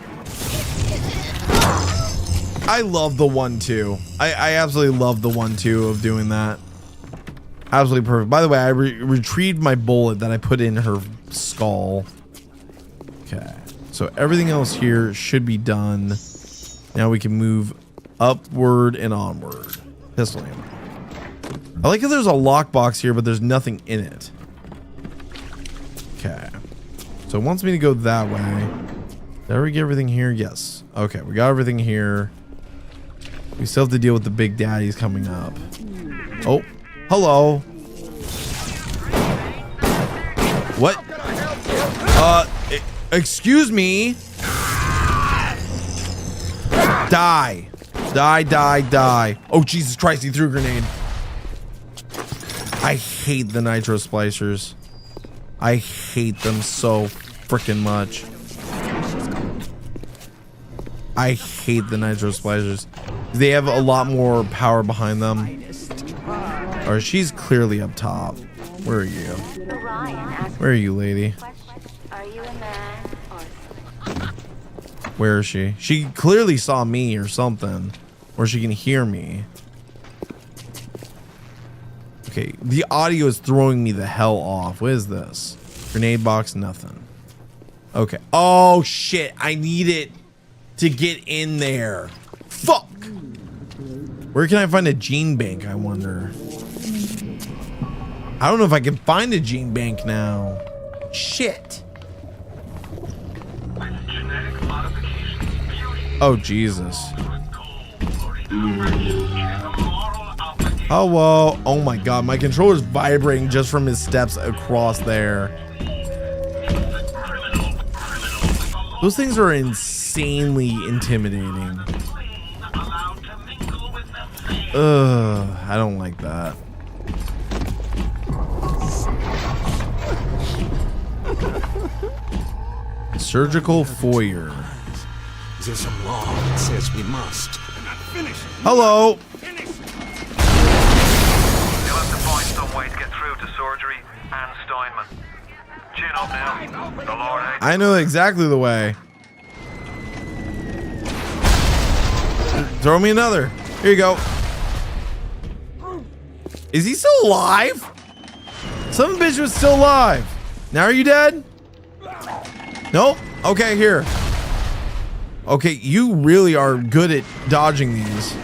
I love the 1-2. I absolutely love the 1-2 of doing that. Absolutely perfect. By the way, I retrieved my bullet that I put in her skull. Okay. So everything else here should be done. Now we can move upward and onward. Pistol ammo. I like how there's a lockbox here, but there's nothing in it. Okay. So it wants me to go that way. Did we get everything here? Yes. Okay, we got everything here. We still have to deal with the big daddies coming up. Oh, hello. What? Excuse me. Die. Die, die, die. Oh, Jesus Christ, he threw a grenade. I hate the nitro splicers. I hate them so freaking much. I hate the nitro splicers. They have a lot more power behind them. Or she's clearly up top. Where are you? Where are you, lady? Are you a man or... Where is she? She clearly saw me or something. Or she can hear me. Okay, the audio is throwing me the hell off. What is this? Grenade box, nothing. Okay. Oh, shit. I need it to get in there. Fuck. Where can I find a gene bank, I wonder? I don't know if I can find a gene bank now. Shit. Oh, Jesus. Oh, whoa. Oh my God. My controller's vibrating just from his steps across there. Those things are insanely intimidating. Ugh, I don't like that. Surgical foyer. There's some law that says we must. Hello. You'll have to find some way to get through to surgery and Steinman. Chin up now. The Lord hates. I know exactly the way. Throw me another. Here you go. Is he still alive? Some bitch was still alive. Now are you dead? Nope. Okay, here. Okay, you really are good at dodging these.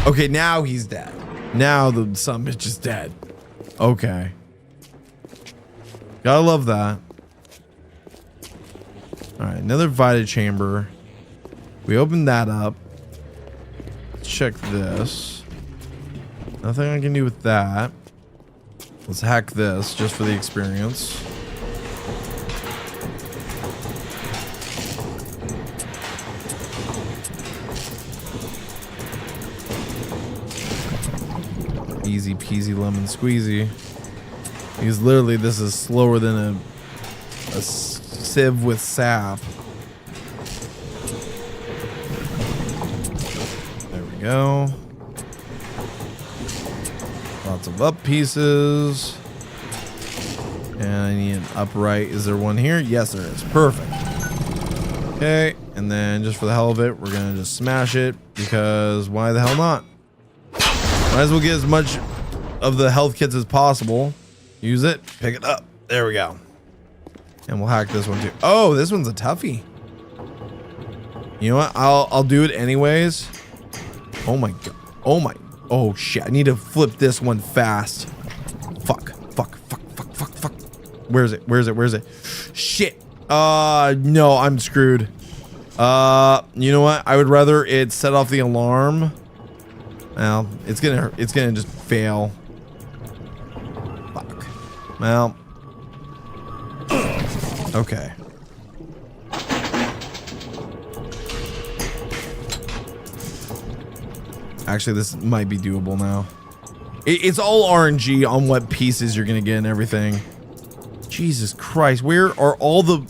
Okay, now he's dead. Now the some bitch is dead. Okay. Gotta love that. Alright, another Vita chamber. We opened that up. Let's check this. Nothing I can do with that. Let's hack this just for the experience. Easy peasy lemon squeezy. Because literally this is slower than a sieve with sap. There we go. Lots of up pieces. And I need an upright. Is there one here? Yes, there is. Perfect. Okay. And then just for the hell of it, we're going to just smash it because why the hell not? Might as well get as much of the health kits as possible. Use it. Pick it up. There we go. And we'll hack this one too. Oh, this one's a toughie. You know what? I'll do it anyways. Oh my God. Oh my. Oh shit. I need to flip this one fast. Fuck. Fuck. Fuck. Fuck. Fuck. Fuck. Where is it? Where is it? Where is it? Shit. No, I'm screwed. You know what? I would rather it set off the alarm. Well, it's gonna just fail. Fuck. Well. Okay. Actually, this might be doable now. It's all RNG on what pieces you're gonna get and everything. Jesus Christ, where are all the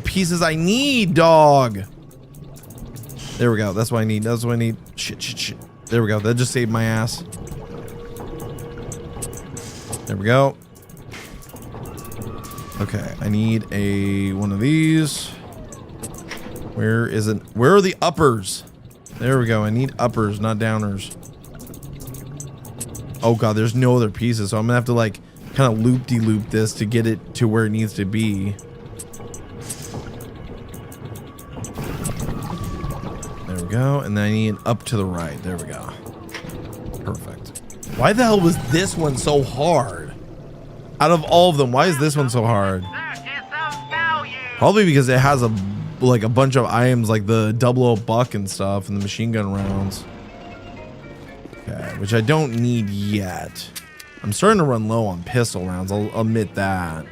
pieces I need, dog? There we go. That's what I need. That's what I need. Shit, shit, shit. There we go. That just saved my ass. There we go. Okay, I need one of these. Where is it? Where are the uppers? There we go. I need uppers, not downers. Oh God, there's no other pieces, so I'm gonna have to like kind of loop-de-loop this to get it to where it needs to be. There we go. And then I need an up to the right. There we go. Perfect. Why the hell was this one so hard? Out of all of them, why is this one so hard? Probably because it has a bunch of items like the 00 buck and stuff and the machine gun rounds. Okay, which I don't need yet. I'm starting to run low on pistol rounds. I'll admit that.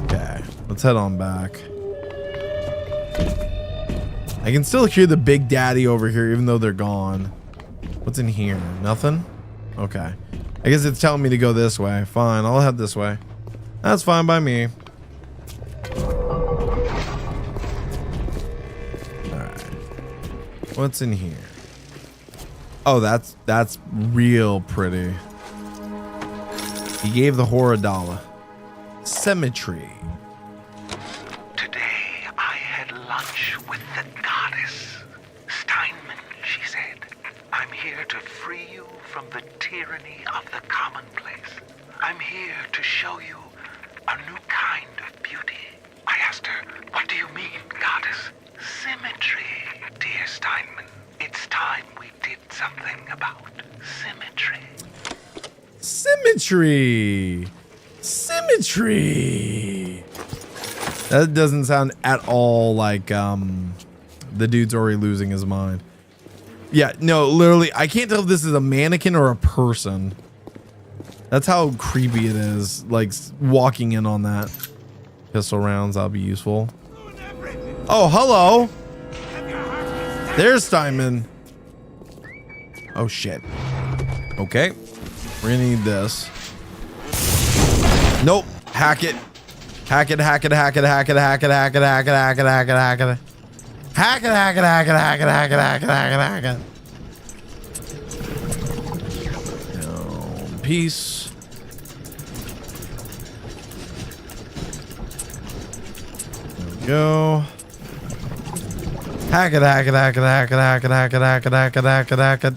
Okay, let's head on back. I can still hear the Big Daddy over here even though they're gone. What's in here? Nothing? Okay. I guess it's telling me to go this way. Fine, I'll head this way. That's fine by me. Alright. What's in here? Oh, that's real pretty. He gave the whore $1. Symmetry. Today I had lunch with the goddess. Steinman, she said. I'm here to free you from the tyranny of the commonplace. I'm here to show you a new kind of beauty. I asked her, what do you mean, goddess? Symmetry, dear Steinman. It's time we did something about symmetry. Symmetry. Symmetry. That doesn't sound at all like the dude's already losing his mind. Yeah, no, literally, I can't tell if this is a mannequin or a person. That's how creepy it is, like walking in on that. Pistol rounds, that'll be useful. Oh, hello. There's Steinman. Oh, shit. Okay. We're gonna need this. Nope. Hack it. Hack it, hack it, hack it, hack it, hack it, hack it, hack it, hack it, hack it, hack it. Hack it, hack it, hack it, hack it, hack it, hack it, hack it, hack it. Down. Peace. There we go. Hack it, hack it, hack it, hack it, hack it, hack it, hack it, hack it, hack it, hack it.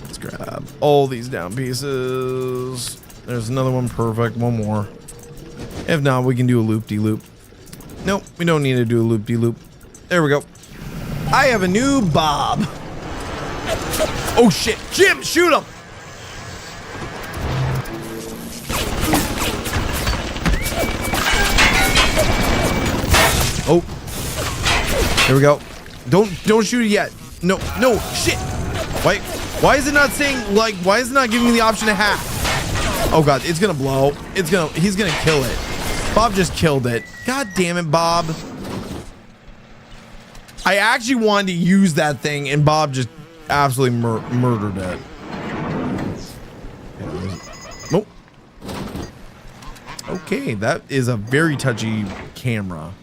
Let's grab all these down pieces. There's another one. Perfect. One more. If not, we can do a loop-de-loop. Nope, we don't need to do a loop-de-loop. There we go. I have a new Bob. Oh shit, Jim, shoot him. Oh, there we go. Don't shoot it yet. No, shit. Why is it not saying, like, why is it not giving me the option to hack? Oh god, it's gonna blow. He's gonna kill it. Bob just killed it. God damn it, Bob. I actually wanted to use that thing and Bob just absolutely murdered it. Nope. Okay, that is a very touchy camera.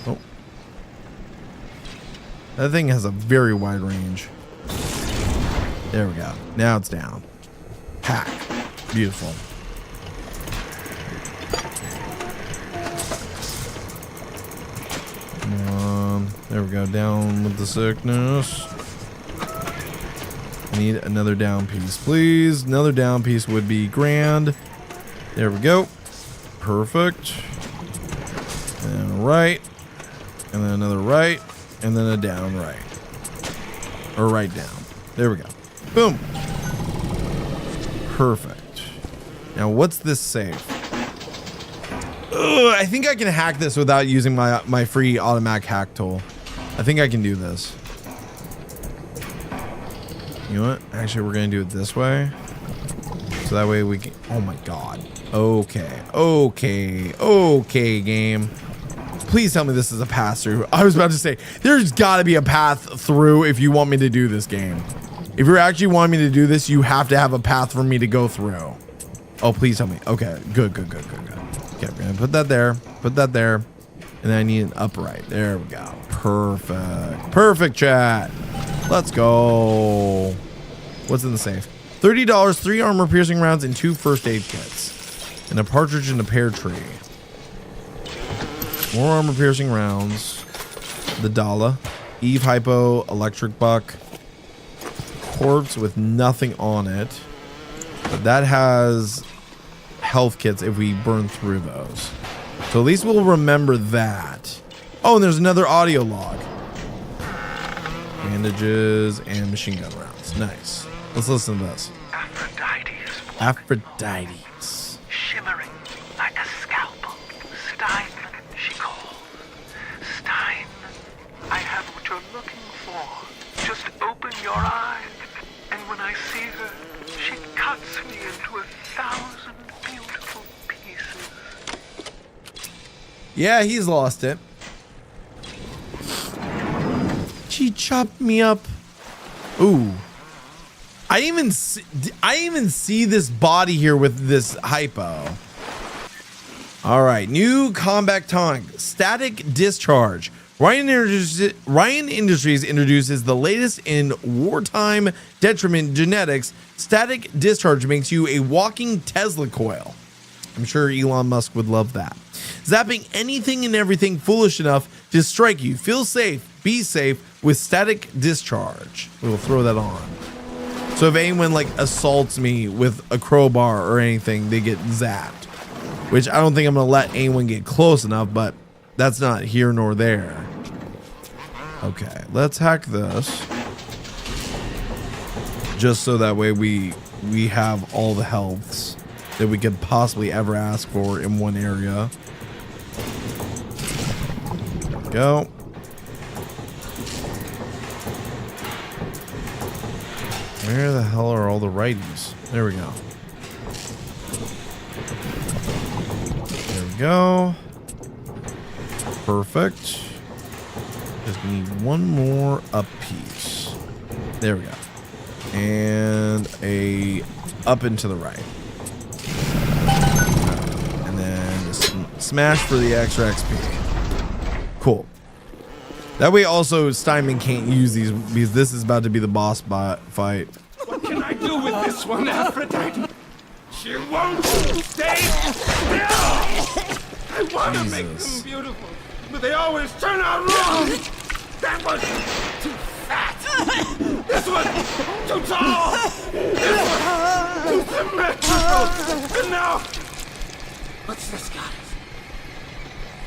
Oh. That thing has a very wide range. There we go. Now it's down. Hack. Beautiful. Come on. There we go. Down with the sickness. I need another down piece, please. Another down piece would be grand. There we go. Perfect. And a right. And then another right. And then a down right. Or right down. There we go. Boom. Perfect. Now, what's this save? Ugh, I think I can hack this without using my free automatic hack tool. I think I can do this. You know what? Actually, we're going to do it this way. So that way we can... Oh, my God. Okay. Okay, game. Please tell me this is a pass-through. I was about to say, there's got to be a path through if you want me to do this game. If you're actually wanting me to do this, you have to have a path for me to go through. Oh, please tell me. Okay, good. Okay, we're gonna put that there. Put that there. And then I need an upright. There we go. Perfect, chat. Let's go. What's in the safe? $30, 3 armor piercing rounds, and 2 first aid kits. And a partridge in a pear tree. More armor piercing rounds. The Dala. Eve Hypo, electric buck. Corpse with nothing on it. But that has health kits if we burn through those. So at least we'll remember that. Oh, and there's another audio log. Bandages and machine gun rounds. Nice. Let's listen to this. Aphrodite's. Shimmering like a scalpel. Steinman, she called. Stein, I have what you're looking for. Just open your eyes, and when I see her, she cuts me into 1,000 beautiful pieces. Yeah, he's lost it. She chopped me up. Ooh. I even see this body here with this hypo. All right, new combat taunt, static discharge. Ryan Industries introduces the latest in wartime detriment genetics. Static discharge makes you a walking Tesla coil. I'm sure Elon Musk would love that. Zapping anything and everything foolish enough to strike you. Feel safe, be safe with static discharge. We will throw that on. So if anyone like assaults me with a crowbar or anything, they get zapped. Which I don't think I'm gonna let anyone get close enough, but that's not here nor there. Okay, let's hack this. Just so that way we have all the healths that we could possibly ever ask for in one area. There we go. Where the hell are all the righties? There we go. There we go. Perfect. Just need one more up piece. There we go. And a up and to the right. And then just smash for the extra XP. Cool. That way also Steinman can't use these because this is about to be the boss fight. What can I do with this one, Aphrodite? She won't stay still! I want to make them beautiful, but they always turn out wrong! That was too fat! This one too tall! This one too symmetrical! And now, what's this, guys?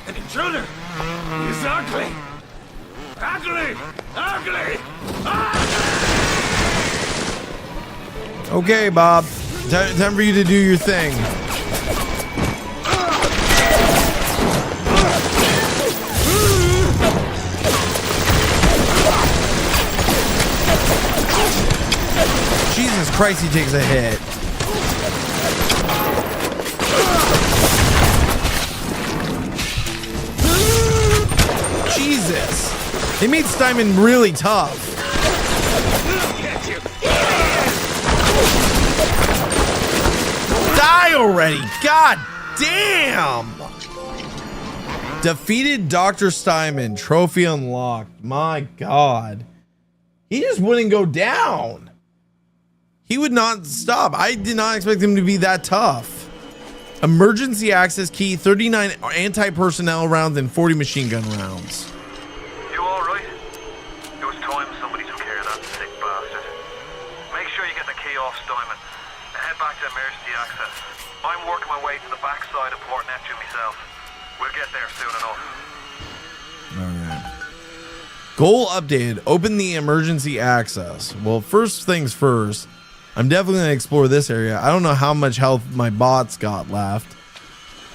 An intruder! He's ugly! Ugly! Ugly! Ugly! Okay, Bob. Time for you to do your thing. Jesus Christ, he takes a hit. Jesus. They made Steinman really tough. Die already! God damn! Defeated Dr. Steinman. Trophy unlocked. My God. He just wouldn't go down. He would not stop. I did not expect him to be that tough. Emergency access key, 39 anti-personnel rounds and 40 machine gun rounds. You alright? It was time somebody took care of that sick bastard. Make sure you get the key off Steinman and head back to emergency access. I'm working my way to the backside of Port Neptune myself. We'll get there soon enough. Alright. Goal updated. Open the emergency access. Well, first things first, I'm definitely going to explore this area. I don't know how much health my bots got left.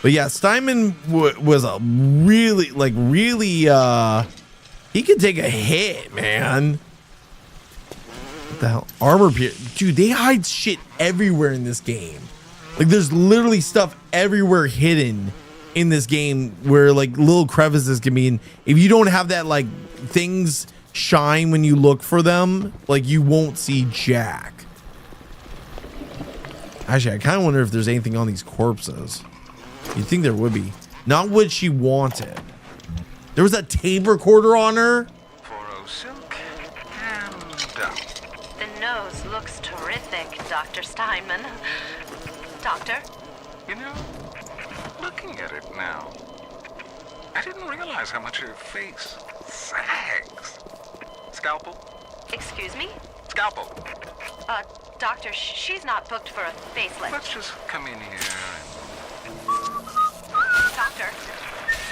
But yeah, Steinman was a really, he could take a hit, man. What the hell? Armor pierce. Dude, they hide shit everywhere in this game. Like, there's literally stuff everywhere hidden in this game where, like, little crevices can be in. If you don't have that, like, things shine when you look for them, like, you won't see jack. Actually, I kind of wonder if there's anything on these corpses. You'd think there would be. Not what she wanted. There was a tape recorder on her. The nose looks terrific, Dr. Steinman. Doctor? You know, looking at it now, I didn't realize how much her face sags. Scalpel? Excuse me? Scalpel. Doctor, she's not booked for a facelift. Let's just come in here and... Doctor,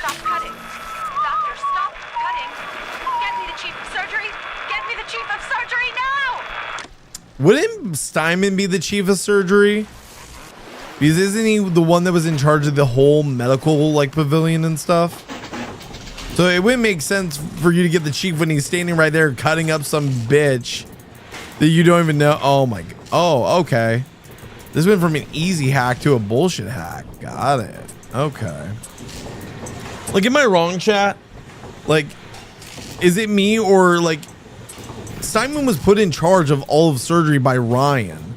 stop cutting. Doctor, stop cutting. Get me the chief of surgery. Get me the chief of surgery now! Wouldn't Steinman be the chief of surgery? Because isn't he the one that was in charge of the whole medical like pavilion and stuff? So it wouldn't make sense for you to get the chief when he's standing right there cutting up some bitch that you don't even know. Oh my god. Oh, okay. This went from an easy hack to a bullshit hack. Got it. Okay. Like, am I wrong, chat? Like, is it me or like Steinman was put in charge of all of surgery by Ryan,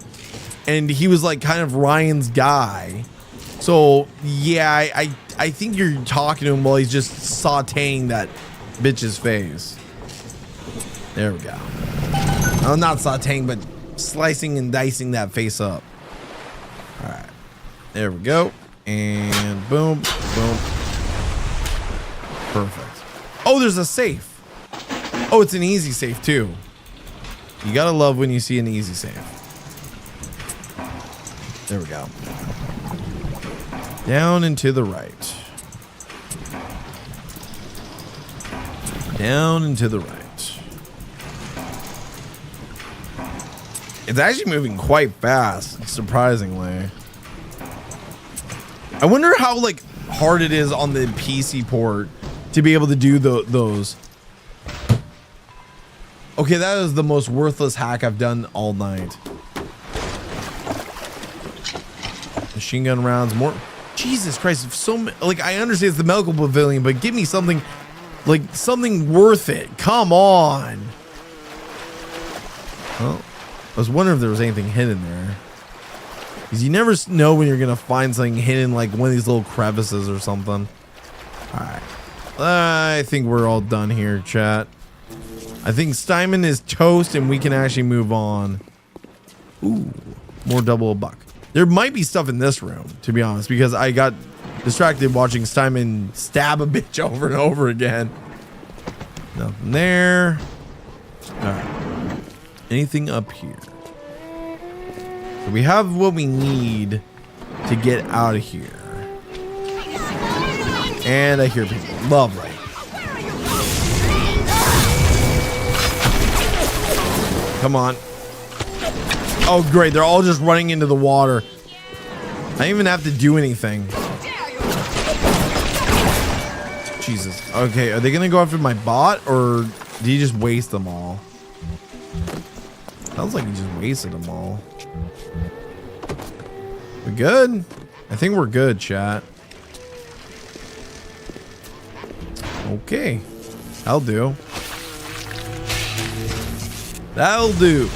and he was like kind of Ryan's guy. So yeah, I think you're talking to him while he's just sauteing that bitch's face. There we go. Oh, not sauteing, but slicing and dicing that face up. All right, there we go, and boom, boom. Perfect. Oh, there's a safe. Oh, it's an easy safe too. You gotta love when you see an easy safe. There we go. Down and to the right. Down and to the right. It's actually moving quite fast, surprisingly. I wonder how like hard it is on the PC port to be able to do those. Okay, that is the most worthless hack I've done all night. Machine gun rounds, more. Jesus Christ, so like I understand it's the medical pavilion, but give me something like something worth it. Come on. Well, I was wondering if there was anything hidden there, because you never know when you're gonna find something hidden, like one of these little crevices or something. All right, I think we're all done here, chat. I think Steinman is toast and we can actually move on. Ooh, more double a buck. There might be stuff in this room, to be honest, because I got distracted watching Steinman stab a bitch over and over again. Nothing there. All right. Anything up here? So we have what we need to get out of here. And I hear people. Lovely. Come on. Oh, great. They're all just running into the water. I don't even have to do anything. Jesus. Okay, are they going to go after my bot, or did he just waste them all? Sounds like he just wasted them all. We good? I think we're good, chat. Okay. I'll do. That'll do.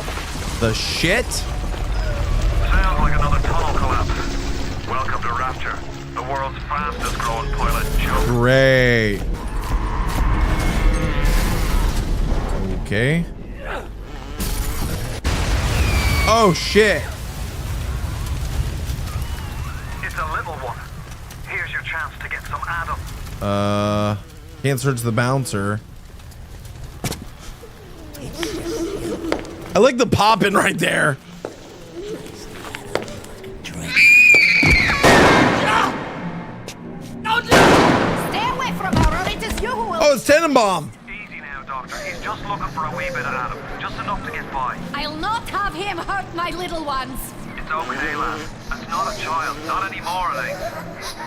The shit. Sounds like another tunnel collapse. Welcome to Rapture, the world's fastest growing pilot joke. Great. Okay. Oh shit. It's a little one. Here's your chance to get some Adam. Can't search the bouncer. I like the popping right there. Stay away from her, or it is you who will. Oh, it's Tenenbaum. Easy now, Doctor. He's just looking for a wee bit of Adam. Just enough to get by. I'll not have him hurt my little ones. It's okay, lad. That's not a child. Not anymore, Elaine.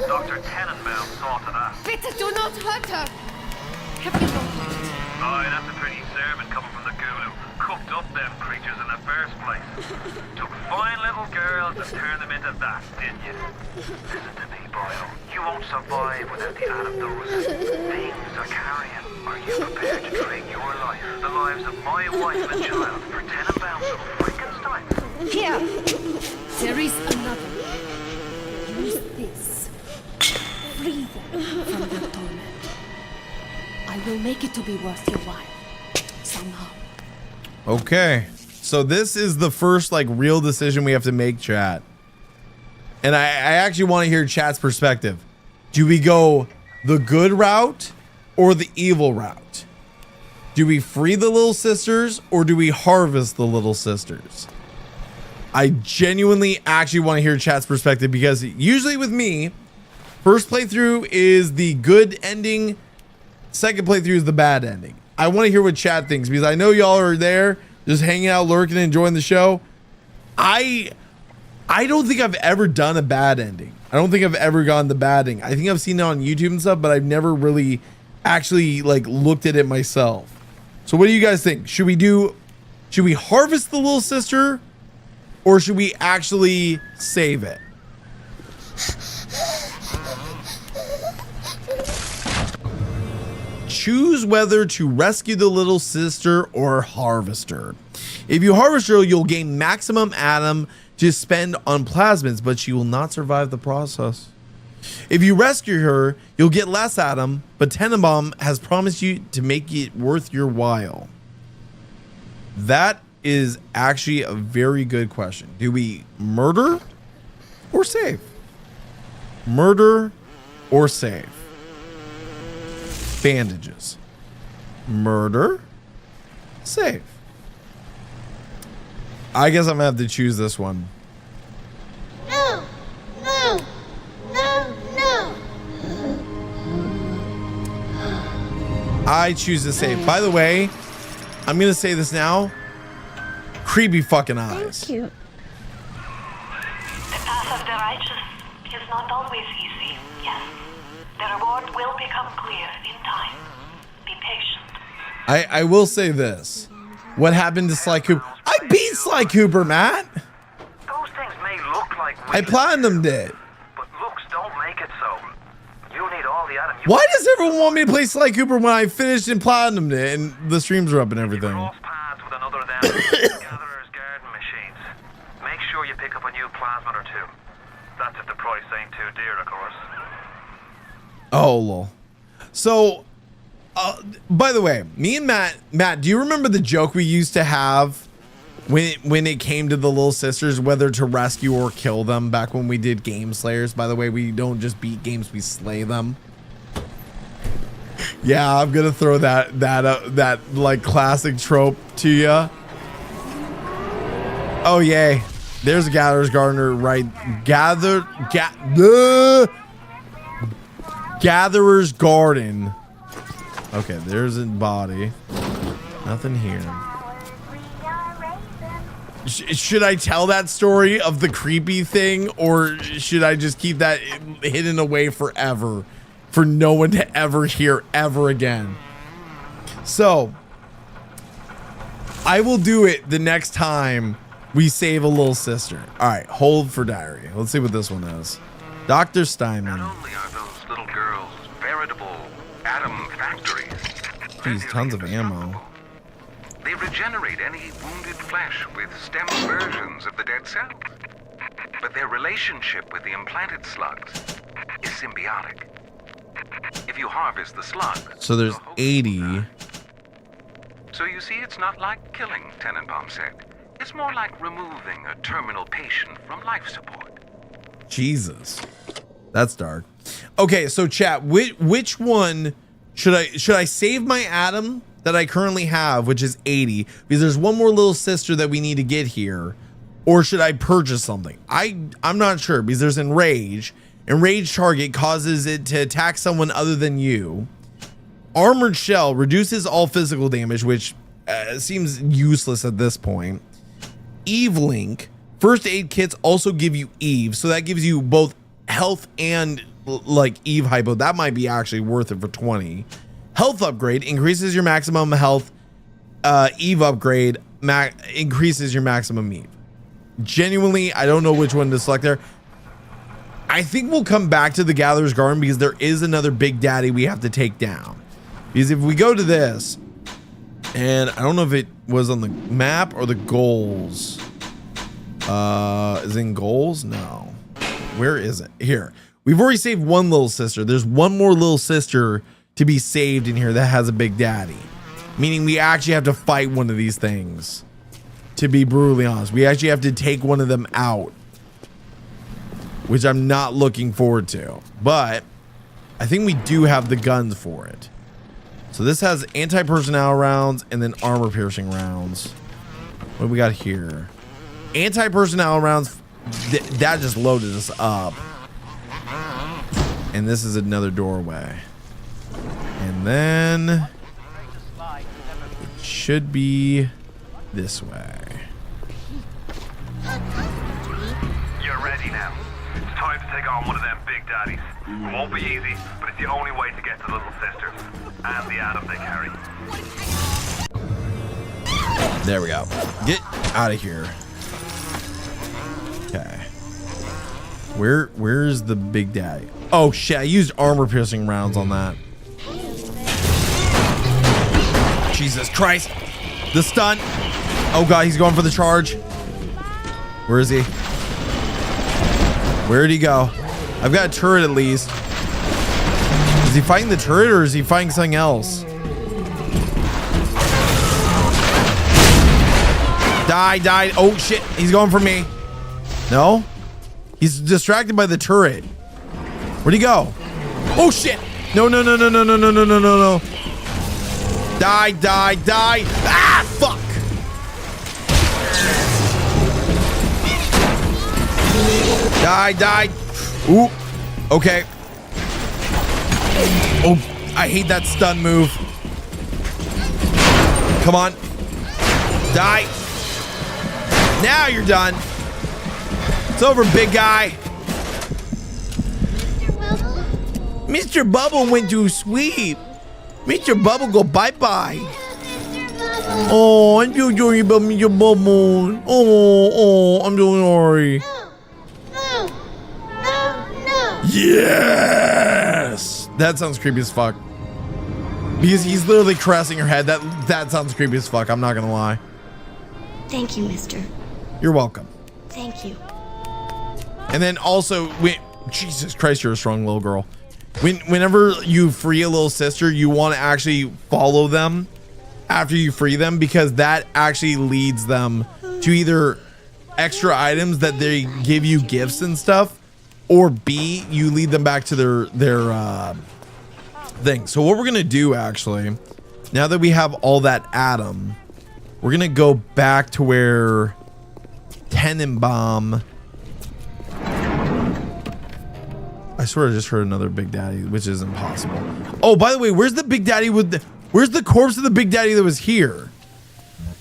Dr. Tenenbaum saw to that. Bitte do not hurt her. Have you looked? Aye, that's a pretty sermon coming from the ghoul who cooked up them creatures in the first place. Took fine little girls and turned them into that, didn't you? Listen to me, Bio. You won't survive without the Adam those things are carrying. Are you prepared to trade your life, the lives of my wife and child, for Tenenbaum's of Frankenstein? Here. There is another. Use this. Free them from their torment. I will make it to be worth your while. Somehow. Okay. So this is the first like real decision we have to make, chat. And I actually want to hear chat's perspective. Do we go the good route or the evil route? Do we free the little sisters or do we harvest the little sisters? I genuinely actually want to hear chat's perspective, because usually with me, First playthrough is the good ending. Second playthrough is the bad ending. I want to hear what chat thinks because I know y'all are there just hanging out, lurking, and enjoying the show. I don't think I've ever done a bad ending. I don't think I've ever gone the bad ending. I think I've seen it on YouTube and stuff, but I've never really actually like looked at it myself. So what do you guys think? Should we harvest the little sister or should we actually save it? Choose whether to rescue the little sister or harvest her. If you harvest her, you'll gain maximum Adam to spend on plasmids, but she will not survive the process. If you rescue her, you'll get less Adam, but Tenenbaum has promised you to make it worth your while. That is actually a very good question. Do we murder or save? Murder or save? Bandages. Murder, save. I guess I'm gonna have to choose this one. No! No! No! No! I choose to save. By the way, I'm gonna say this now. Creepy fucking eyes. Thank you. The path of the righteous is not always easy, yes. The reward will become clear in time. Be patient. I will say this. What happened to Sly Cooper? I beat Sly Cooper, Matt. Those things may look like I platinumed it. but looks don't make it so. You need all the Adam. Why does everyone want me to play Sly Cooper when I finished and platinumed it and the streams are up and everything? Paths with another of them gatherer's garden machines. Make sure you pick up a new plasmid or two. That's if the price ain't too dear, of course. Oh, lol. So, by the way, me and Matt, do you remember the joke we used to have when it came to the little sisters, whether to rescue or kill them back when we did Game Slayers? By the way, we don't just beat games, we slay them. Yeah, I'm gonna throw that like classic trope to you. Oh yay! There's a Gatherer's Gardener, right? Gatherer's Garden. Okay, there's a body. Nothing here. Should I tell that story of the creepy thing, or should I just keep that hidden away forever for no one to ever hear ever again? So I will do it the next time we save a little sister. All right, hold for diary. Let's see what this one is. Dr. Steinman. Not only are those little girls veritable atom factories, Jeez, tons of ammo. they regenerate any wounded flesh with stem versions of the dead cell. But their relationship with the implanted slugs is symbiotic. If you harvest the slug, So there's 80. so you see, it's not like killing, Tenenbaum said. It's more like removing a terminal patient from life support. Jesus, that's dark. Okay, so chat, which one should I save my Adam that I currently have, which is 80, because there's one more little sister that we need to get here, or should I purchase something? I'm not sure, because there's Enrage. Enrage target causes it to attack someone other than you. Armored Shell reduces all physical damage, which seems useless at this point. Eve Link. First aid kits also give you Eve, so that gives you both health and like Eve hypo. That might be actually worth it for 20. Health upgrade increases your maximum health. Eve upgrade increases your maximum Eve. Genuinely, I don't know which one to select there. I think we'll come back to the Gatherer's Garden because there is another Big Daddy we have to take down. Because if we go to this, and I don't know if it was on the map or the goals. Is it in goals? No. Where is it? Here. We've already saved one little sister. There's one more little sister to be saved in here that has a Big Daddy. Meaning we actually have to fight one of these things. To be brutally honest. We actually have to take one of them out. Which I'm not looking forward to. But I think we do have the guns for it. So this has anti-personnel rounds and then armor-piercing rounds. What do we got here? Anti-personnel rounds, that just loaded us up. And this is another doorway. And then it should be this way. You're ready now. It's time to take on one of them big daddies. It won't be easy, but it's the only way to get to little sister and the Adam they carry. There we go. Get out of here. Okay. Where's the big daddy? Oh shit, I used armor piercing rounds on that. Jesus Christ. The stun. Oh god, he's going for the charge. Where is he? Where'd he go? I've got a turret at least. Is he fighting the turret or is he fighting something else? Die. Oh shit, he's going for me. No? He's distracted by the turret. Where'd he go? Oh shit. No. Die. Ah, fuck. Die. Ooh. Okay. Oh, I hate that stun move. Come on. Die. Now you're done. It's over, big guy. Mr. Bubble went to sleep. Mr. Bubble go bye-bye. Oh, I'm so sorry about Mr. Bubble. Oh, I'm so sorry. Yes! That sounds creepy as fuck. Because he's literally caressing her head. That sounds creepy as fuck. I'm not gonna lie. Thank you, mister. You're welcome. Thank you. And then also, Jesus Christ, you're a strong little girl. Whenever you free a little sister, you want to actually follow them after you free them, because that actually leads them to either extra items that they give you gifts and stuff, or B, you lead them back to their thing. So what we're gonna do, actually, now that we have all that Adam, we're gonna go back to where Tenenbaum. I swear I just heard another Big Daddy, which is impossible. Oh, by the way, where's the Big Daddy where's the corpse of the Big Daddy that was here?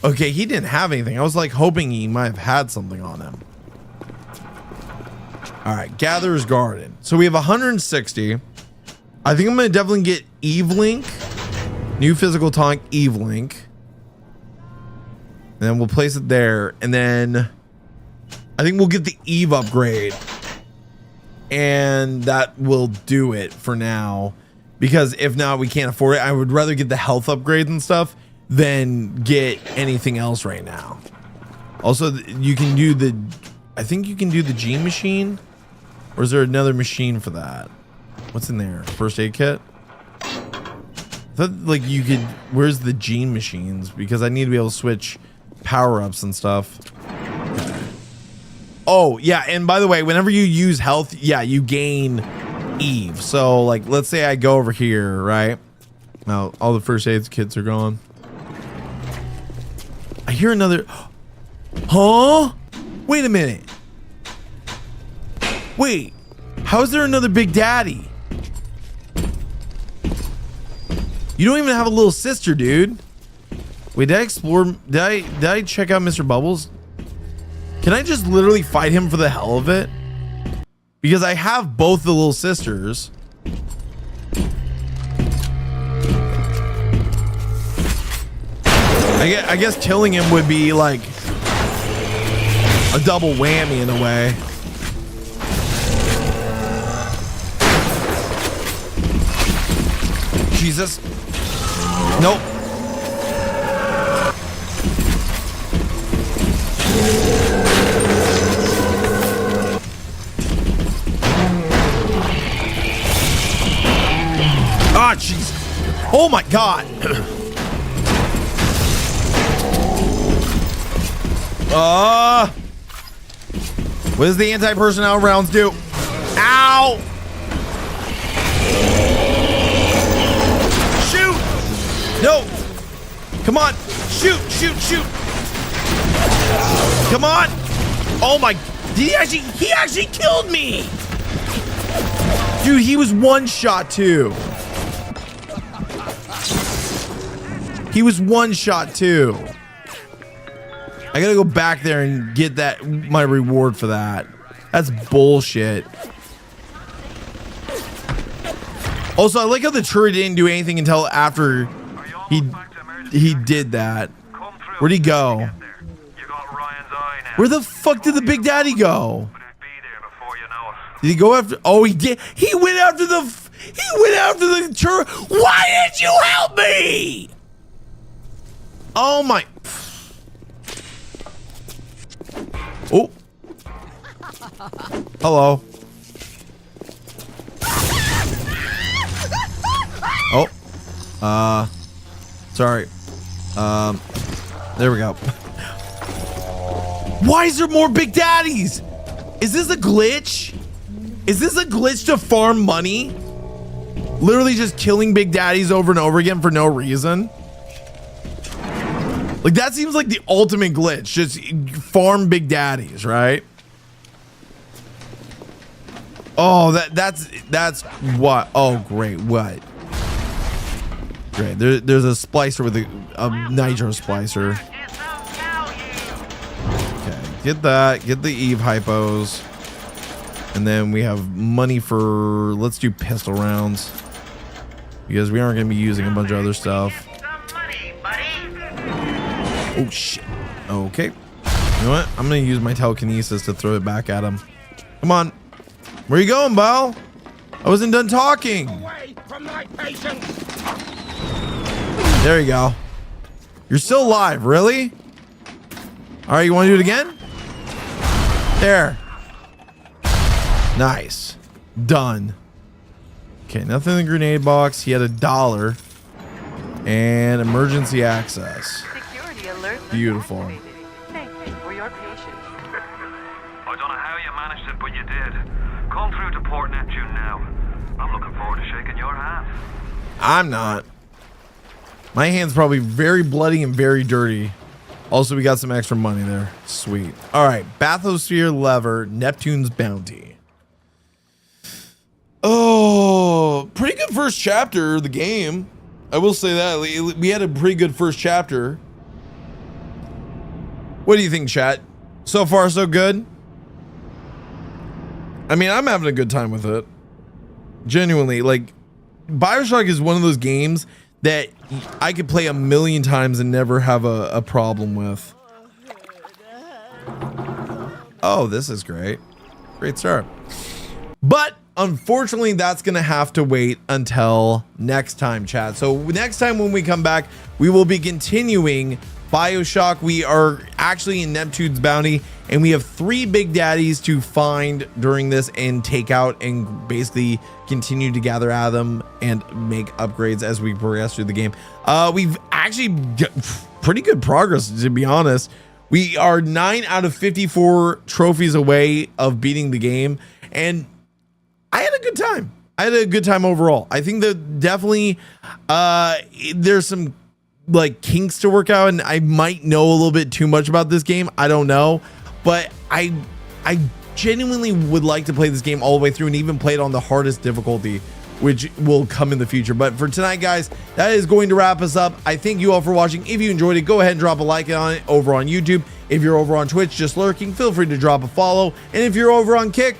Okay, he didn't have anything. I was like hoping he might have had something on him. All right, Gatherer's Garden. So we have 160. I think I'm gonna definitely get Eve Link, new physical tonic Eve Link. And then we'll place it there, and then I think we'll get the Eve upgrade. And that will do it for now, because if not, we can't afford it. I would rather get the health upgrades and stuff than get anything else right now. Also, you can do I think you can do the gene machine, or is there another machine for that? What's in there? First aid kit? I thought like you could, where's the gene machines? Because I need to be able to switch power-ups and stuff. Oh, yeah, and by the way, whenever you use health, yeah, you gain Eve. So, like, let's say I go over here, right? Now, all the first aid kits are gone. I hear another... Huh? Wait a minute. Wait, how is there another Big Daddy? You don't even have a little sister, dude. Wait, did I explore... Did I check out Mr. Bubbles? Can I just literally fight him for the hell of it? Because I have both the little sisters. I guess killing him would be like a double whammy in a way. Jesus. Nope. Ah, jeez. Oh my god. What does the anti-personnel rounds do? Ow! Shoot! No! Come on! Shoot! Come on! Oh my! He actually killed me! Dude, he was one shot too. He was one shot too. I gotta go back there and get that my reward for that. That's bullshit. Also, I like how the turret didn't do anything until after he did that. Where'd he go? Where the fuck did the Big Daddy go? Did he go after? Oh, he did. He went after the. He went after the turret. Why didn't you help me? Oh my. Oh. Hello. Oh. Sorry. There we go. Why is there more Big Daddies? Is this a glitch? Is this a glitch to farm money? Literally just killing Big Daddies over and over again for no reason? Like, that seems like the ultimate glitch. Just farm Big Daddies, right? Oh, that's what? Oh, great. What? Great. There's a splicer with a nitro splicer. Okay, get that. Get the Eve hypos. And then we have money for, let's do pistol rounds. Because we aren't going to be using a bunch of other stuff. Oh, shit. Okay. You know what? I'm going to use my telekinesis to throw it back at him. Come on. Where you going, Bal? I wasn't done talking. Away from my patients. There you go. You're still alive, really? All right, you want to do it again? There. Nice. Done. Okay, nothing in the grenade box. He had $1 and emergency access. Security alert. Beautiful. Thank you for your patience. I don't know how you managed it, but you did. Come through to Port Neptune now. I'm looking forward to shaking your hand. I'm not. My hand's probably very bloody and very dirty. Also, we got some extra money there. Sweet. All right, Bathysphere lever, Neptune's bounty. Oh, pretty good first chapter of the game. I will say that. We had a pretty good first chapter. What do you think, chat? So far, so good? I mean, I'm having a good time with it. Genuinely, like, BioShock is one of those games that I could play 1,000,000 times and never have a problem with. Oh, this is great. Great start. But unfortunately, that's going to have to wait until next time, chat. So next time when we come back, we will be continuing BioShock. We are actually in Neptune's bounty, and we have 3 Big Daddies to find during this and take out and basically continue to gather out of them and make upgrades as we progress through the game. We've actually got pretty good progress, to be honest. We are 9 out of 54 trophies away of beating the game, and I had a good time. I had a good time overall. I think that definitely there's some like kinks to work out, and I might know a little bit too much about this game. I don't know, but I genuinely would like to play this game all the way through and even play it on the hardest difficulty, which will come in the future. But for tonight, guys, that is going to wrap us up. I thank you all for watching. If you enjoyed it, go ahead and drop a like on it over on YouTube. If you're over on Twitch just lurking, feel free to drop a follow. And if you're over on Kick,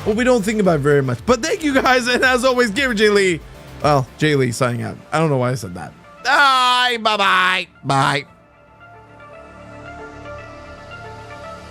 well, we don't think about it very much. But thank you guys, and as always, Gamer J Lee. Well, J Lee signing out. I don't know why I said that. Bye. Bye. Bye.